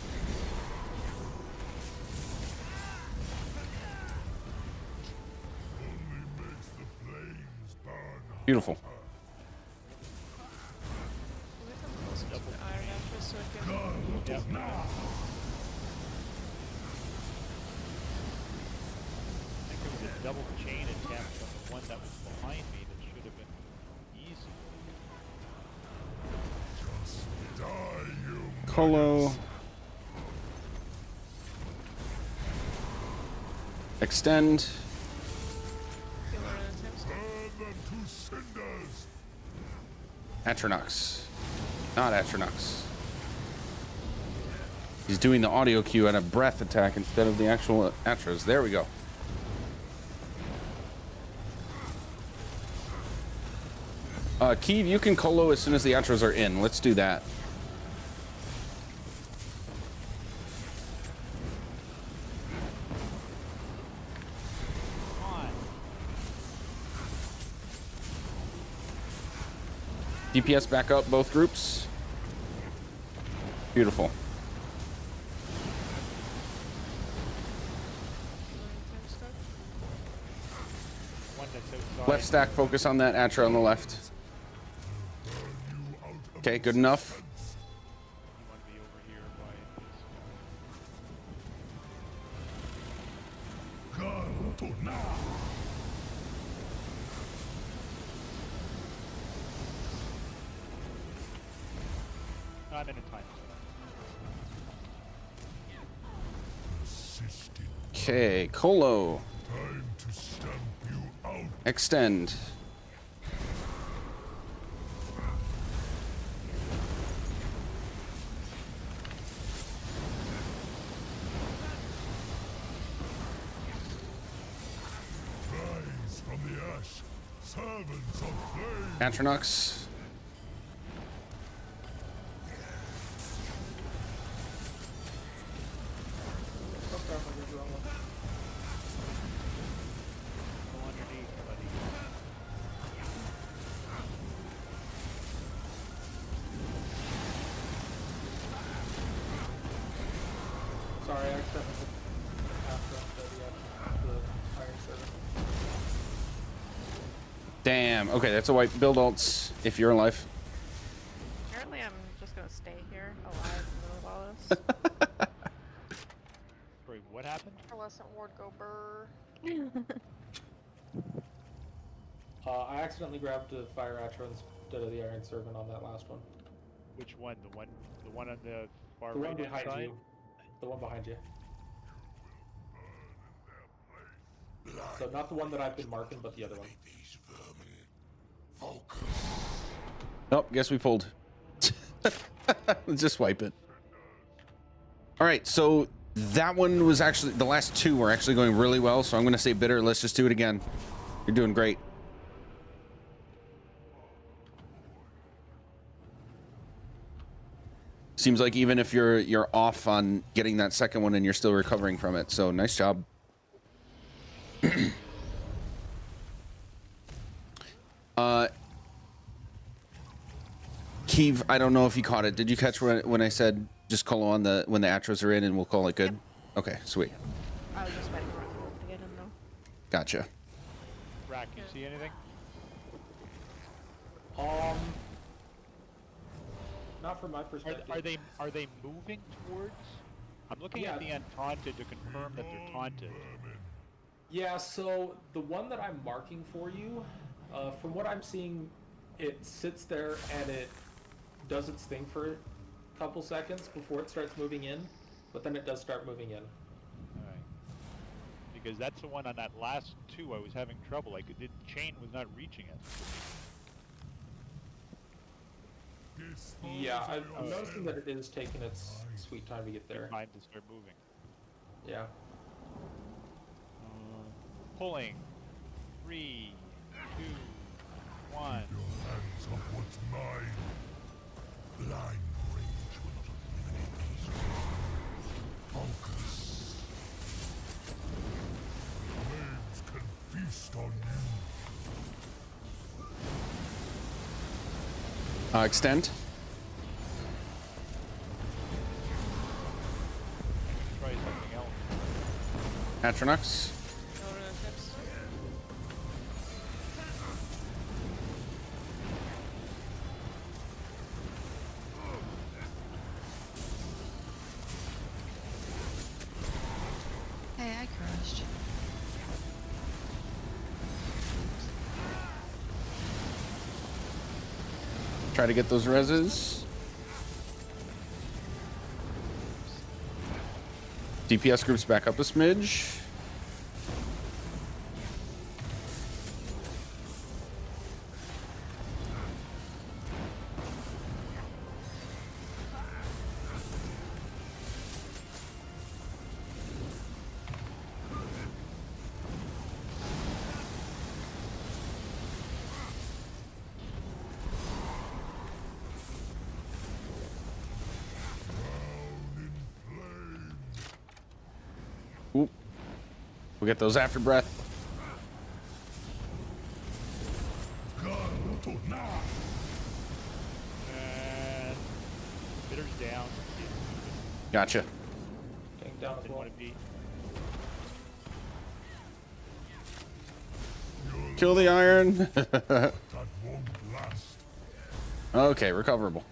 Beautiful. I think there was a double chain attempt on the one that was behind me that should have been easy. Colo. Extend. Atronox. Not Atronox. He's doing the audio cue at a breath attack instead of the actual Atros. There we go. Keeve, you can Colo as soon as the Atros are in. Let's do that. DPS back up both groups. Beautiful. Left stack, focus on that Atra on the left. Okay, good enough. Not in a time. Okay, Colo. Time to stamp you out. Extend. Rise from the ash, servants of flame. Atronox. Sorry, I accidentally hit after the Iron Servant. Damn. Okay, that's a white. Build alts if you're alive. Apparently I'm just happened? Pearlescent ward go burr. I accidentally grabbed a Fire Atro instead of the Iron Servant on that last one. Which one? The one on the far The right one behind side? you. The one behind you. So not the one that I've been marking, but the other one. Oh, guess we pulled. Let's just wipe it. All right, so that one was actually, the last two were actually going really well, so I'm going to say Bitter. Let's just do it again. You're doing great. Seems like even if you're off on getting that second one and you're still recovering from it, so nice job. Keeve, I don't know if you caught it. Did you catch when I said just call on when the Atros are in and we'll call it good? Yep. Okay, sweet. I was just waiting for it to get in though. Gotcha. Rack, you see anything? Not from my perspective. Are they moving towards? I'm looking at the untaunted to confirm that they're taunted. Yeah, so the one that I'm marking for you, from what I'm seeing, it sits there and it does its thing for a couple seconds before it starts moving in, but then it does start moving in. Alright. Because that's the one on that last two I was having trouble. The chain was not reaching it. Yeah, I'm noticing that it is taking its sweet time to get there. Time to start moving. Yeah. Pulling. 3, 2, 1. Hands up what's mine. Blind rage will not eliminate these. Focus. Flames can feast on you. Extend. Try something else. Atronach. Hey, I crashed. Try to get those reses. DPS groups back up a smidge. Oop. We'll get those after breath. And Bitter's down. Gotcha. Tank down as well. Kill the iron. Okay, recoverable.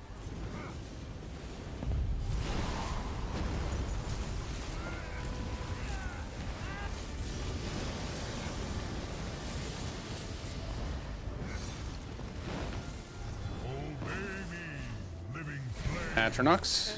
Atronach.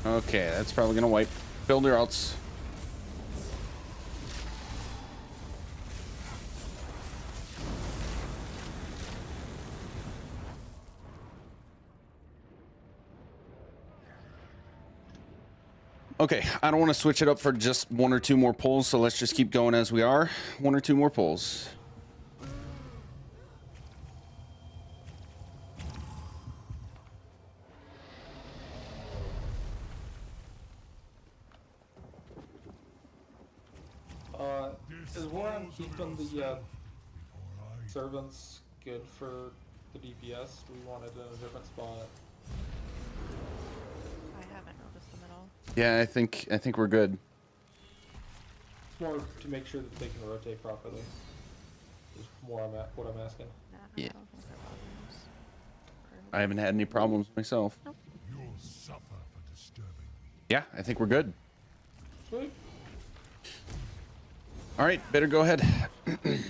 Okay, that's probably gonna wipe. Build your alts. Okay, I don't want to switch it up for just one or two more pulls, so let's just keep going as we are. One or two more pulls. Is Warren keeping the servants good for the DPS? Do we want it in a different spot? I haven't noticed them at all. Yeah, I think we're good. It's more to make sure that they can rotate properly. Is more what I'm asking. Yeah. I haven't had any problems myself. You'll suffer for disturbing me. Yeah, I think we're good. Sweet. All right, better go ahead. Wait.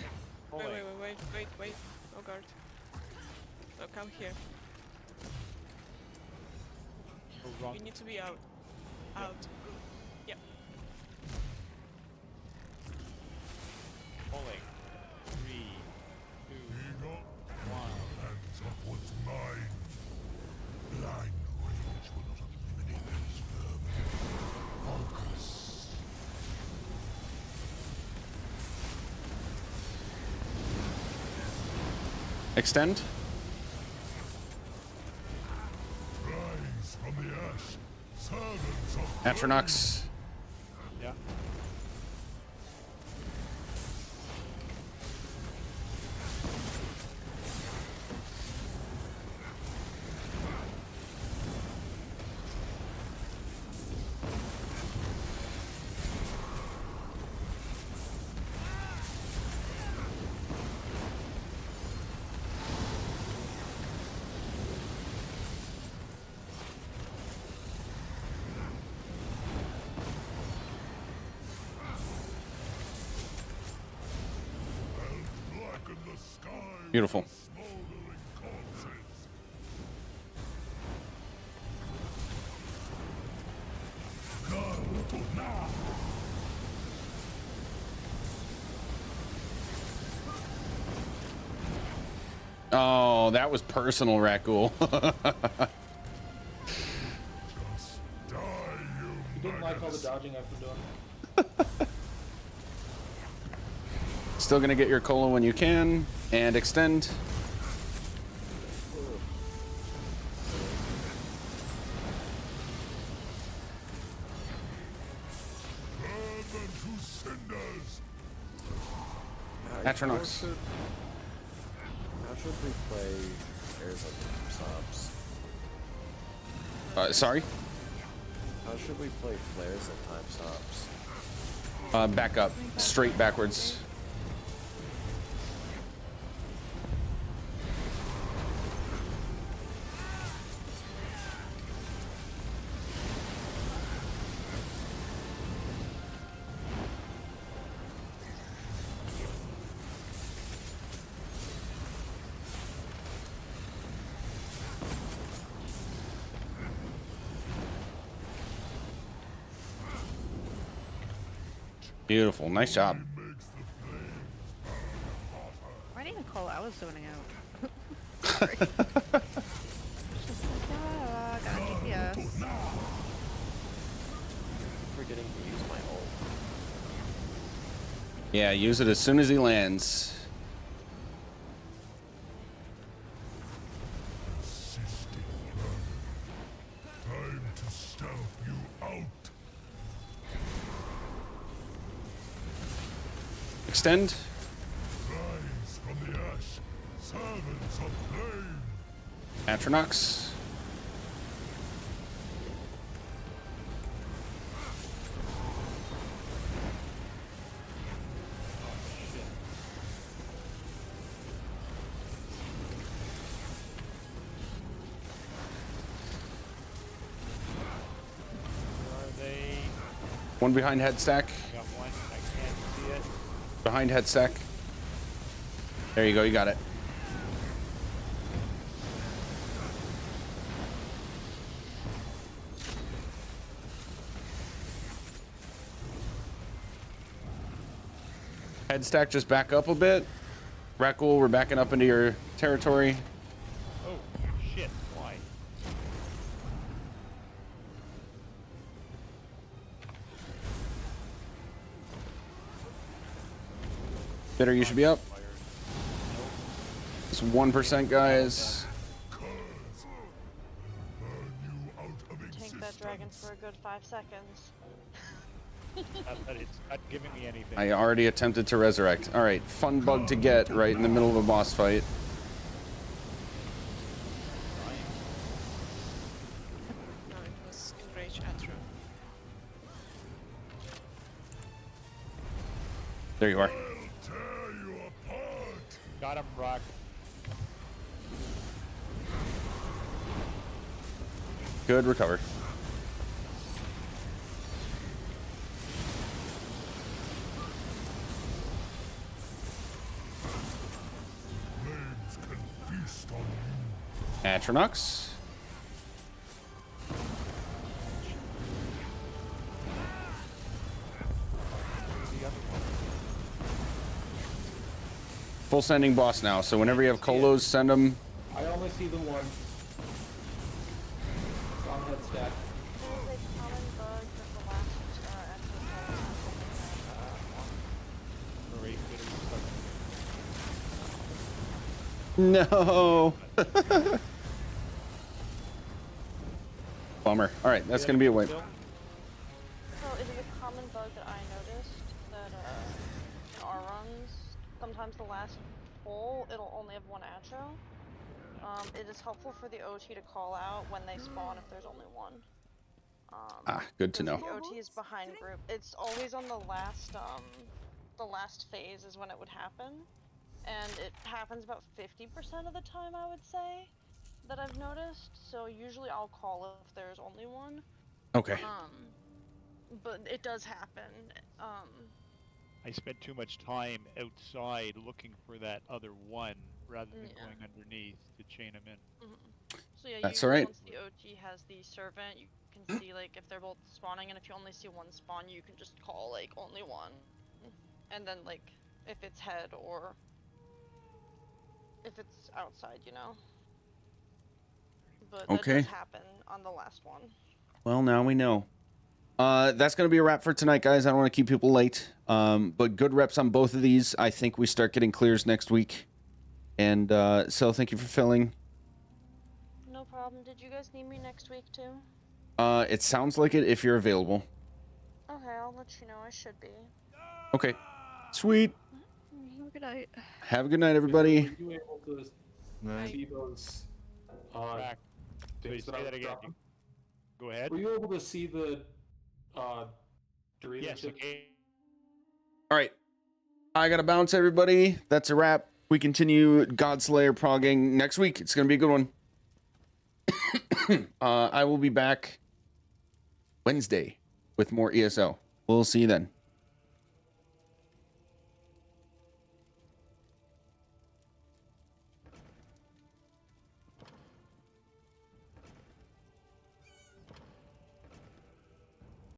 Oh guard. No, come here. You need to be out. Out. Yep. Pulling. 3, 2, 1. Hands off what's mine. Blind rage will not eliminate these vermin. Focus. Extend. Rise from the ash. Servants of Atronox. Yeah. blacken the sky. Beautiful. Smoldering corpses. Oh, that was personal, Rakul. Just die, you You didn't like all the dodging I've been doing. Still gonna get your cola when you can, and extend. Burn them to cinders. Atronox. How should we play airs and time stops? Sorry? How should we play flares and time stops? Back up. Straight backwards. Beautiful. Nice job. I didn't even call. I was zoning out. Sorry. Just like, got GPS. Forgetting to use my ult. Yeah, use it as soon as he lands. Time to stealth you out. Extend. Rise from the ash. Servants of flame. Atronox. One behind head stack. Got one. I can't see it. Behind head stack. There you go. You got it. Head stack, just back up a bit. Rakul, we're backing up into your territory. Oh, shit. Why? Bitter, you should be up. It's 1%, guys. Tank that dragon for a good 5 seconds. It's not giving me anything. I already attempted to resurrect. All right, fun bug to get right in the middle of a boss fight. No, it was Enrage Atro. There you are. Got him, Brock. Good recover. Flames can feast on you. Atronach. Full sending boss now, so whenever you have colos, send them. I only see the one. It's on head stack. There's a common bug that the last No. Bummer. All right, that's gonna be a wipe. So it is a common bug that I noticed that in our runs, sometimes the last pull, it'll only have one atro. It is helpful for the OT to call out when they spawn if there's only one. Good to know. The OT is behind group. It's always on the last phase is when it would happen. And it happens about 50% of the time, I would say, that I've noticed. So usually I'll call if there's only one. Okay. But it does happen. I spent too much time outside looking for that other one rather than going underneath to chain them in. So yeah, That's usually alright. once the OT has the servant, you can see like if they're both spawning, and if you only see one spawn, you can just call like only one. And then like if it's head or if it's outside, you know. But that Okay. does happen on the last one. Well, now we know. That's going to be a wrap for tonight, guys. I don't want to keep people late. But good reps on both of these. I think we start getting clears next week. And so thank you for filling. No problem. Did you guys need me next week too? It sounds like it if you're available. Okay, I'll let you know. I should be. Okay. Sweet. Have a good night. Have a good night, everybody. Were you able to see those things that I was dropping? Go ahead. Were you able to see the Dorito Yes, chips? okay. All right. I got to bounce, everybody. That's a wrap. We continue Godslayer progging next week. It's going to be a good one. I will be back Wednesday with more ESO. We'll see you then.